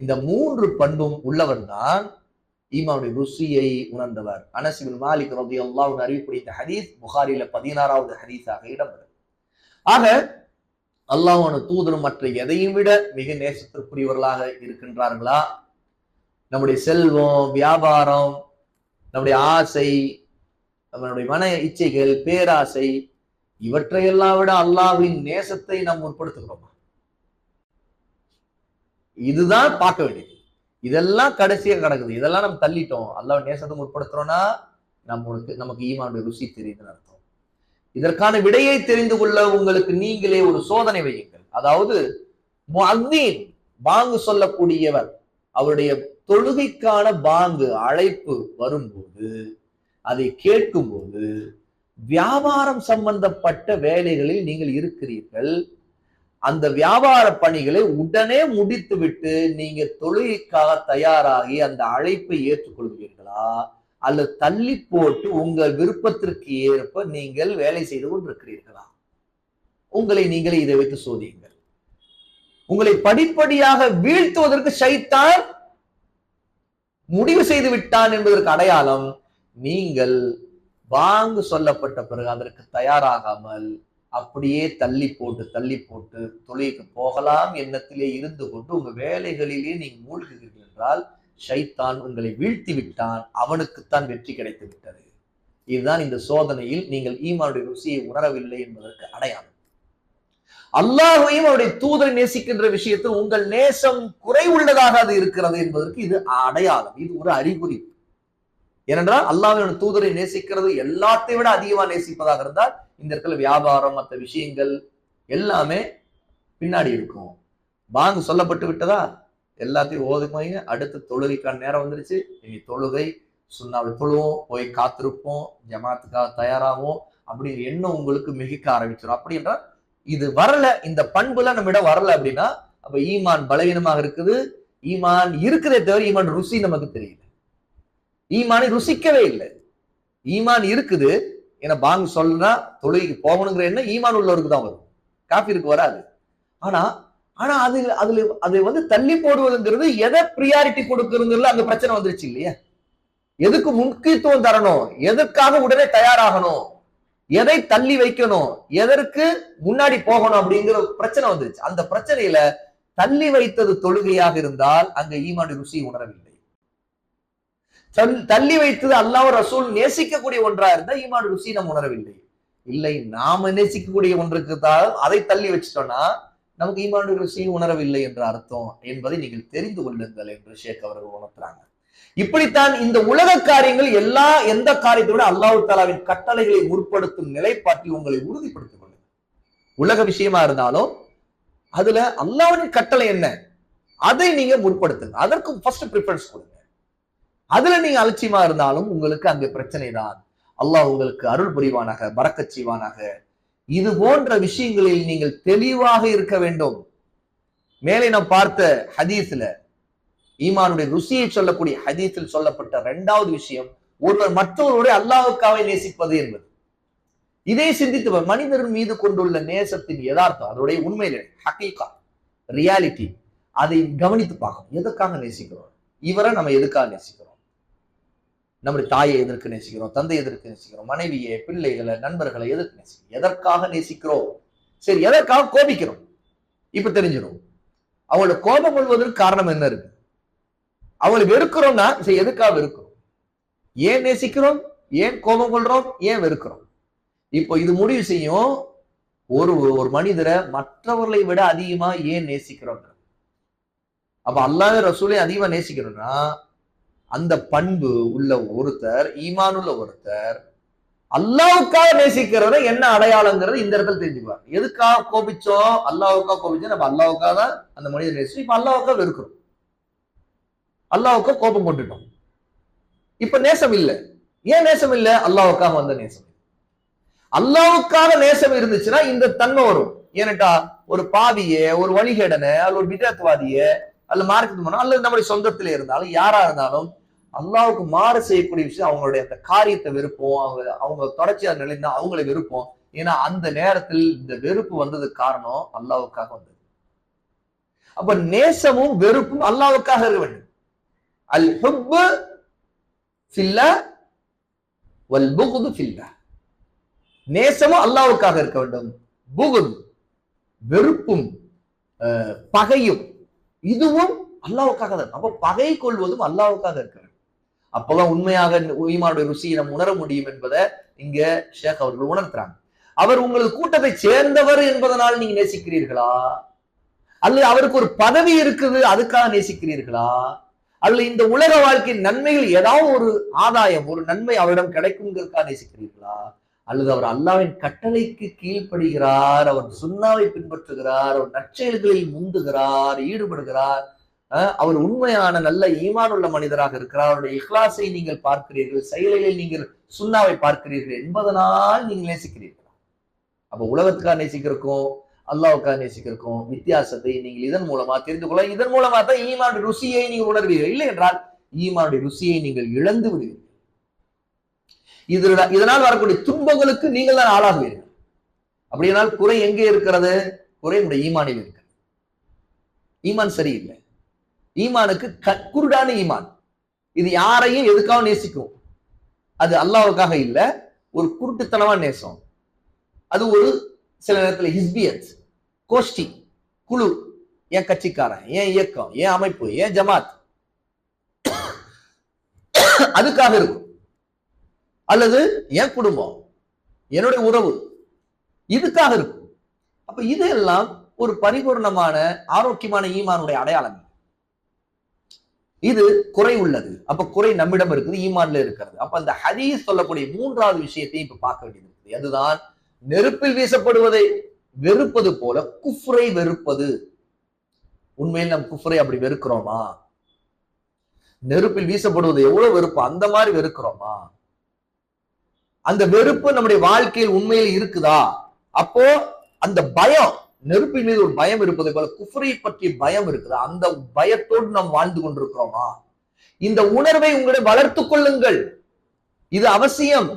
இந்த 3 பண்பும் உள்ளவர் தான் ஈமானுடைய ருசியை உணர்ந்தவர். அனஸ் இப்னு மாலிக் ரலியல்லாஹு அன்ஹு அறிவிக்கக்கூடிய இந்த ஹதீஸ் புகாரில 16வது ஹதீஸாக இடம்பெறும். ஆக அல்லாஹ்வுடைய தூதரும் மற்ற எதையும் விட மிக நேசத்திற்குரியவர்களாக இருக்கின்றார்களா? நம்முடைய செல்வம், வியாபாரம், நம்முடைய ஆசை, நம்மளுடைய மன இச்சைகள், பேராசை, இவற்றையெல்லாம் விட அல்லாஹ்வின் நேசத்தை நாம் முற்படுத்துகிறோமா? இதுதான் பார்க்க வேண்டியது. இதெல்லாம் கடைசியா கிடக்குது. இதெல்லாம் நம்ம தள்ளிட்டோம். அல்லாஹ் நேசத்தை முற்படுத்துறோம்னா நமக்கு ஈமானுடைய ருசி தெரியுதுன்னு அர்த்தம். இதற்கான விடையை தெரிந்து கொள்ள உங்களுக்கு நீங்களே ஒரு சோதனை வையுங்கள். அதாவது முஅzzீன், பாங்கு சொல்லக்கூடியவர், அவருடைய தொழுகைக்கான பாங்கு அழைப்பு வரும்போது, அதை கேட்கும்போது வியாபாரம் சம்பந்தப்பட்ட வேலைகளில் நீங்கள் இருக்கிறீர்கள். அந்த வியாபார பணிகளை உடனே முடித்து விட்டு நீங்க தொழுகைக்காக தயாராகி அந்த அழைப்பை ஏற்றுக்கொள்வீர்களா, அல்லது தள்ளி போட்டு உங்கள் விருப்பத்திற்கு ஏற்ப நீங்கள் வேலை செய்து கொண்டிருக்கிறீர்களா? உங்களை நீங்களே இதை வைத்து சோதியுங்கள். உங்களை படிப்படியாக வீழ்த்துவதற்கு ஷைத்தான் முடிவு செய்து விட்டான் என்பதற்கு அடையாளம், நீங்கள் பாங்கு சொல்லப்பட்ட பிறகு அதற்கு தயாராகாமல் அப்படியே தள்ளி போட்டு தொழுகைக்கு போகலாம் எண்ணத்திலே இருந்து கொண்டு உங்க வேலைகளிலே நீங்க மூழ்குகிறீர்கள் என்றால் ஷைத்தான் உங்களை வீழ்த்தி விட்டான், அவனுக்குத்தான் வெற்றி கிடைத்து விட்டது. இதுதான் இந்த சோதனையில் நீங்கள் ஈமானுடைய ருசியை உணரவில்லை என்பதற்கு அடையாளம். அல்லாஹ்வையும் அவருடைய தூதரை நேசிக்கின்ற விஷயத்தில் உங்கள் நேசம் குறைவுள்ளதாக அது இருக்கிறது என்பதற்கு இது அடையாளம், இது ஒரு அறிகுறி. ஏனென்றால் அல்லாஹ்வின் தூதரை நேசிக்கிறது எல்லாத்தையும் விட அதிகமா நேசிப்பதாக இருந்தால் இந்த இடத்துல வியாபாரம், மற்ற விஷயங்கள் எல்லாமே பின்னாடி இருக்கும். பாங்கு சொல்லப்பட்டு விட்டதா, எல்லாத்தையும் ஓதுமைங்க, அடுத்து தொழுகைக்கான நேரம் வந்துருச்சு, இனி தொழுகை சுன்னாவை தொழுவோம், போய் காத்திருப்போம், ஜமாத்துக்காக தயாராகும் அப்படிங்கிற எண்ணம் உங்களுக்கு மிகிக்க ஆரம்பிச்சிடும். அப்படி என்றால் இது வரல, இந்த பண்புல நம்மிடம் வரல அப்படின்னா அப்ப ஈமான் பலவீனமாக இருக்குது. ஈமான் இருக்குதே தவிர ஈமான் ருசி நமக்கு தெரியல. ஈமானை ருசிக்கவே இல்லை. ஈமான் இருக்குது, ஏன்னா பாங்கு சொல்றா தொழுகைக்கு போகணுங்கிற எண்ணம் ஈமான் உள்ளவருக்கு தான் வரும், காஃபிருக்கு வராது. ஆனா அது தள்ளி போடுவதுங்கிறது எதை பிரியாரிட்டி கொடுக்குறதுல அந்த பிரச்சனை வந்துருச்சு இல்லையா? எதுக்கு முக்கியத்துவம் தரணும், எதற்காக உடனே தயாராகணும், எதை தள்ளி வைக்கணும், எதற்கு முன்னாடி போகணும் அப்படிங்கிற பிரச்சனை வந்துருச்சு. அந்த பிரச்சனையில தள்ளி வைத்தது தொழுகையாக இருந்தால் அங்க ஈமான் ருசி உணரவில்லை. தள்ளி வைத்தது அல்லாஹ் ரசூல் நேசிக்கக்கூடிய ஒன்றா இருந்தா ஈமான் ருசி நம்ம உணரவில்லை. இல்லை, நாம நேசிக்கக்கூடிய ஒன்றுக்கு தான் அதை தள்ளி வச்சுட்டோம்னா நமக்கு ஈமான் ருசி உணரவில்லை என்ற அர்த்தம் என்பதை நீங்கள் தெரிந்து கொள்ளுங்கள் என்று ஷேக் அவர்கள் உணர்த்துறாங்க. இப்படித்தான் இந்த உலக காரியங்கள் எந்த காரியத்தை விட அல்லாஹ் தஆலாவின் கட்டளைகளை முற்படுத்தும் நிலைப்பாட்டில் உங்களை உறுதிப்படுத்திக் கொள்ளுங்கள். உலக விஷயமா இருந்தாலும் அதுல அல்லாஹ்வின் கட்டளை என்ன அதை நீங்க முற்படுத்துங்க, அதற்கு ஃபர்ஸ்ட் ப்ரிஃபரன்ஸ் கொடுங்க. அதுல நீங்க அலட்சியமா இருந்தாலும் உங்களுக்கு அங்க பிரச்சனை தான். அல்லாஹ் உங்களுக்கு அருள் புரிவானாக, பரக்கத் செய்வானாக. இது போன்ற விஷயங்களில் நீங்கள் தெளிவாக இருக்க வேண்டும். மேலே நாம் பார்த்த ஹதீஸ்ல ஈமானுடைய ருசியை சொல்லக்கூடிய ஹதீஸில் சொல்லப்பட்ட 2வது விஷயம், ஒருவர் மற்றவருடைய அல்லாஹ்வுக்காக நேசிப்பது என்பது. இதை சிந்தித்து மனிதர் மீது கொண்டுள்ள நேசத்தின் யதார்த்தம், அதனுடைய உண்மையிலே ஹகீகா, ரியாலிட்டி, அதை கவனித்து பார்க்கணும். எதற்காக நேசிக்கிறோம்? இவரை நம்ம எதுக்காக நேசிக்கிறோம்? நம்முடைய தாயை எதற்கு நேசிக்கிறோம், தந்தை எதற்கு நேசிக்கிறோம், மனைவியை, பிள்ளைகளை, நண்பர்களை எதற்கு நேசிக்கிறோம், எதற்காக நேசிக்கிறோம்? சரி, எதற்காக கோபிக்கிறோம்? இப்ப தெரிஞ்சிடும். அவங்களோட கோபம் கொள்வதற்கு காரணம் என்ன இருக்கு? அவங்களை வெறுக்கிறோம்னா சரி, எதுக்காக வெறுக்கிறோம்? ஏன் நேசிக்கிறோம்? ஏன் கோபம் கொள்றோம்? ஏன் வெறுக்கிறோம்? இப்போ இது முடிவு செய்யும் ஒரு மனிதரை மற்றவர்களை விட அதிகமா ஏன் நேசிக்கிறோம். அப்ப அல்லாஹ் ரசூலை அதிகமா நேசிக்கிறோம்னா அந்த பண்பு உள்ள ஒருத்தர், ஈமான் உள்ள ஒருத்தர் அல்லாவுக்காக நேசிக்கிறத என்ன அடையாளங்கிறது இந்த இடத்துல தெரிஞ்சுக்குவாங்க. எதுக்காக கோபிச்சோம்? அல்லாவுக்காக கோபிச்சோம். நம்ம அல்லாவுக்காக தான் அந்த மனிதன் நேசிச்சோம். இப்ப அல்லாவுக்காக வெறுக்கிறோம், அல்லாவுக்காக கோபம் கொண்டுட்டோம். இப்ப நேசம் இல்லை. ஏன் நேசம் இல்லை? அல்லாவுக்காக வந்த நேசம். அல்லாவுக்காக நேசம் இருந்துச்சுன்னா இந்த தன்மை வரும். ஏனட்டா ஒரு பாவிய, ஒரு வழிகேடனை, அல்ல ஒரு விதத்வாதிய, அல்ல மார்க்கெட் அல்லது நம்முடைய சொந்தத்திலே இருந்தாலும் யாரா இருந்தாலும் அல்லாவுக்கு மாறு செய்யக்கூடிய விஷயம் அவங்களுடைய அந்த காரியத்தை வெறுப்போம். அவங்க தொடர்ச்சியா நிலைந்தா அவங்களை வெறுப்போம். ஏன்னா அந்த நேரத்தில் இந்த வெறுப்பு வந்ததுக்கு காரணம் அல்லாவுக்காக வந்தது. அப்ப நேசமும் வெறுப்பும் அல்லாவுக்காக இருக்க வேண்டும். அல் ஹுப்பு ஃபில்லா வல் புகுது ஃபில்லா. நேசமும் அல்லாவுக்காக இருக்க வேண்டும். புகுது வெறுப்பும் பகையும் இதுவும் அல்லாவுக்காக தான். அப்ப பகை கொள்வதும் அல்லாவுக்காக இருக்க வேண்டும். அப்பதான் உண்மையாக ஈமானுடைய ருசியை நம்ம உணர முடியும் என்பதை இங்க ஷேக் அவர்கள் உணர்த்துறாங்க. அவர் உங்களது கூட்டத்தை சேர்ந்தவர் என்பதனால் நீங்க நேசிக்கிறீர்களா, அல்லது அவருக்கு ஒரு பதவி இருக்குது அதுக்காக நேசிக்கிறீர்களா, அல்லது இந்த உலக வாழ்க்கையின் நன்மைகள் ஏதாவது ஒரு ஆதாயம், ஒரு நன்மை அவரிடம் கிடைக்குங்கிறதுக்காக நேசிக்கிறீர்களா, அல்லது அவர் அல்லாவின் கட்டளைக்கு கீழ்ப்படுகிறார், அவர் சுன்னாவை பின்பற்றுகிறார், அவர் நற்செயல்களில் முந்துகிறார், ஈடுபடுகிறார், அவர் உண்மையான நல்ல ஈமானுள்ள மனிதராக இருக்கிறார், அவருடைய இஹ்லாஸை நீங்கள் பார்க்கிறீர்கள், செயலில் நீங்கள் சுன்னாவை பார்க்கிறீர்கள் என்பதனால் நீங்கள் நேசிக்கிறீர்கள். அப்ப உலகத்துக்காக நேசிக்கிறக்கும் அல்லாவுக்காக நேசிக்கிறக்கும் வித்தியாசத்தை நீங்கள் இதன் மூலமா தெரிந்து கொள்ள, இதன் மூலமா தான் ஈமானுடைய ருசியை நீங்கள் உணர்வீர்கள். இல்லை என்றால் ஈமானுடைய ருசியை நீங்கள் இழந்து விடுவீர்கள். இதனால் வரக்கூடிய துன்பங்களுக்கு நீங்கள் தான் ஆளாகுவீர்கள். அப்படியானால் குறை எங்கே இருக்கிறது? குறை உடைய ஈமானில் இருக்கிறது. ஈமான் சரியில்லை. ஈமானுக்கு குருடான ஈமான். இது யாரையும் எதுக்காக நேசிக்கும்? அது அல்லாவுக்காக இல்ல, ஒரு குருட்டுத்தனமா நேசம். அது ஒரு சில நேரத்தில் ஹிஸ்பியத், கோஷ்டி, குழு, ஏன் கட்சிக்காரன், ஏன் இயக்கம், ஏன் அமைப்பு, ஏன் ஜமாத், அதுக்காக இருக்கும். அல்லது என் குடும்பம், என்னுடைய உறவு, இதுக்காக இருக்கும். அப்ப இதெல்லாம் ஒரு பரிபூர்ணமான ஆரோக்கியமான ஈமானுடைய அடையாளங்கள். இது குறை உள்ளது. அப்ப குறை நம்மிடம் இருக்குது, ஈமான்ல இருக்கிறது. அப்ப அந்த ஹதீஸ் சொல்லக்கூடிய மூன்றாவது விஷயத்தையும் இப்ப பார்க்க வேண்டியது இருக்குது. அதுதான் நெருப்பில் வீசப்படுவதை வெறுப்பது போல குஃப்ரை வெறுப்பது. உண்மையில் நம் குஃப்ரை அப்படி வெறுக்கிறோமா? நெருப்பில் வீசப்படுவது எவ்வளவு வெறுப்பு, அந்த மாதிரி வெறுக்கிறோமா? அந்த வெறுப்பு நம்முடைய வாழ்க்கையில் உண்மையில் இருக்குதா? அப்போ அந்த பயம், நெருப்பின் மீது ஒரு பயம் இருப்பதை போல குஃப்ரை பற்றிய பயம் இருக்குதா? அந்த பயத்தோடு நாம் வாழ்ந்து கொண்டிருக்கிறோமா? இந்த உணர்வை உங்களை வளர்த்துக் கொள்ளுங்கள். இது அவசியம்.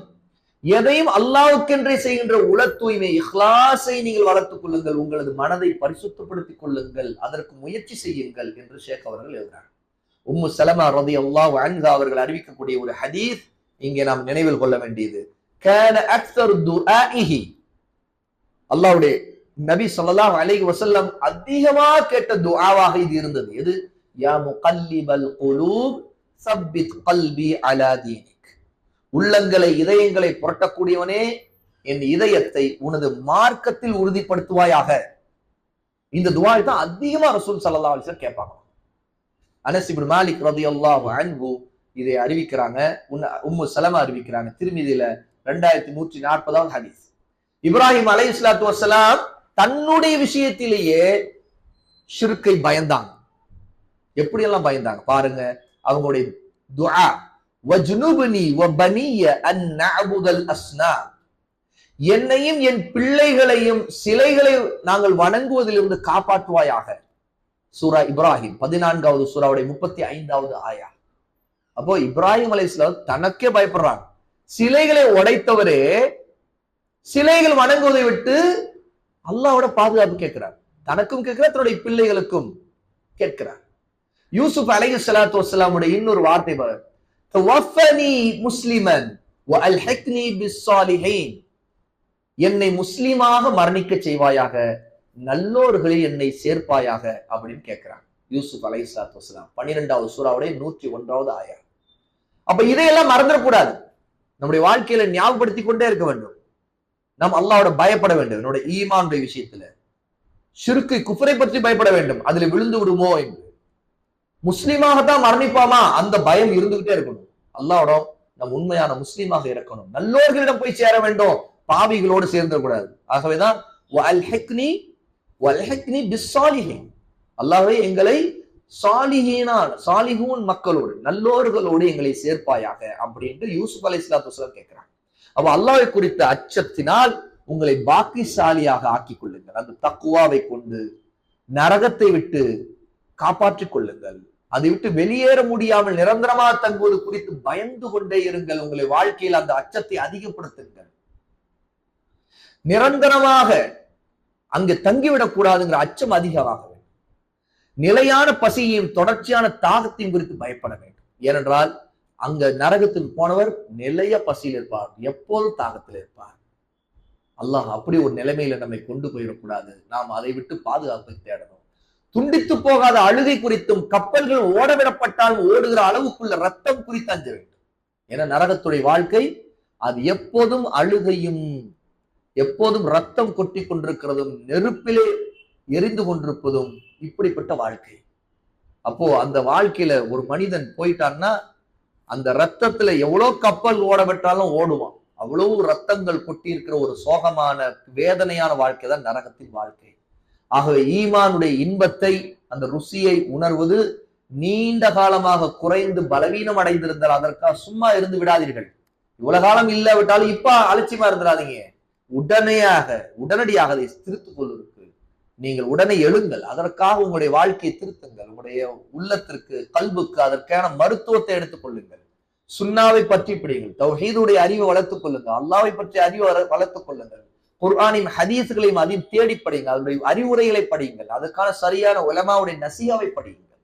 எதையும் அல்லாஹ்வுக்கென்றே செய்கின்ற உள தூய்மை, இஹ்லாஸை நீங்கள் வளர்த்துக் கொள்ளுங்கள். உங்களது மனதை பரிசுத்தப்படுத்திக் கொள்ளுங்கள். அதற்கு முயற்சி செய்யுங்கள் என்று ஷேக் அவர்கள் எழுதுகிறார். உம்மு சலமா ரலியல்லாஹு அன்ஹா அவர்கள் அறிவிக்கக்கூடிய ஒரு ஹதீஸ் இங்கே நாம் நினைவில் கொள்ள வேண்டியது. கான அக்ஸரு துஆஇஹி, அல்லாஹ்வுடைய நபி ஸல்லல்லாஹு அலைஹி வஸல்லம் அதிகமா கேட்ட துஆவாக இது இருந்தது. எது? யா முகல்லிபல் குலூப் சப்பித் கல்பி அலா தீனிக். உள்ளங்களை, இதயங்களை புரட்டக்கூடியவனே, என் இதயத்தை உனது மார்க்கத்தில் உறுதிப்படுத்துவாயாக. இந்த துஆ தான் அதிகமா ரசூல் ஸல்லல்லாஹு அலைஹி வஸல்லம் கேட்பாங்க. அனஸ் இப்னு மாலிக் ரலியல்லாஹு அன்ஹு இதை அறிவிக்கிறாங்க. உம்மு சலமா அறிவிக்கிறாங்க. திருமிதியில 2140வது ஹதீஸ். இப்ராஹிம் அலைஹிஸ்ஸலாத்து வஸ்ஸலாம் தன்னுடைய விஷயத்திலேயே ஷிர்க்கை பயந்தாங்க. எப்படியெல்லாம் பயந்தாங்க பாருங்க. அவங்களுடைய துஆ, வஜ்னுப்னி வபனிய அன் நஅபுதல் அஸ்னாம், என்னையும் என் பிள்ளைகளையும் சிலைகளை நாங்கள் வணங்குவதிலிருந்து காப்பாற்றுவாயாக. சூரா இப்ராஹிம் 14வது சூராவுடைய 35வது ஆயா. அப்போ இப்ராஹிம் அலைஹிஸ்ஸலாம் தனக்கே பயப்படுறாங்க. சிலைகளை உடைத்தவரே சிலைகள் வணங்குவதை விட்டு அல்லாஹ்வோட பாதுகாப்பு கேட்கிறார். தனக்கும் கேட்கிறார், தன்னுடைய பிள்ளைகளுக்கும் கேட்கிறார். யூசுப் அலைஹிஸ்ஸலாத்து வஸ்ஸலாமுடைய இன்னொரு வார்த்தை பாரு, தவஃபனி முஸ்லிமன் வ அல்ஹிக்னி பிஸ்ஸாலிஹீன், என்னை முஸ்லிமாக மரணிக்க செய்வாயாக, நல்லோர்களில் என்னை சேர்ப்பாயாக அப்படின்னு கேட்கிறார் யூசுப் அலைஹிஸ்ஸலாத்து வஸ்ஸலாம். 12வது சூராவுடைய 101வது ஆயா. அப்ப இதையெல்லாம் மறந்துடக்கூடாது. நம்முடைய வாழ்க்கையில ஞாபகப்படுத்திக் கொண்டே இருக்க வேண்டும். நாம் அல்லாஹ்வோட பயப்பட வேண்டும். என்னுடைய ஈமானுடைய விஷயத்துல ஷிர்க்கு, குஃப்ரை பற்றி பயப்பட வேண்டும். அதுல விழுந்து விடுமோ என்று. முஸ்லிமாகத்தான் மரணிப்பாமா, அந்த பயம் இருந்துகிட்டே இருக்கணும். அல்லாஹ்வோட நம் உண்மையான முஸ்லீமாக இருக்கணும், நல்லோர்களிடம் போய் சேர வேண்டும், பாவிகளோடு சேர்ந்துடக்கூடாது. ஆகவேதான் அல்லாஹ்வே எங்களை சாலிஹூன் மக்களோடு, நல்லோர்களோடு எங்களை சேர்ப்பாயாக அப்படின்ட்டு யூசுப் அலைஹிஸ்ஸலாத்து வஸலாம் கேட்கிறாங்க. அப்ப அல்லாஹ்வை குறித்த அச்சத்தினால் உங்களை பாக்கியசாலியாக ஆக்கிக் கொள்ளுங்கள். அந்த தக்குவாவை கொண்டு நரகத்தை விட்டு காப்பாற்றிக் கொள்ளுங்கள். அதை விட்டு வெளியேற முடியாமல் நிரந்தரமாக தங்குவது குறித்து பயந்து கொண்டே இருங்கள். உங்களை வாழ்க்கையில் அந்த அச்சத்தை அதிகப்படுத்துங்கள். நிரந்தரமாக அங்கு தங்கிவிடக் கூடாதுங்கிற அச்சம் அதிகமாக வேண்டும். நிலையான பசியையும் தொடர்ச்சியான தாகத்தையும் குறித்து பயப்பட வேண்டும். ஏனென்றால் அங்க நரகத்துக்கு போனவர் நிலைய பசியில் இருப்பார், எப்போதும் தாகத்தில் இருப்பார். அல்லாஹ் அப்படி ஒரு நிலைமையில நம்மை கொண்டு போயிடக்கூடாது. நாம் அதை விட்டு பாதுகாப்பை தேடணும். துண்டித்து போகாத அழுகை குறித்தும், கப்பல்கள் ஓடவிடப்பட்டாலும் ஓடுகிற அளவுக்குள்ள ரத்தம் குறித்து அஞ்ச வேண்டும். ஏன்னா நரகத்துடைய வாழ்க்கை அது எப்போதும் அழுகையும், எப்போதும் ரத்தம் கொட்டி கொண்டிருக்கிறதும், நெருப்பிலே எரிந்து கொண்டிருப்பதும் இப்படிப்பட்ட வாழ்க்கை. அப்போ அந்த வாழ்க்கையில ஒரு மனிதன் போயிட்டான்னா அந்த ரத்தத்துல எவ்வளவு கப்பல் ஓட விட்டாலும் ஓடுவான். அவ்வளவு ரத்தங்கள் கொட்டி இருக்கிற ஒரு சோகமான வேதனையான வாழ்க்கை தான் நரகத்தின் வாழ்க்கை. ஆகவே ஈமானுடைய இன்பத்தை, அந்த ருசியை உணர்வது நீண்ட காலமாக குறைந்து பலவீனம் அடைந்திருந்தால் அதற்காக சும்மா இருந்து விடாதீர்கள். இவ்வளவு காலம் இல்லாவிட்டாலும் இப்ப அலட்சியமா இருந்துடாதீங்க. உடனடியாக அதை திருத்திக் கொள்வதற்கு நீங்கள் உடனே எழுங்கள். அதற்காக உங்களுடைய வாழ்க்கையை திருத்துங்கள். உங்களுடைய உள்ளத்திற்கு, கல்புக்கு அதற்கான மருத்துவத்தை எடுத்துக் கொள்ளுங்கள். சுன்னாவை பற்றி பிடிங்கள். தௌஹீதுடைய அறிவை வளர்த்துக் கொள்ளுங்கள். அல்லாஹ்வை பற்றிய அறிவை வளர்த்துக் கொள்ளுங்கள். குர்ஆனின் ஹதீஸ்களையும் அதையும் தேடி படியுங்கள். அதனுடைய அறிவுரைகளை படியுங்கள். அதற்கான சரியான உலமாவுடைய நசியாவை படியுங்கள்.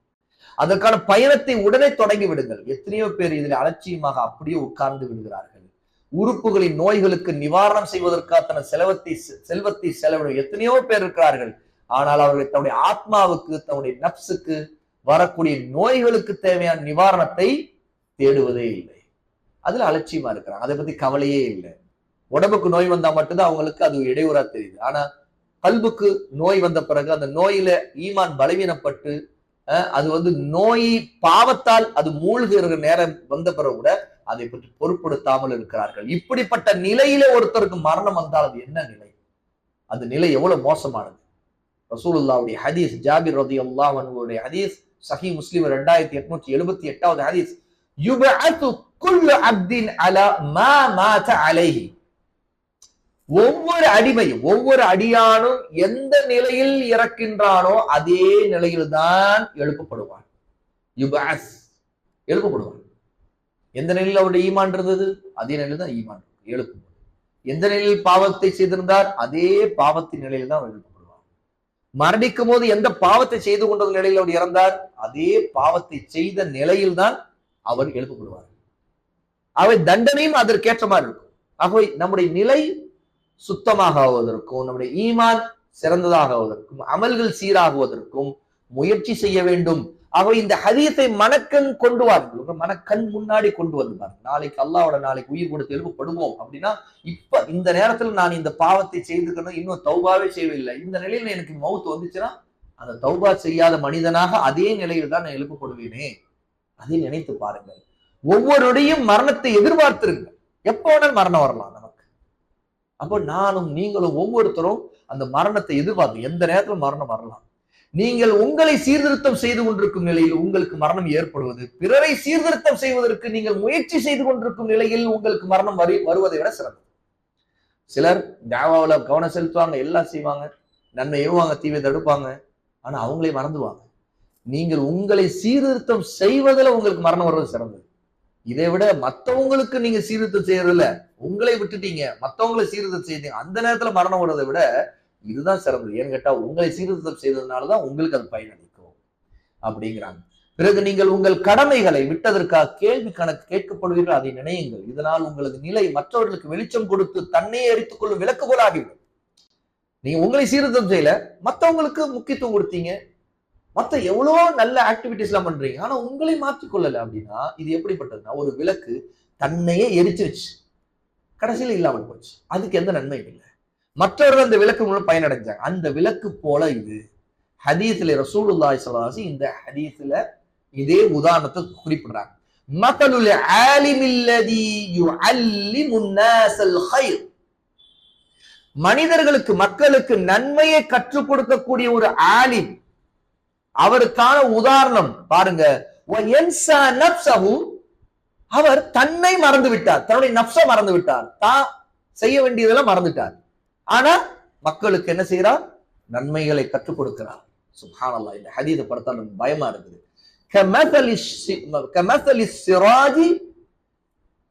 அதற்கான பயணத்தை உடனே தொடங்கி விடுங்கள். எத்தனையோ பேர் இதில் அலட்சியமாக அப்படியே உட்கார்ந்து விடுகிறார்கள். உறுப்புகளின் நோய்களுக்கு நிவாரணம் செய்வதற்காக தன செல்வத்தை செலவிடும் எத்தனையோ பேர் இருக்கிறார்கள். ஆனால் அவர்கள் தன்னுடைய ஆத்மாவுக்கு, தன்னுடைய நப்சுக்கு வரக்கூடிய நோய்களுக்கு தேவையான நிவாரணத்தை தேடுவதே இல்லை. அதுல அலட்சியமா இருக்கிறாங்க. அதை பத்தி கவலையே இல்லை. உடம்புக்கு நோய் வந்தா மட்டும்தான் அவங்களுக்கு அது இடையூறா தெரியுது. ஆனா கல்புக்கு நோய் வந்த பிறகு அந்த நோயில ஈமான் பலவீனப்பட்டு அது நோய் பாவத்தால் அது மூழ்கிற நேரம் வந்த பிறகு கூட அதை பற்றி பொருட்படுத்தாமல் இருக்கிறார்கள். இப்படிப்பட்ட நிலையில ஒருத்தருக்கு மரணம் வந்தால் அது என்ன நிலை? அந்த நிலை எவ்வளவு மோசமானது. ரசூலுல்லாஹ்வுடைய ஹதீஸ், ஜாபிர் ரலியல்லாஹு அன்ஹுவுடைய ஹதீஸ், சஹீஹ் முஸ்லிம் 2878வது ஹதீஸ், யுபஅது குல்லு அப்தின் அலா மா மாத அலைஹி. ஒவ்வொரு அடிமையும், ஒவ்வொரு அடியானும் எந்த நிலையில் இறக்கின்றானோ அதே நிலையில் தான் எழுப்பப்படுவான். யுபஅஸ், எழுப்பப்படுவான். எந்த நிலையில் அவருடைய ஈமான் இருந்தது அதே நிலையில் தான் ஈமான் எழுப்பும். எந்த நிலையில் பாவத்தை செய்திருந்தார் அதே பாவத்தின் நிலையில் தான் அவர் எழுப்பப்படுவார். மரணிக்கும் போது எந்த பாவத்தை செய்து கொண்ட நிலையில் அவர் இறந்தார் அதே பாவத்தை செய்த நிலையில் தான் அவர் எழுப்பப்படுவார். அவை தண்டனையும் அதற்கேற்ற மாதிரி இருக்கும். ஆகவே நம்முடைய நிலை சுத்தமாக ஆவதற்கும், நம்முடைய ஈமான் சிறந்ததாக ஆவதற்கும், அமல்கள் சீராகுவதற்கும் முயற்சி செய்ய வேண்டும். ஆகவே இந்த ஹதீஸை மனக்கண் கொண்டு வாருங்கள். மனக்கண் முன்னாடி கொண்டு வந்து நாளைக்கு அல்லாஹ்வோட நாளைக்கு உயிர் கொடுத்து எழுப்பப்படுவோம் அப்படின்னா, இப்ப இந்த நேரத்துல நான் இந்த பாவத்தை செய்துக்கணும், இன்னும் தௌபாவே செய்யவில்லை, இந்த நிலையில எனக்கு மௌத் வந்துச்சுன்னா அந்த தௌபா செய்யாத மனிதனாக அதே நிலையில் தான் நான் எழுப்பப்படுவேனே. அதை நினைத்து பாருங்கள். ஒவ்வொருடையும் மரணத்தை எதிர்பார்த்திருங்க. எப்ப வேணாலும் மரணம் வரலாம் நமக்கு. அப்போ நானும் நீங்களும் ஒவ்வொருத்தரும் அந்த மரணத்தை எதிர்பார்த்து எந்த நேரத்திலும் மரணம் வரலாம். நீங்கள் உங்களை சீர்திருத்தம் செய்து கொண்டிருக்கும் நிலையில் உங்களுக்கு மரணம் ஏற்படுவது, பிறரை சீர்திருத்தம் செய்வதற்கு நீங்கள் முயற்சி செய்து கொண்டிருக்கும் நிலையில் உங்களுக்கு மரணம் வருவதை விட சிறந்தது. சிலர் தாவாவுல கவனம் செலுத்துவாங்க, எல்லாம் செய்வாங்க, நன்மை ஏவுவாங்க, தீவை தடுப்பாங்க, ஆனா அவங்களே மறந்துடுவாங்க. நீங்கள் உங்களை சீர்திருத்தம் செய்வதில் உங்களுக்கு மரணம் வருவது சிறந்தது. இதை விட மற்றவங்களுக்கு நீங்க சீர்திருத்தம் செய்யறதில்ல, உங்களை விட்டுட்டீங்க, மற்றவங்களை சீர்திருத்தம் செய்தீங்க, அந்த நேரத்துல மரணம் வருவதை விட இதுதான் சிறந்தது. ஏன்னு கேட்டா உங்களை சீர்திருத்தம் செய்ததுனாலதான் உங்களுக்கு அது பயனளிக்கும் அப்படிங்கிறாங்க. பிறகு நீங்கள் உங்கள் கடமைகளை விட்டதற்காக கேள்வி கணக்கு கேட்கப்படுவீர்கள், அதை நினையுங்கள். இதனால் உங்களது நிலை மற்றவர்களுக்கு வெளிச்சம் கொடுத்து தன்னையே எரித்துக் கொள்ளும் விளக்குகோல் ஆகிவிடும். நீங்க உங்களை சீர்திருத்தம் செய்யல, மற்றவங்களுக்கு முக்கியத்துவம் கொடுத்தீங்க, மற்ற எவ்வளவோ நல்ல ஆக்டிவிட்டிஸ் எல்லாம் பண்றீங்க, ஆனா உங்களை மாற்றிக்கொள்ளல அப்படின்னா இது எப்படிப்பட்டதுன்னா ஒரு விளக்கு தன்னையே எரிச்சிருச்சு, கடைசியில இல்லாமல் போச்சு, அதுக்கு எந்த நன்மையும் இல்லை. மற்றவர்கள் அந்த விளக்கு மூலம் பயனடைஞ்சாங்க. அந்த விளக்கு போல இது ஹதீஸ்ல ரசூலுல்லாஹி ஸல்லல்லாஹு அலைஹி வஸல்லம் இந்த ஹதீஸ்ல இதே உதாரணத்தை குறிப்பிடுறாங்க. மதலுல் ஆலிமில்லதி யுஅல்லிமுன் நாஸல் கைர், மனிதர்களுக்கு மக்களுக்கு நன்மையை கற்றுக் கொடுக்கக்கூடிய ஒரு ஆலிம், அவருக்கான உதாரணம் பாருங்க. அவர் தன்னை மறந்து விட்டார், தன்னுடைய நப்ச மறந்து விட்டார், தான் செய்ய வேண்டியதெல்லாம் மறந்துட்டார். ஆனா மக்களுக்கு என்ன செய்யறார்? நன்மைகளை கற்றுக் கொடுக்கிறார். சுப்ஹானல்லாஹ். இந்த ஹதீஸை படுத்தா நமக்கு பயமா இருக்குது. கமஸலி ஸிராஜி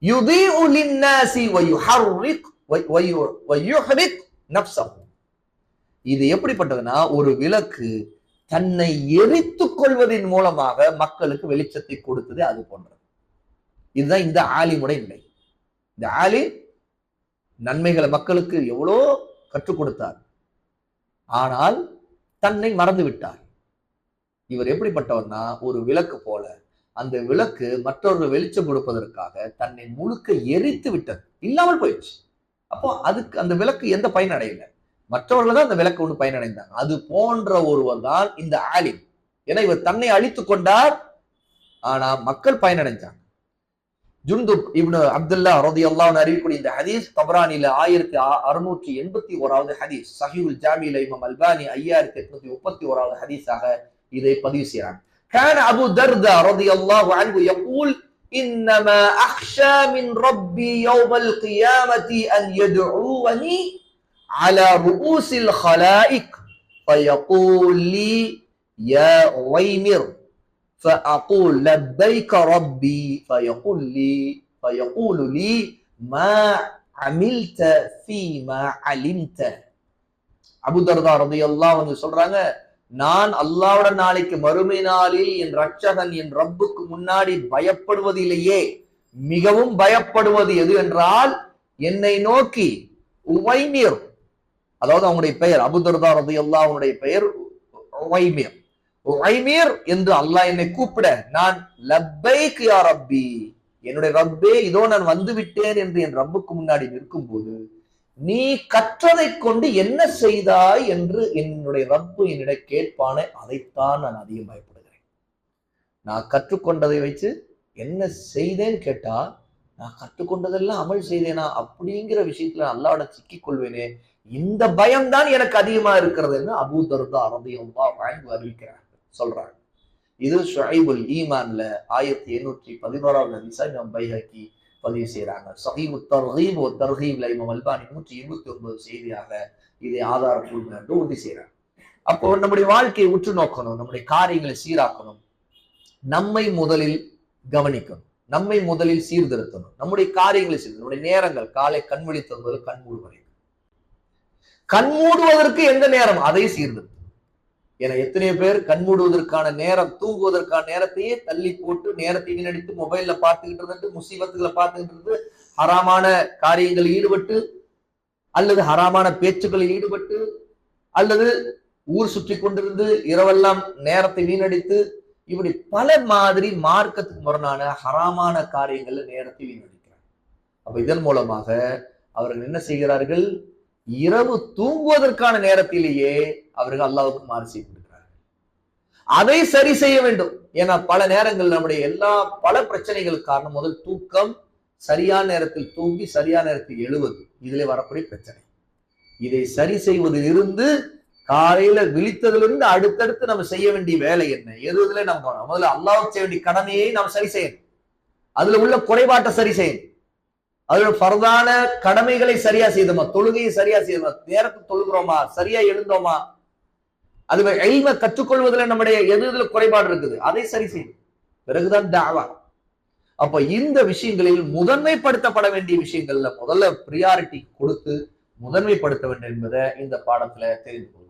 யுதீஉ லின்னாஸி வயுஹ்ரிக் நஃப்ஸஹு. இது எப்படிப்பட்டதுன்னா, ஒரு விளக்கு தன்னை எரித்துக் கொள்வதன் மூலமாக மக்களுக்கு வெளிச்சத்தை கொடுத்தது அது போன்றது. இதுதான் இந்த ஆலிமுடைய நிலை. இந்த ஆலிம் நன்மைகளை மக்களுக்கு எவ்வளோ கற்றுக் கொடுத்தார், ஆனால் தன்னை மறந்து விட்டார். இவர் எப்படிப்பட்டவர்னா, ஒரு விளக்கு போல. அந்த விளக்கு மற்றவர்கள் வெளிச்சம் கொடுப்பதற்காக தன்னை முழுக்க எரித்து விட்டது, இல்லாமல் போயிடுச்சு. அப்போ அதுக்கு அந்த விளக்கு எந்த பயன் அடையல, மற்றவர்கள் தான் அந்த விளக்கு ஒன்று பயனடைந்தாங்க. அது போன்ற ஒருவர் தான் இந்த ஆலிம். ஏன்னா இவர் தன்னை அழித்துக் கொண்டார், ஆனா மக்கள் பயனடைஞ்சாங்க. ஜுந்துப் இப்னு அப்துல்லா ரலியல்லாஹு அன்ஹு அறிவிக்கக்கூடிய இந்த ஹதீஸ் தபரானில 1681வது ஹதீஸ், சஹீஹுல் ஜாமில இமாம் அல்பானி 5831வது ஹதீஸாக இதை பதிவு செய்றாங்க. கான அபூ தர்தா ரலியல்லாஹு அன்ஹு يقول انما اخشى من ربي يوم القيامه ان يدعوني على رؤوس الخلائق فيقول لي يا عويمر فأقول لبيك ربي فيقول لي ما عملت فيما علمت. அபூ தர்தா ரலியல்லாஹு அன்ஹு சொல்றாங்க, நான் அல்லாஹ்வுடைய நாளைக்கு மறுமை நாளில் என் ரட்சகன் என் ரப்புக்கு முன்னாடி பயப்படுவதிலேயே மிகவும் பயப்படுவது எது என்றால், என்னை நோக்கி உவைமிர், அதாவது அவனுடைய பெயர் அபூ தர்தா ரலியல்லாஹு அன்ஹுடைய பெயர் உவைமிர், உவைமிர் என்று அல்லாஹ் என்னை கூப்பிட, நான் லப்பைக் யா ரப்பி, என்னுடைய ரப்பே இதோ நான் வந்து விட்டேன் என்று என் ரப்புக்கு முன்னாடி நிற்கும் போது, நீ கற்றதை கொண்டு என்ன செய்தாய் என்று என்னுடைய ரப்பு என்னிடம் கேட்பானே, அதைத்தான் நான் அதிகம் பயப்படுகிறேன். நான் கற்றுக்கொண்டதை வச்சு என்ன செய்தேன்னு கேட்டா, நான் கற்றுக்கொண்டதெல்லாம் அமல் செய்தேனா அப்படிங்கிற விஷயத்துல அல்லாஹ்வோட சிக்கிக் கொள்வேனே, இந்த பயம் தான் எனக்கு அதிகமா இருக்கிறதுன்னு அபூ தர்தா ரலியல்லாஹு அன்ஹு அறிவிக்கிறாங்க, சொல்றாங்க. இது ஷுஐபுல் ஈமான்ல 1811வது ஹதீஸா இமாம் பைஹகி பதிவு செய்யறாங்க. ஸஹீஹுத் தர்கீப் வ தர்ஹீப்ல இமாம் அல்பானி 129 செய்தியாக இதை ஆதாரப்பூர்வம் என்று உறுதி செய்யறாங்க. அப்போ நம்முடைய வாழ்க்கையை உற்று நோக்கணும், நம்முடைய காரியங்களை சீராக்கணும், நம்மை முதலில் கவனிக்கணும், நம்மை முதலில் சீர்திருத்தணும், நம்முடைய காரியங்களை சீர், நம்முடைய நேரங்கள் காலை கண் விழித்தது முதல் கண் மூடுவரை, கண் மூடுவதற்கு எந்த நேரம் அதை சீர்திருத்தம். ஏன்னா எத்தனையோ பேர் கண் மூடுவதற்கான நேரம், தூங்குவதற்கான நேரத்தையே தள்ளி போட்டு நேரத்தை வீணடித்து மொபைல்ல பார்த்துக்கிட்டு இருந்துட்டு, முசீபத்துகளை பார்த்துக்கிட்டு இருந்து, ஹராமான காரியங்களில் ஈடுபட்டு, அல்லது ஹராமான பேச்சுக்களில் ஈடுபட்டு, அல்லது ஊர் சுற்றி கொண்டிருந்து இரவெல்லாம் நேரத்தை வீணடித்து, இப்படி பல மாதிரி மார்க்கத்துக்கு முரணான ஹராமான காரியங்கள்ல நேரத்தை வீணடிக்கிறார். அப்ப இதன் மூலமாக அவர்கள் என்ன செய்கிறார்கள்? இரவு தூங்குவதற்கான நேரத்திலேயே அவர்கள் அல்லாஹ்வுக்கு மாறு செய்கிறார்கள். அதை சரி செய்ய வேண்டும். ஏன்னா பல நேரங்கள் நம்முடைய பல பிரச்சனைகளுக்கு காரணம் முதல் தூக்கம், சரியான நேரத்தில் தூங்கி சரியான நேரத்தில் எழுவது, இதிலே வரக்கூடிய பிரச்சனை. இதை சரி செய்வதில் இருந்து, காலையில விழித்ததிலிருந்து அடுத்தடுத்து நம்ம செய்ய வேண்டிய வேலை என்ன, எதுல நம்ம முதல்ல அல்லாஹ்வுக்கு செய்ய வேண்டிய கடமையை நாம் சரி செய்யணும், அதுல உள்ள குறைபாட்டை சரி செய்யணும், அதுல ஃபர்தான கடமைகளை சரியா செய்தோமா, தொழுகையை சரியா செய்தோமா, நேரத்துக்கு தொழுகிறோமா, சரியா எழுந்தோமா, அது இல்ம கற்றுக்கொள்வதில் நம்முடைய எதுல குறைபாடு இருக்குது அதை சரி செய்யணும், பிறகுதான் தாவா. அப்ப இந்த விஷயங்களில் முதன்மைப்படுத்தப்பட வேண்டிய விஷயங்கள்ல முதல்ல பிரியாரிட்டி கொடுத்து முதன்மைப்படுத்த வேண்டும் என்பதை இந்த பாடத்துல தெரிந்து கொள்ளும்.